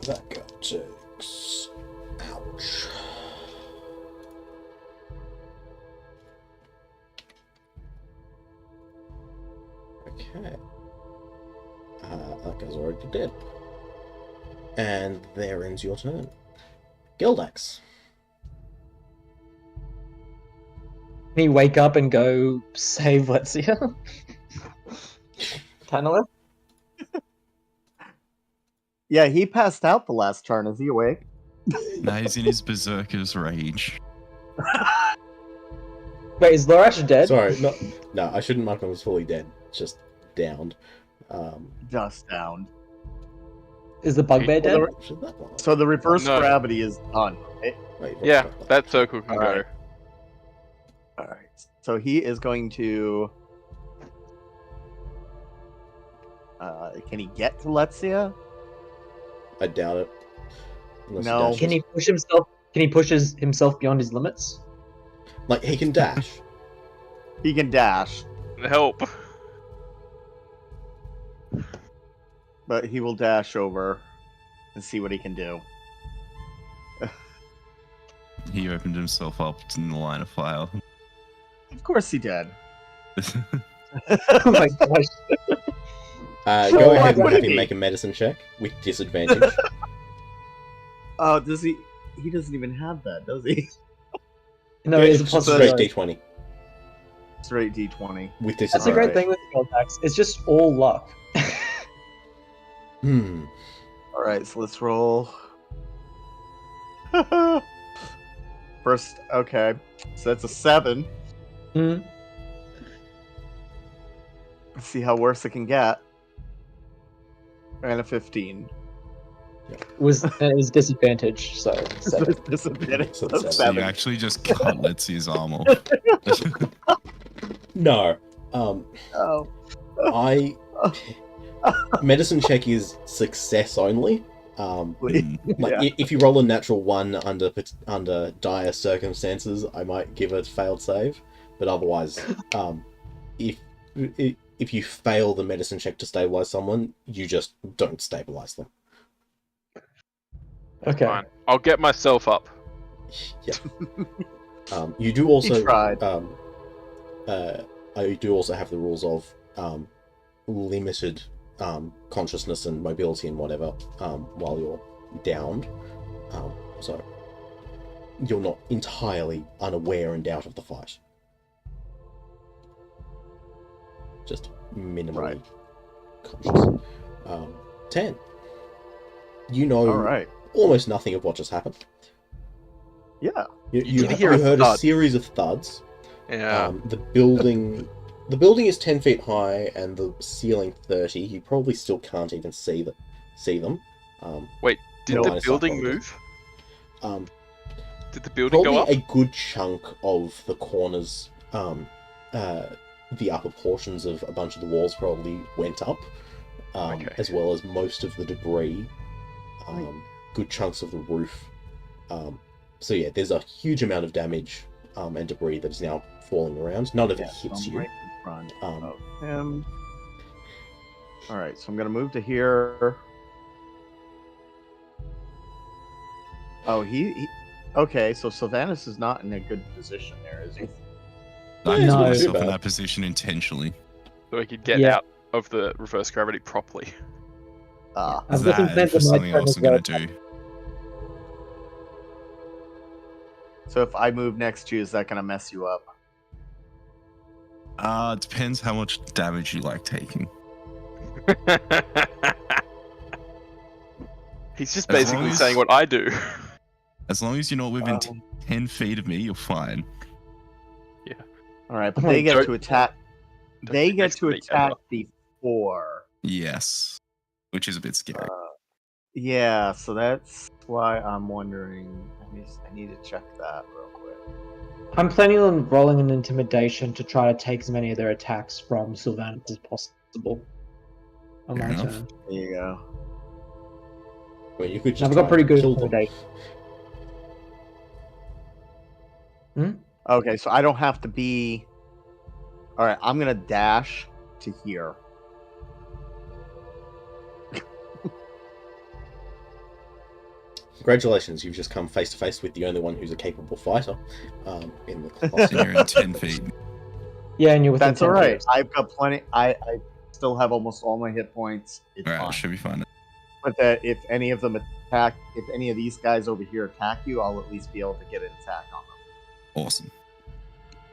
That guy takes. Ouch. Okay. That guy's already dead. And there ends your turn. Gildax. Can he wake up and go save Letsia? Tantalus? Yeah, he passed out the last turn. Is he awake? Now he's in his berserker's rage. Wait, is Lorash dead? Sorry, no, I shouldn't mark him as fully dead. Just downed. Just down. Is the bugbear dead? Should that one? So the reverse No. gravity is done. Right? Wait, Yeah, what- that circle can Alright. go. All right. So he is going to. Can he get to Letsia? I doubt it. Unless he No. dashes. Can he push himself? Can he push himself beyond his limits? Like, he can dash. He can dash, Help. but he will dash over and see what he can do. He opened himself up in the line of fire. Of course he did. Oh my gosh. Go Why ahead and would have he? him make a medicine check with disadvantage. Oh, does he? He doesn't even have that, does he? No, Yeah, it's a it's just possibility. straight D20 Straight D20. with That's a disadvantage. great thing with contacts. It's just all luck. Hmm. All right, so let's roll. First, okay, so that's a 7. Mm. Let's see how worse it can get. And a 15. It was disadvantage, so 7. Disadvantage. So So seven. So you 7. actually just cut Letzia's arm off. No. Oh. I medicine check is success only. Like Yeah. if you roll a natural 1 under dire circumstances, I might give it a failed save. But otherwise, if you fail the medicine check to stabilize someone, you just don't stabilize them. Okay. Fine. I'll get myself up. Yeah. You do also He tried. I do also have the rules of limited consciousness and mobility and whatever while you're downed. So you're not entirely unaware and out of the fight. Just minimally Right. conscious. 10. You know All right. almost nothing of what just happened. Yeah. You can hear a heard a thud. series of thuds. Yeah. The building is 10 feet high and the ceiling 30. You probably still can't even see them. Did no, the minus building that, move? Um, Did the building probably go up? a good chunk of the corners, the upper portions of a bunch of the walls probably went up. Okay. as well as most of the debris, good chunks of the roof. So yeah, there's a huge amount of damage and debris that is now falling around. None of it hits I'm you. right in front of him. All right, so I'm gonna move to here. Oh, he okay. So Sylvanus is not in a good position there, is he? I Yeah, it's put not too myself in bad. that position intentionally. So we could get Yeah. out of the reverse gravity properly. Ah, I've got some That plans for on my something turn else as I'm well. gonna do. so if I move next to you, is that gonna mess you up? It depends how much damage you like taking. He's just As long basically as- saying what I do. As long as you're not within Um, 10 feet of me, you're fine. All right, but Oh, they get don't- to attack. don't They get get next to to me attack ever. before. Yes. Which is a bit scary. Yeah, so that's why I'm wondering. I need to check that real quick. I'm planning on rolling an intimidation to try to take as many of their attacks from Sylvanus as possible on Fair my enough. turn. There you go. Well, you could And just I've got try pretty and good kill them. intimidation. Okay, so I don't have to be. All right, I'm gonna dash to here. Congratulations, you've just come face to face with the only one who's a capable fighter in the class. And you're in 10 feet. Yeah, and you're within That's 10 all right. feet. I've got plenty. I still have almost all my hit points. It's Alright, fine. should be fine. But that if any of them attack, if any of these guys over here attack you, I'll at least be able to get an attack on Awesome.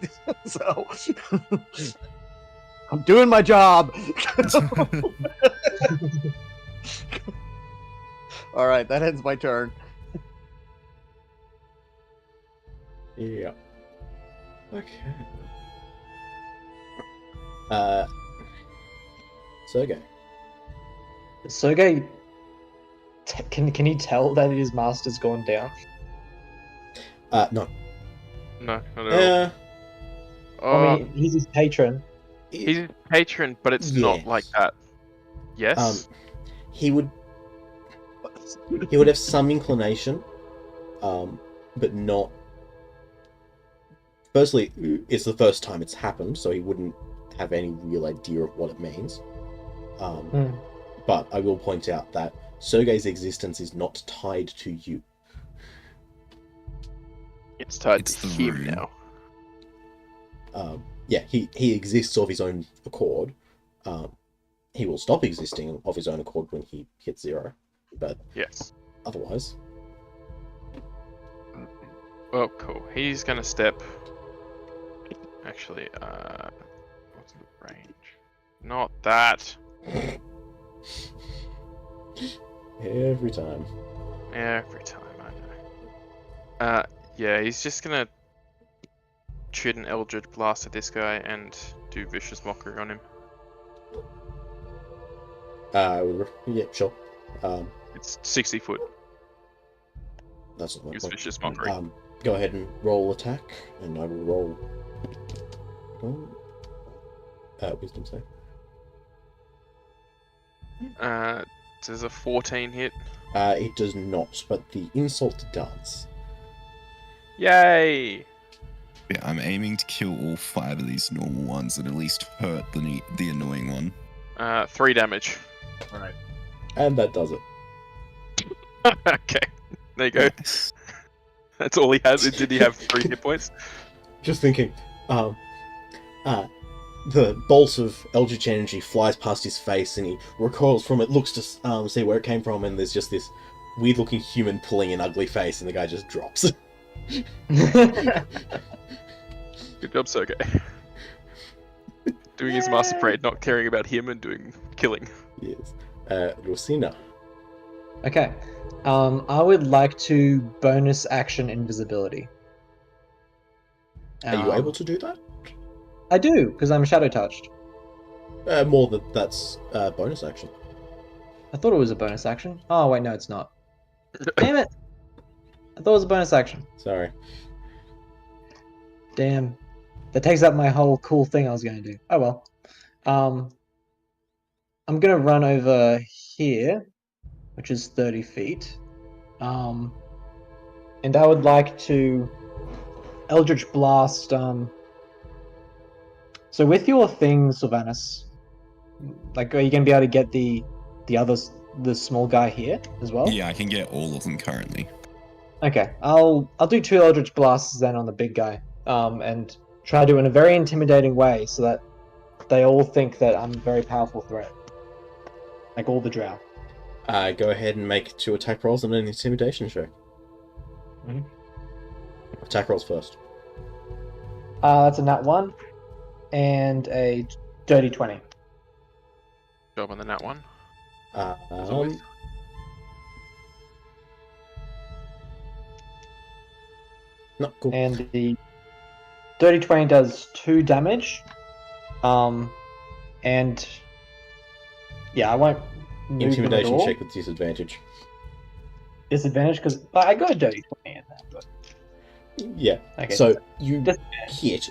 them. So I'm doing my job. All right, that ends my turn. Yeah. Okay. Sergey. Sergey, can he tell that his master's gone down? No. No, not at all. I mean, he's his patron. He's a patron, but it's not like that. Yes? He would have some inclination, but not. Firstly, it's the first time it's happened, so he wouldn't have any real idea of what it means. But I will point out that Sergey's existence is not tied to you. It's tied It's to the him rune. now. Yeah, he exists of his own accord. He will stop existing of his own accord when he hits 0, but Yes. otherwise, Well, cool. He's gonna step. Actually, what's the range? Not that. every time. Every time, I know. Yeah, he's just gonna shoot an Eldritch Blast at this guy and do Vicious Mockery on him. Yeah, sure. It's 60 foot. That's not my Use point. Vicious Mockery. Go ahead and roll attack, and I will roll. Wisdom save. Does a 14 hit? It does not, but the insult does. Yay! Yeah, I'm aiming to kill all 5 of these normal ones and at least hurt the annoying one. 3 damage. All right. And that does it. Okay. There you go. Nice. That's all he has. Did he have 3 hit points? Just thinking, the bolt of eldritch energy flies past his face, and he recoils from it, looks to see where it came from, and there's just this weird-looking human pulling an ugly face, and the guy just drops. Good job, Sergey. Doing his master parade, not caring about him and doing killing. Yes. Lucina. Okay. I would like to bonus action invisibility. Are you able to do that? I do, because I'm shadow touched. More than that's bonus action. I thought it was a bonus action. Oh wait, no, it's not. Damn it! I thought it was a bonus action. Sorry. Damn. That takes up my whole cool thing I was going to do. Oh well. I'm gonna run over here, which is 30 feet. And I would like to Eldritch Blast. So with your thing, Sylvanas, like, are you gonna be able to get the others, the small guy here as well? Yeah, I can get all of them currently. Okay, I'll do 2 Eldritch Blasts then on the big guy, and try to do it in a very intimidating way so that they all think that I'm a very powerful threat, like all the Drow. Go ahead and make 2 attack rolls and an intimidation check. Mhm. Attack rolls first. That's a nat 1 and a dirty 20. Job on the nat one. As always. No, cool. And the dirty 20 does 2 damage. And yeah, I won't move them at Intimidation all. check with disadvantage. Disadvantage because I got a dirty 20 in that. But... Yeah. Okay. So you Disadvantage. hit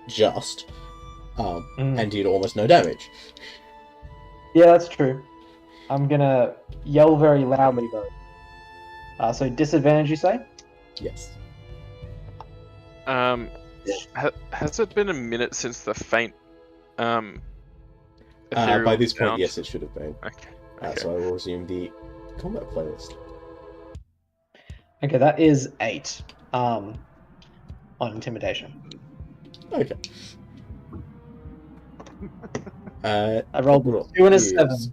just, Mm. and did almost no damage. Yeah, that's true. I'm gonna yell very loudly though. So disadvantage, you say? Yes. Has it been a minute since the faint By ethereal this point, sound? yes, it should have been. Okay. So I will resume the combat playlist. Okay, that is 8. On intimidation. Okay. I rolled Roll 2 and a is 7.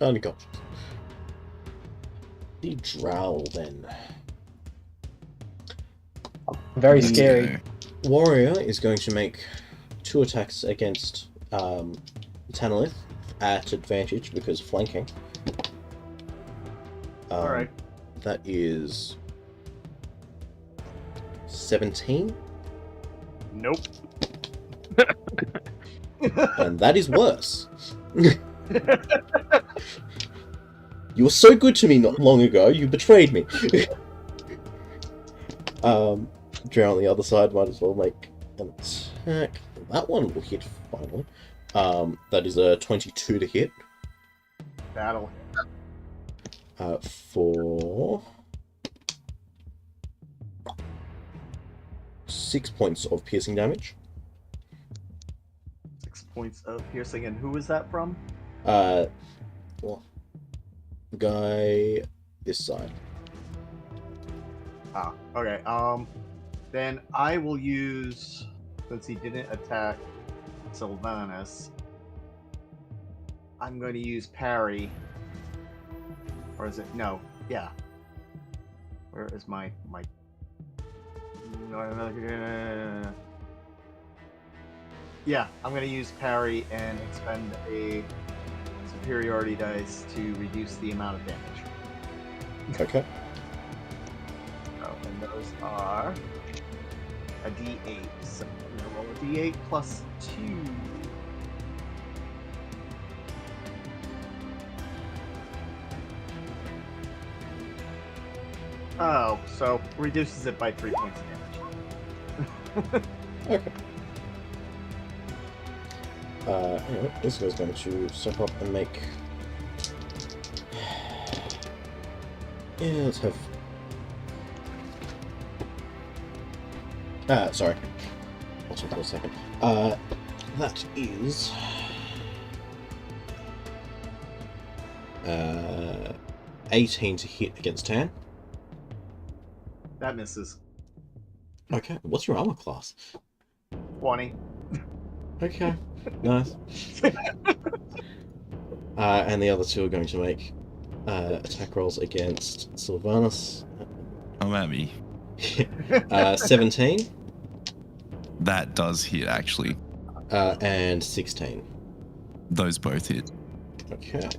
Unconscious. The Drow then. Very Let's scary. Warrior is going to make 2 attacks against Tanalith at advantage because flanking. Alright. That is 17, Nope. and that is worse. You were so good to me not long ago, you betrayed me. Drow on the other side might as well make an attack. That one will hit finally. That is a 22 to hit. Battle. For 6 points of piercing damage. 6 points of piercing, and who is that from? Well, guy this side. Ah, okay. Then I will use, since he didn't attack Sylvanas, I'm going to use parry. Or is it? No. Yeah. Where is my... Yeah, I'm going to use parry and expend a superiority dice to reduce the amount of damage. Okay. Oh, and those are a d8. So I'm going to roll a d8 plus 2. Oh, so reduces it by 3 points of damage. Okay. Anyway, this guy's going to step up and make... Yeah, let's have... sorry. I'll talk for a second. That is... 18 to hit against Tan. That misses. Okay, what's your armor class? 20. Okay, nice. And the other 2 are going to make attack rolls against Sylvanas. Come at me. 17 That does hit, actually. and 16. Those both hit. Okay.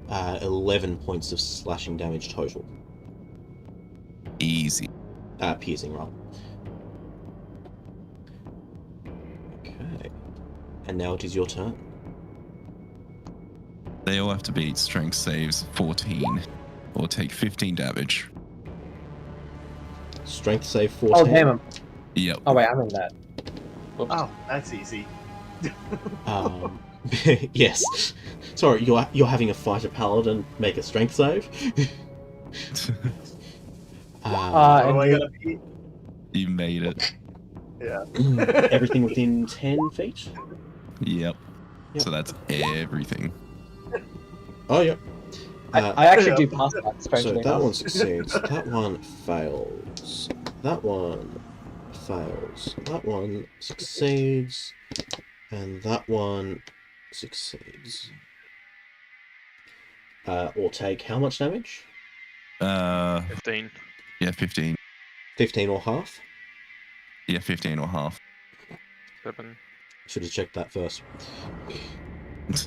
11 points of slashing damage total. Easy. Piercing, rather. Okay. And now it is your turn. They all have to beat strength saves 14 or take 15 damage. Strength save 14. Oh, damn him. Yep. Oh, wait, I'm in that. Oh, that's easy. Yes. Sorry, you're having a fighter paladin make a strength save. What do And I the- gotta beat? You made it. Yeah. Everything within 10 feet? Yep. Yep. So that's everything. Oh, yep. I actually Yeah. do pass that, So strangely that enough. one succeeds. That one fails. That one fails. That one succeeds. And that one succeeds. Or take how much damage? 15. Yeah, 15. 15 or half? Yeah, 15 or half. 7. Should have checked that first. Because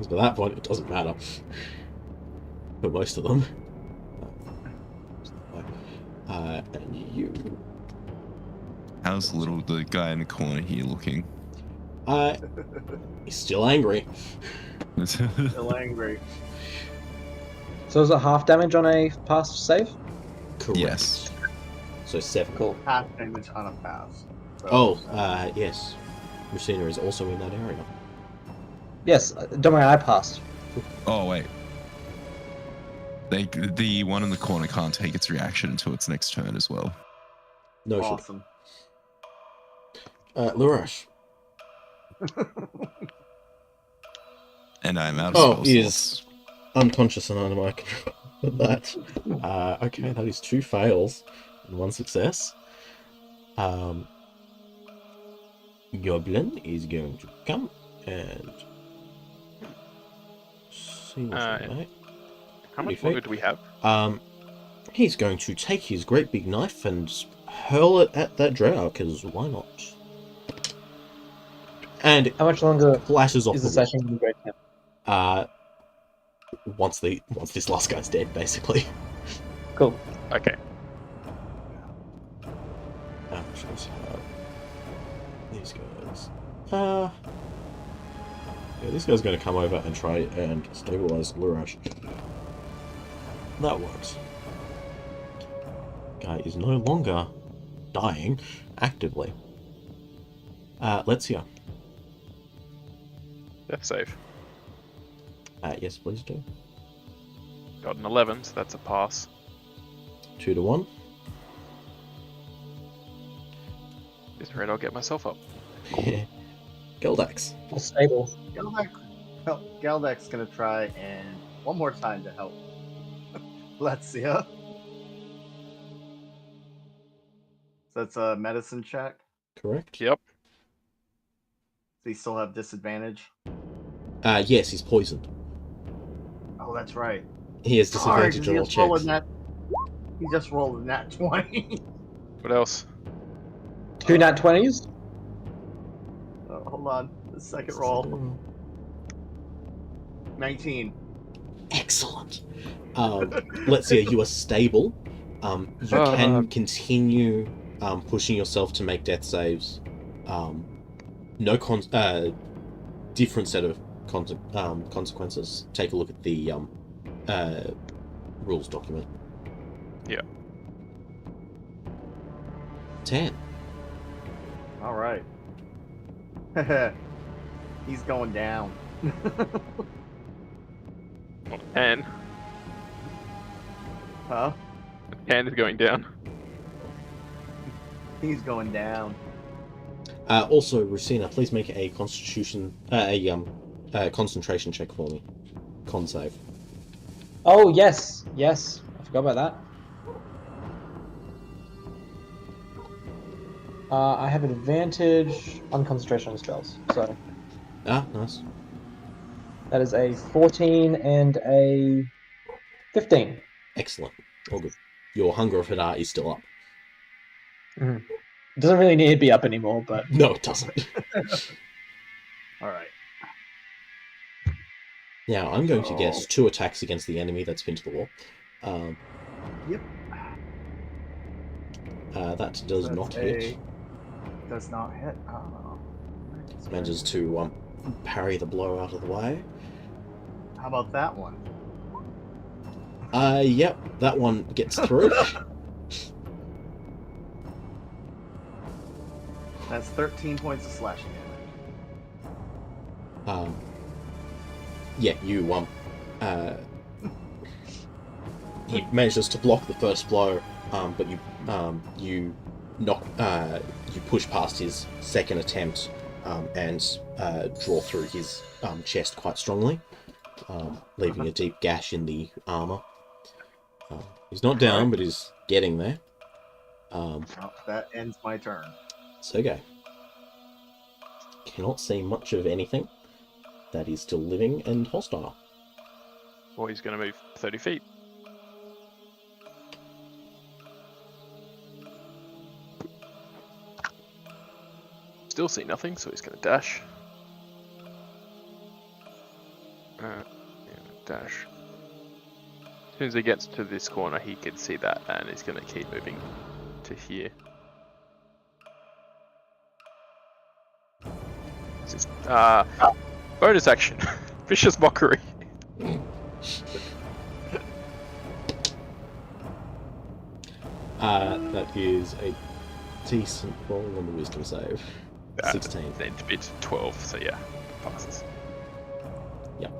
by that point, it doesn't matter. For most of them. And you. How's the guy in the corner here looking? He's still angry. Still angry. So is it half damage on a pass save? Correct. Yes. So 7. Cool. Half damage on a pass. So, Oh, yes. Lucina is also in that area. Yes, don't worry, I passed. Oh, wait. The one in the corner can't take its reaction until its next turn as well. No shit. awesome. Lurash. And I'm out of Oh, spell he is slots. unconscious and under my control of that. Okay, that is 2 fails and 1 success. Goblin is going to come and see what's right. How much longer do we have? He's going to take his great big knife and hurl it at that drow, because why not? And How much longer flashes off is the the wall. session going to go now? Once this last guy's dead, basically. Cool. Okay. These guys. Yeah, this guy's going to come over and try and stabilize Lurash. That works. Guy is no longer dying actively. Let's hear. Death save. Yes, please do. Got an 11, so that's a pass. 2 to 1. Just afraid I'll get myself up. Geldax. All stable. Galdek's gonna try and one more time to help. Let's see. So that's a medicine check. Correct? Yep. So you still have disadvantage. Yes, he's poisoned. Oh, that's right. He has Sorry, disadvantage he on all just rolled checks. a nat. He just rolled a nat 20. What else? 2 nat 20s? Hold on. The second roll. 19. Excellent. Let's see, you are stable. You can continue pushing yourself to make death saves. Different set of consequences. Take a look at the rules document. Yeah. 10. All right. He's going down. Well, 10. Huh? 10 is going down. He's going down. Also, Rusina, please make a concentration check for me. Con save. Oh, yes. Yes. I forgot about that. I have an advantage on concentration on spells. So Nice. that is a 14 and a 15. Excellent. All good. Your Hunger of Hadar is still up. It doesn't really need to be up anymore, but No, it doesn't. All right. Now, I'm going to guess 2 attacks against the enemy that's pinned to the wall. Yep. That does not hit. Does not hit. Oh. Manages to parry the blow out of the way. How about that one? Yep, that one gets through. That's 13 points of slashing damage. Yeah, he manages to block the first blow, but you push past his second attempt and draw through his chest quite strongly, leaving a deep gash in the armor. He's not down, but he's getting there. Well, that ends my turn. Sergei cannot see much of anything that is still living and hostile. Well, he's going to move 30 feet. Still see nothing, so he's going to dash. Dash. As soon as he gets to this corner, he can see that, and he's going to keep moving to here. This is, bonus action. Vicious Mockery. That is a decent roll on the wisdom save. 16. Then it's 12, so yeah, passes. Yep.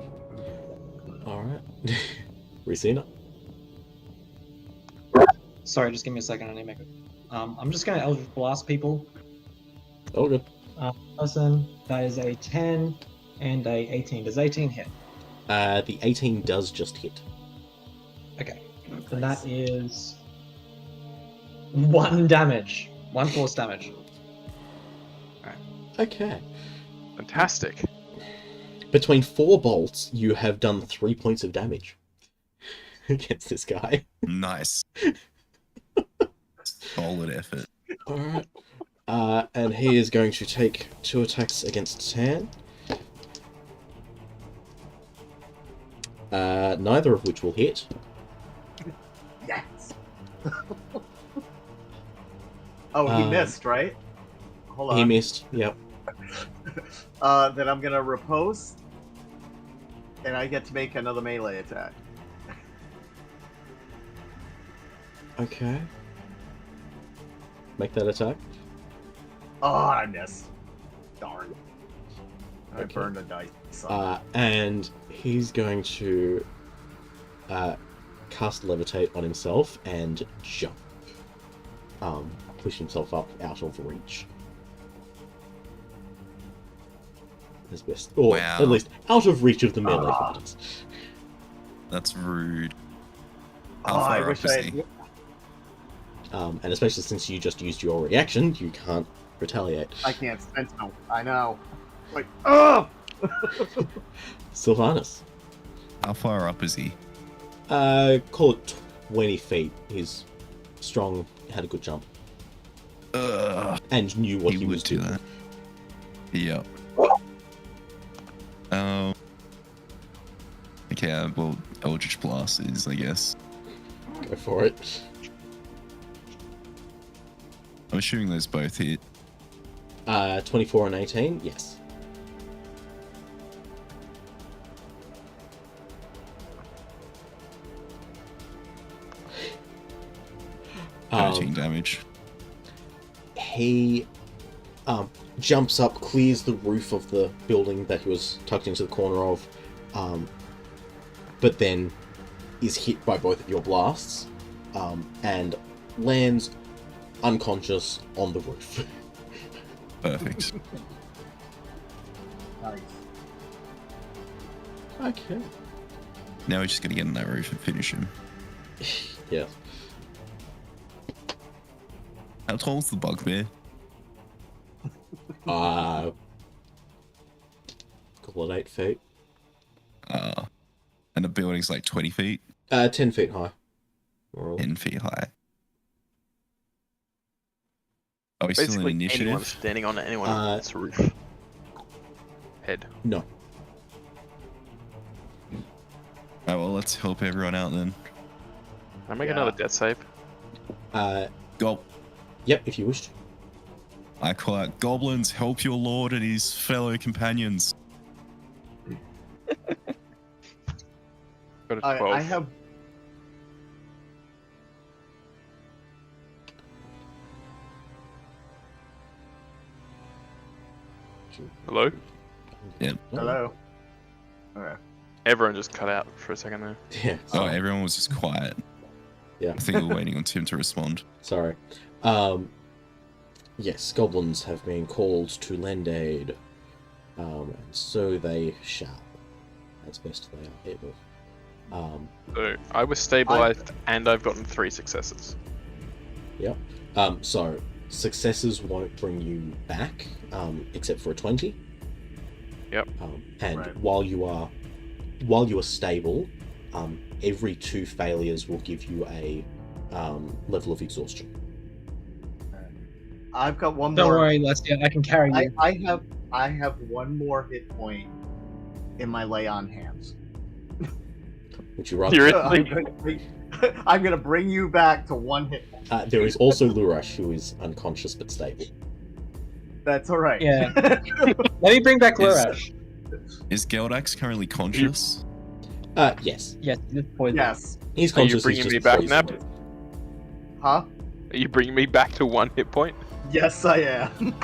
Alright. Racina. Sorry, just give me a second. I need to make it. I'm just going to Eldritch Blast people. Oh, good. Person, that is a 10 and a 18. Does 18 hit? The 18 does just hit. Okay. And that is 1 damage. 1 force damage. Okay. Fantastic. Between 4 bolts, you have done 3 points of damage against this guy. Nice. Solid effort. Alright. And he is going to take 2 attacks against Tan. Neither of which will hit. Yes! Oh, he missed, right? Hold on. He missed, yep. Then I'm gonna repose, and I get to make another melee attack. Okay. Make that attack. Oh, I missed. Darn. I Okay. burned a dice. And he's going to cast Levitate on himself and jump. Push himself up out of reach. As best. Or Wow. at least out of reach of the melee fighters. That's rude. How Oh, I far wish up is I he? had... And especially since you just used your reaction, you can't retaliate. I can't sense no. I know. Like, oh! Sylvanus. How far up is he? Call it 20 feet. He's strong, had a good jump, and knew what he was would do doing. that. Yep. Okay, well, Eldritch Blast is, I guess. Go for it. I'm assuming those both hit. 24 and 18, yes. Um, 13 damage. He jumps up, clears the roof of the building that he was tucked into the corner of, but then is hit by both of your blasts, and lands unconscious on the roof. Perfect. Nice. Okay. Now we're just gonna get on that roof and finish him. Yeah. How tall's the bugbear? Call it 8 feet. And the building's like 20 feet, 10 feet high. Or 10 feet high. Are we still in Basically, anyone initiative? standing on anyone on this roof. Head. no. Alright, well, let's help everyone out then. Can I make Yeah. another death save? Go. Yep, if you wish to. I call out, goblins, help your lord and his fellow companions. Got a 12. I have... Hello? Yeah. Hello. Okay. Everyone just cut out for a second there. Yeah. Oh, everyone was just quiet. Yeah. I think we're waiting on Tim to respond. Sorry. Yes, goblins have been called to lend aid, and so they shall, as best they are able. So I was stabilized and I've gotten 3 successes. Yep. So successes won't bring you back, except for a 20. Yep. And Right. while you are stable, every 2 failures will give you a level of exhaustion. I've got one Don't more. worry, Lestia, I can carry you. I have one more hit point in my lay on hands. Would you rather? Seriously? I'm gonna bring you back to 1 hit point. There is also Lurash, who is unconscious but stable. That's all right. Yeah. Let me bring back Lurash. Is Geldax currently conscious? Yes. Yes, this poison. Yes. He's Are you conscious. bringing he's me just back, frozen. Nap? Huh? Are you bringing me back to 1 hit point? Yes, I am.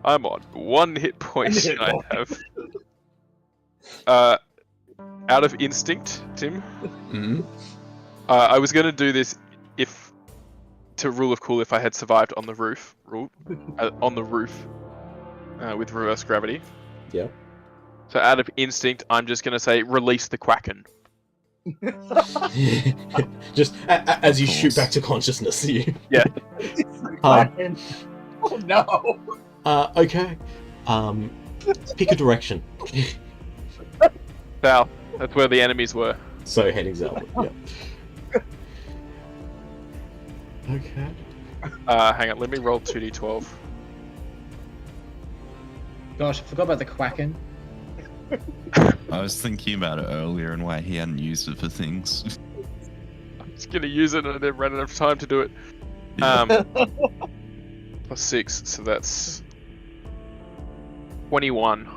I'm on 1 hit point. 1 hit I point. have. Out of instinct, Tim. Mhm. I was gonna do this if to rule of cool if I had survived on the roof. On the roof with reverse gravity. Yeah. So out of instinct, I'm just gonna say release the Kraken. Just as you Of shoot course. back to consciousness, you. Yeah. Oh no. Okay. Pick a direction. South. That's where the enemies were. So heading south. Yeah. Okay. Hang on. Let me roll 2d12. Gosh, I forgot about the Quacken. I was thinking about it earlier and why he hadn't used it for things. I'm just gonna use it and I didn't run enough time to do it. Plus 6, so that's 21.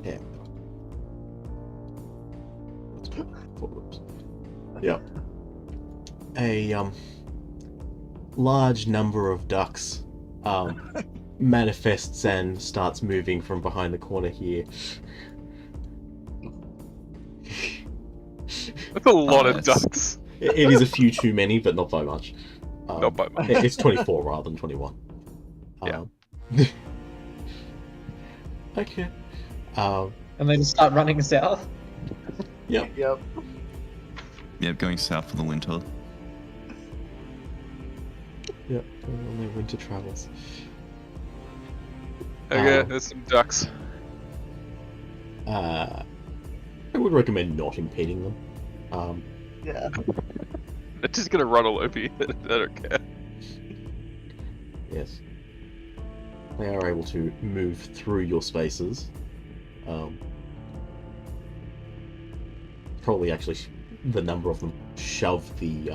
Yeah. Yep. A large number of ducks manifests and starts moving from behind the corner here. That's a lot of Nice. ducks. It is a few too many, but not by much. Not by much. It's 24 rather than 21. Yeah. Okay. And they just start running south. Yep. Yep. Yep, going south for the winter. Yep. Going on their winter travels. Okay, there's some ducks. I would recommend not impeding them. Yeah. They're just gonna run all over you. I don't care. Yes. They are able to move through your spaces. Probably actually the number of them shove the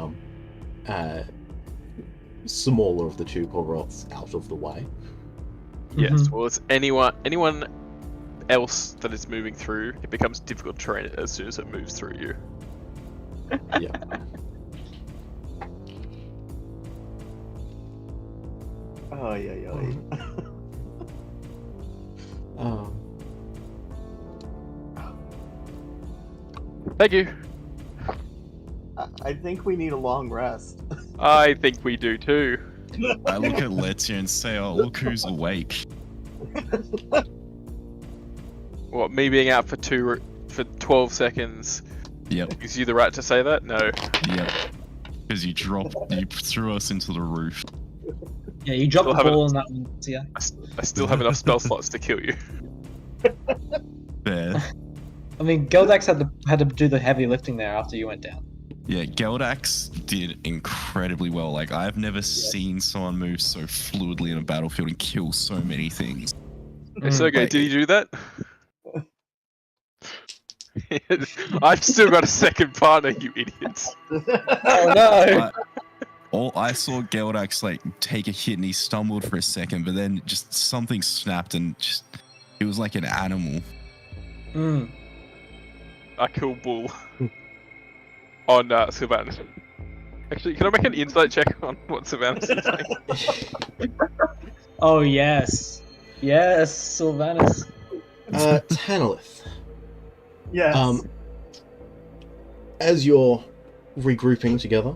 smaller of the two Korroths out of the way. Yes, well, it's anyone else that is moving through. It becomes difficult terrain as soon as it moves through you. Yeah. Oh yeah. Thank you. I think we need a long rest. I think we do too. I look at Letia and say, oh, look who's awake. What, me being out for 12 seconds Yep, gives you the right to say that? No. yep. Because you threw us into the roof. Yeah, you dropped the Still haven't- ball on that one. Yeah. I still have enough spell slots to kill you. Fair. I mean, Geldax had to do the heavy lifting there after you went down. Yeah, Geldax did incredibly well. Like, I've never seen someone move so fluidly in a battlefield and kill so many things. It's okay, Like- did he do that? I've still got a second partner, you idiots. Oh no! I saw Geldax like take a hit and he stumbled for a second, but then just something snapped and just it was like an animal. I kill Bull on Sylvanus. Actually, can I make an insight check on what Sylvanus is like? Oh yes, yes, Sylvanus. Tanalith. Yes. As you're regrouping together,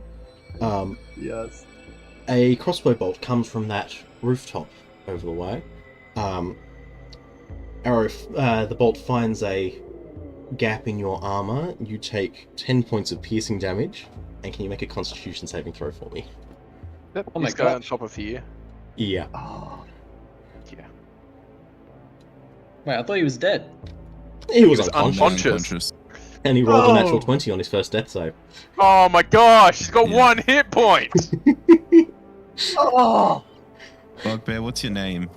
Yes. a crossbow bolt comes from that rooftop over the way. The bolt finds a gap in your armor. You take 10 points of piercing damage, and can you make a Constitution saving throw for me? Yep, Oh my this guy on gosh. top of here. Yeah. Oh, Yeah. Wait, I thought he was dead. He was was unconscious, unconscious. and he rolled a natural Oh. 20 on his first death save. Oh my gosh, he's got Yeah. 1 hit point! oh, Bugbear, what's your name?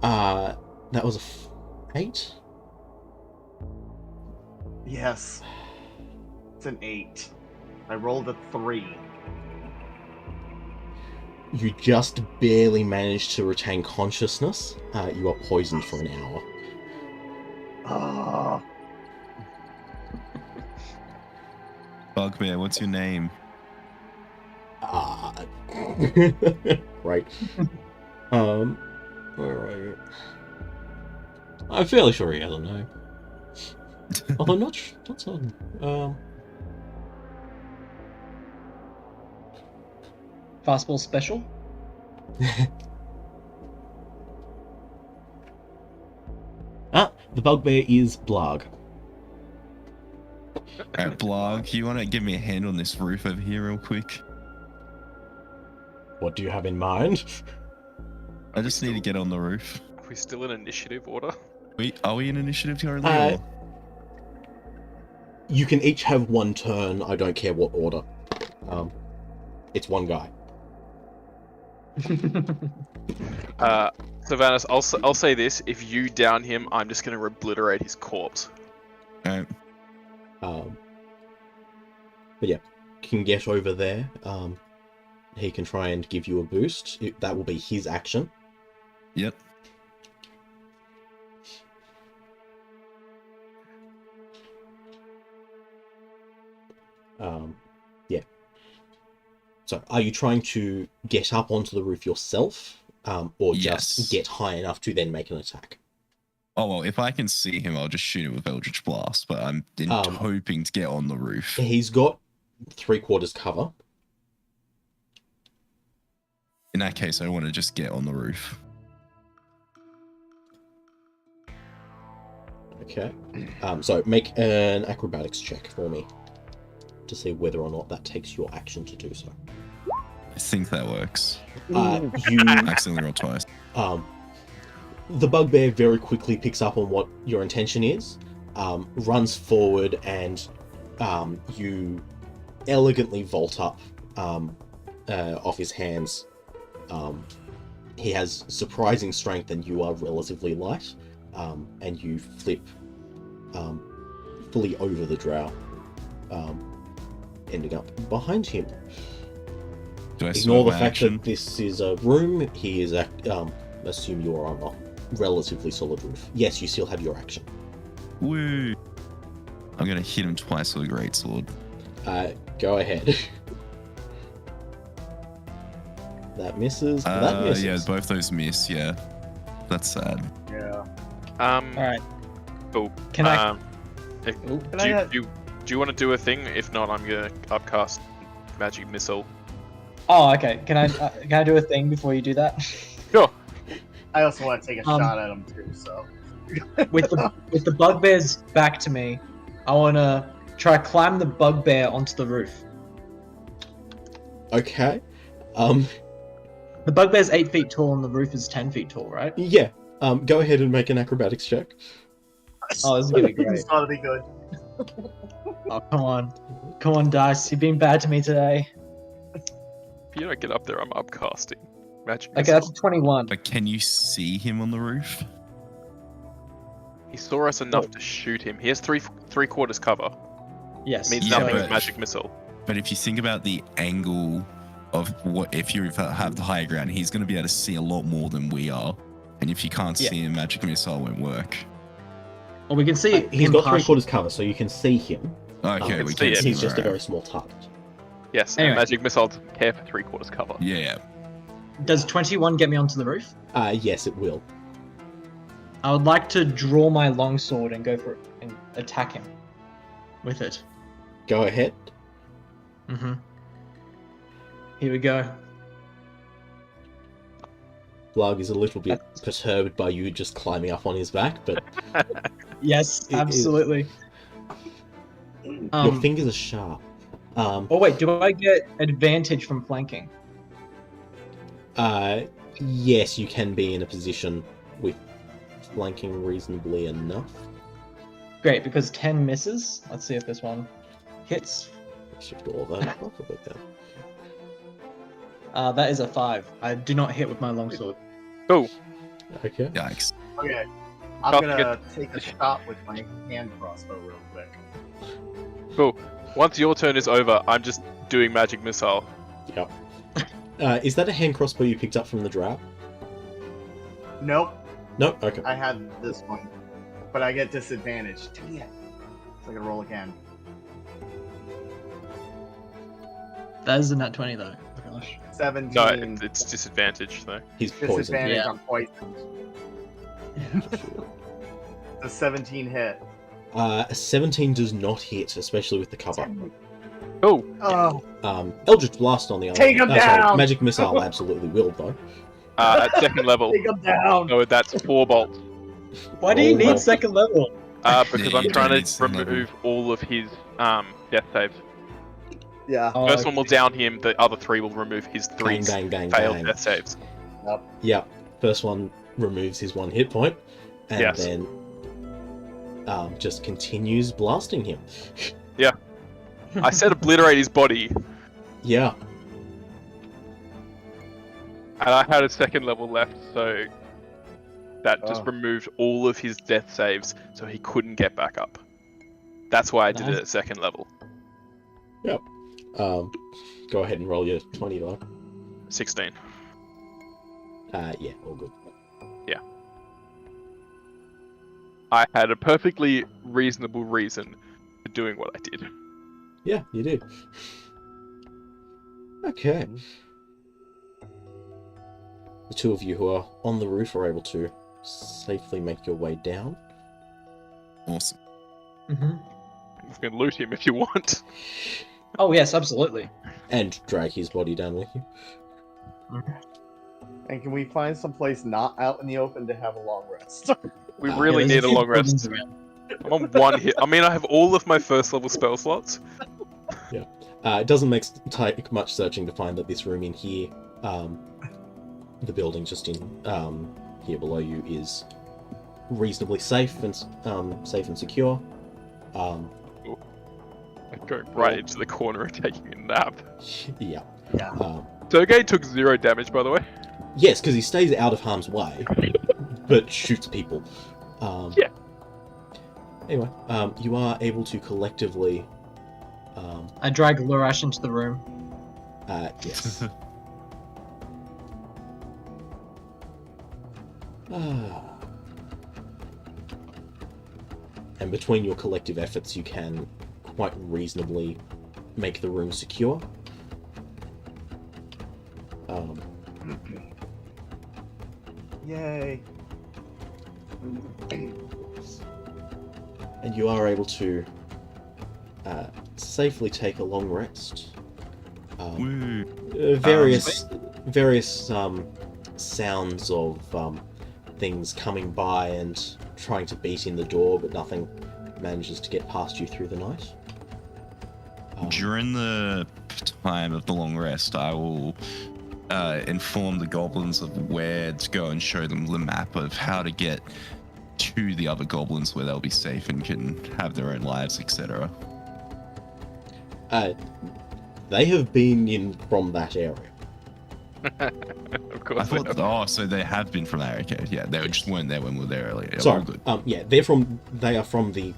That was a 8? yes. It's an 8. I rolled a 3. You just barely managed to retain consciousness. You are poisoned for an hour. Oh, Bugbear, what's your name? Right. Where are you? I'm fairly sure he has a name. Although not certain. Fastball special. The bugbear is Blarg. Alright, Blarg, you want to give me a hand on this roof over here real quick? What do you have in mind? I just need to get on the roof. Are we still in initiative order? Are we in initiative currently? Uh, or- You can each have one turn. I don't care what order. It's one guy. Sylvanus, I'll say this: if you down him, I'm just gonna obliterate his corpse. Alright. But yeah, can get over there. He can try and give you a boost. That will be his action. Yep. Yeah. So, are you trying to get up onto the roof yourself, or just Yes. get high enough to then make an attack? Oh, well, if I can see him, I'll just shoot him with Eldritch Blast, but I'm hoping to get on the roof. He's got 3/4 cover. In that case, I want to just get on the roof. Okay. So make an acrobatics check for me to see whether or not that takes your action to do so. I think that works. You Accidentally rolled twice. The bugbear very quickly picks up on what your intention is, runs forward, and you elegantly vault up off his hands. He has surprising strength, and you are relatively light, and you flip fully over the drow, ending up behind him. Do I still Ignore the have fact action? that this is a room. He is assume you are on a relatively solid roof. Yes, you still have your action. Woo! I'm gonna hit him twice with a greatsword. Go ahead. That misses. That misses. Yeah, both those miss. Yeah, that's sad. yeah. All right. Oh, Can I? do, Can I have- do you want to do a thing? If not, I'm gonna upcast magic missile. Oh, okay. Can I do a thing before you do that? Sure. I also want to take a Um, shot at him too. So. With the bugbear's back to me, I want to try climb the bugbear onto the roof. Okay. The bugbear's 8 feet tall and the roof is 10 feet tall, right? Yeah. Go ahead and make an acrobatics check. Oh, this is gonna be great. It's gotta be good. Oh, come on, dice. You've been bad to me today. If you don't get up there, I'm upcasting magic Okay, missile. that's a 21. But can you see him on the roof? He saw us enough to shoot him. He has three-quarters cover. Yes. Means Yeah, nothing but- with magic missile. But if you think about the angle of what, if you have the higher ground, he's going to be able to see a lot more than we are. And if you can't Yeah. see him, magic missile won't work. Or we can see He's him got partially. 3/4 cover, so you can see him. Okay, can we see can it. see He's just a right. very small target. Yes, Anyway. and magic missile doesn't care for 3/4 cover. Yeah. Does 21 get me onto the roof? Yes, it will. I would like to draw my longsword and go for it and attack him with it. Go ahead. Mm-hmm. Here we go. Blug is a little bit perturbed by you just climbing up on his back, but Yes, It is- absolutely. your fingers are sharp. Oh wait, do I get advantage from flanking? Yes, you can be in a position with flanking reasonably enough. Great, because 10 misses. Let's see if this one hits. Shift all that up a bit there. That is a 5. I do not hit with my longsword. Oh, Okay. Yikes. Okay. I'm Not gonna take a shot with my hand crossbow real quick. cool. Once your turn is over, I'm just doing magic missile. Yep. Is that a hand crossbow you picked up from the Drow? Nope, No? Okay. I had this one, but I get disadvantage. Dang it. So I gotta roll again. That is a nat 20 though. Oh gosh. 17. No, it's disadvantage though. He's poisoned. disadvantage Yeah. on poison. The 17 hit. A 17 does not hit, especially with the cover. Oh, Oh, Eldritch Blast on the other Take him sorry, down! Magic Missile absolutely will, though. at second level. take him down. So that's 4 bolts. Why do you Oh, need well. second level? Because Yeah, I'm you trying do need to second level. remove all of his death saves. Yeah. Oh, First one will down him, the other 3 will remove his 3 Bang, bang, bang, failed bang. death saves. Yep. First one removes his 1 hit point, and Yes. then just continues blasting him. I said obliterate his body, Yeah. and I had a second level left, so that just Oh. removed all of his death saves, so he couldn't get back up. That's why I did it Nice. at second level. Go ahead and roll your 20 though. 16. Yeah, all good. I had a perfectly reasonable reason for doing what I did. Yeah, you did. Okay. The two of you who are on the roof are able to safely make your way down. Awesome. Mm-hmm. You can loot him if you want. Oh yes, absolutely. And drag his body down with you. And can we find some place not out in the open to have a long rest? We Yeah, really there's need a few long buildings rest. around. I'm on 1 hit. I mean, I have all of my first level spell slots. It doesn't take much searching to find that this room in here, the building just in here below you, is reasonably safe and secure. I'm going right into the corner and taking a nap. Yeah. Yeah. Sergey took 0 damage, by the way. Yes, because he stays out of harm's way, but shoots people. Yeah. Anyway, you are able to collectively. I drag Lurash into the room. Yes. And between your collective efforts, you can quite reasonably make the room secure. Yay. And you are able to safely take a long rest. Woo. Various sounds of things coming by and trying to beat in the door, but nothing manages to get past you through the night. During the time of the long rest, I will inform the goblins of where to go and show them the map of how to get to the other goblins where they'll be safe and can have their own lives, etc. They have been in from that area. Of course. I they thought, know. so they have been from there. Okay, yeah, they just weren't there when we were there earlier. Yeah, Sorry, all good. yeah, they are from the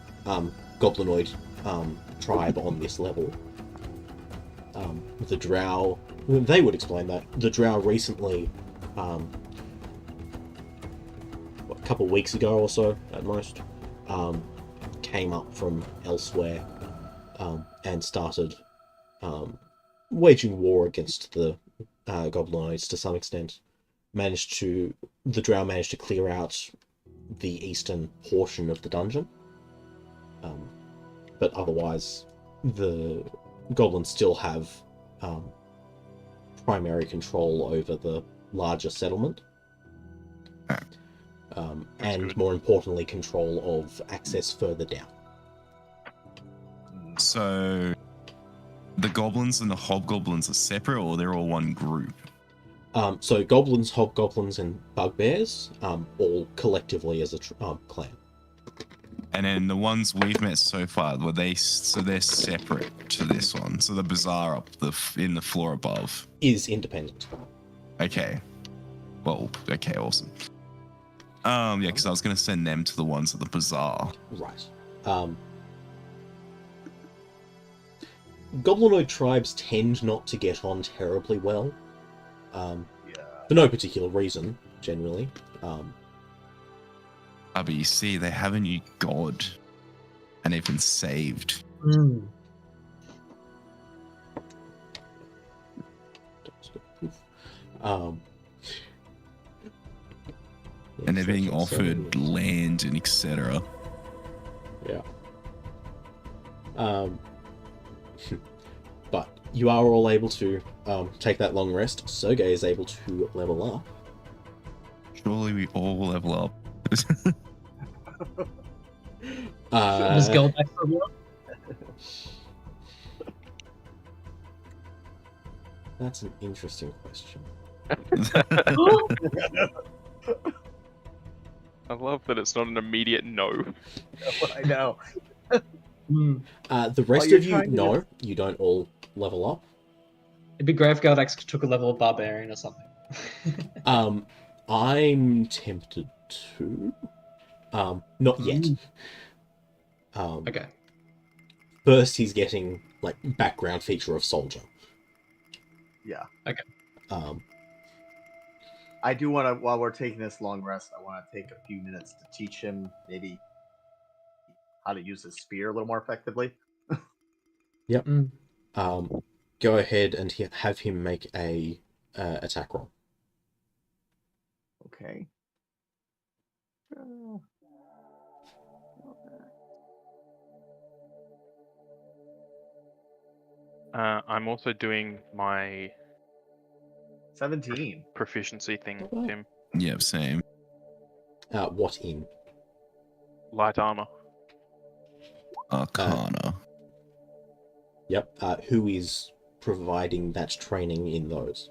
goblinoid tribe on this level. The Drow, they would explain that. The Drow recently, a couple weeks ago or so at most, came up from elsewhere and started waging war against the goblinoids to some extent. The Drow managed to clear out the eastern portion of the dungeon, but otherwise the goblins still have primary control over the larger settlement, and good. more importantly, control of access further down. So, the goblins and the hobgoblins are separate, or they're all one group? So goblins, hobgoblins, and bugbears, all collectively as a clan. And then the ones we've met so far, they're separate to this one. So the bazaar up in the floor above Is independent. Okay. Well, okay, awesome. Yeah, because I was going to send them to the ones at the bazaar. Right. Goblinoid tribes tend not to get on terribly well. For no particular reason, generally. But you see, they have a new god, and they've been saved. And they're being offered land and etc. Yeah. But you are all able to take that long rest. Sergei is able to level up. Surely we all level up. Does Goldax level up? That's an interesting question. I love that it's not an immediate no. I know. The rest you're of you, trying to no, you don't all level up. It'd be great if Goldax took a level of Barbarian or something. I'm tempted to. Not yet. Okay. First, he's getting like background feature of soldier. Yeah. Okay. I do want to, while we're taking this long rest, I want to take a few minutes to teach him maybe how to use his spear a little more effectively. Yep. Go ahead and have him make a attack roll. Okay. I'm also doing my 17. proficiency thing, Oh. Tim. Yeah, same. What in? Light armor. Arcana. Yep. Who is providing that training in those?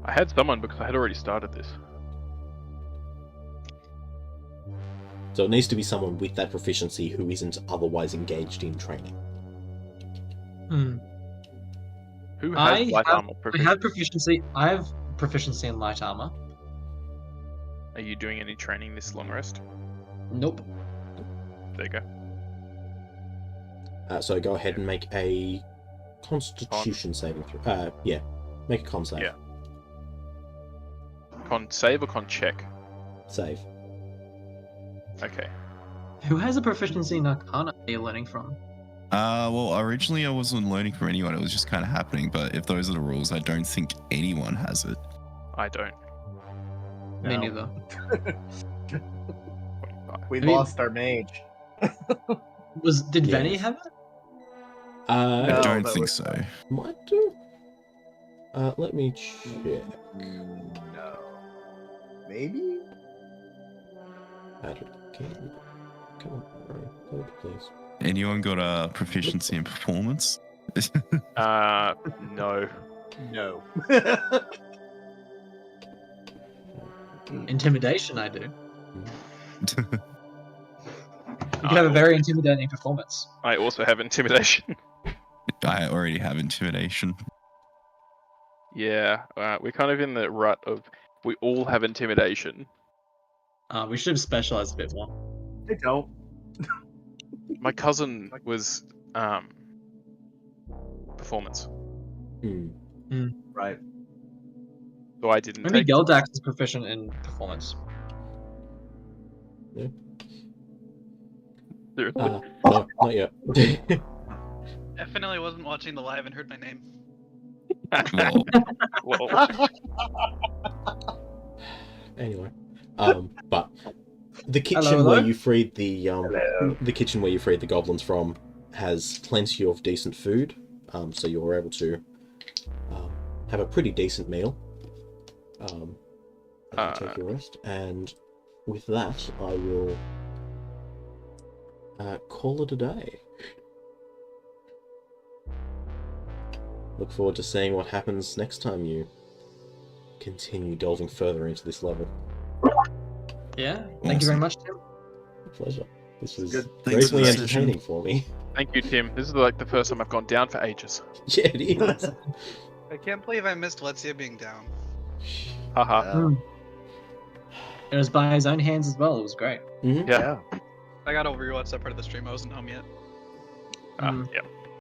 I had someone because I had already started this. So it needs to be someone with that proficiency who isn't otherwise engaged in training. Who has light armor I have proficiency. I have proficiency in light armor. Are you doing any training this long rest? Nope. There you go. So go ahead and make a Constitution saving throw. Yeah, make a con save. Yeah. Con save or con check? Save. Okay. Who has a proficiency in Arcana are you learning from? Well, originally I wasn't learning from anyone. It was just kind of happening. But if those are the rules, I don't think anyone has it. I don't. Me No. neither. 25. We I mean- lost our mage. Did Yes. Venny have it? I No, don't that think was- so. Might do. Let me check. No. Maybe? Come on, load, please. Anyone got a proficiency in performance? No. No. Intimidation, I do. You I can have a also- very intimidating performance. I also have intimidation. I already have intimidation. Yeah, we're kind of in the rut of we all have intimidation. We should have specialized a bit more. I don't. My cousin was performance, Right. so I didn't Maybe take. Goldax is proficient in performance. Seriously. No, not yet. Definitely wasn't watching the live and heard my name. Well, Well, Anyway, but the kitchen Hello, where hello? you freed the kitchen where you freed the goblins from has plenty of decent food, so you were able to have a pretty decent meal. As you take your rest, and with that, I will call it a day. Look forward to seeing what happens next time you continue delving further into this level. Yeah. Thank you very Awesome. much, Tim. Pleasure. This was Good. Thanks for greatly the entertaining session. for me. thank you, Tim. This is like the first time I've gone down for ages. Yeah, it is. I can't believe I missed Letsia being down. Haha. It was by his own hands as well. It was great. Mhm. Yeah. I gotta rewatch that part of the stream. I wasn't home yet. Mm. Yeah.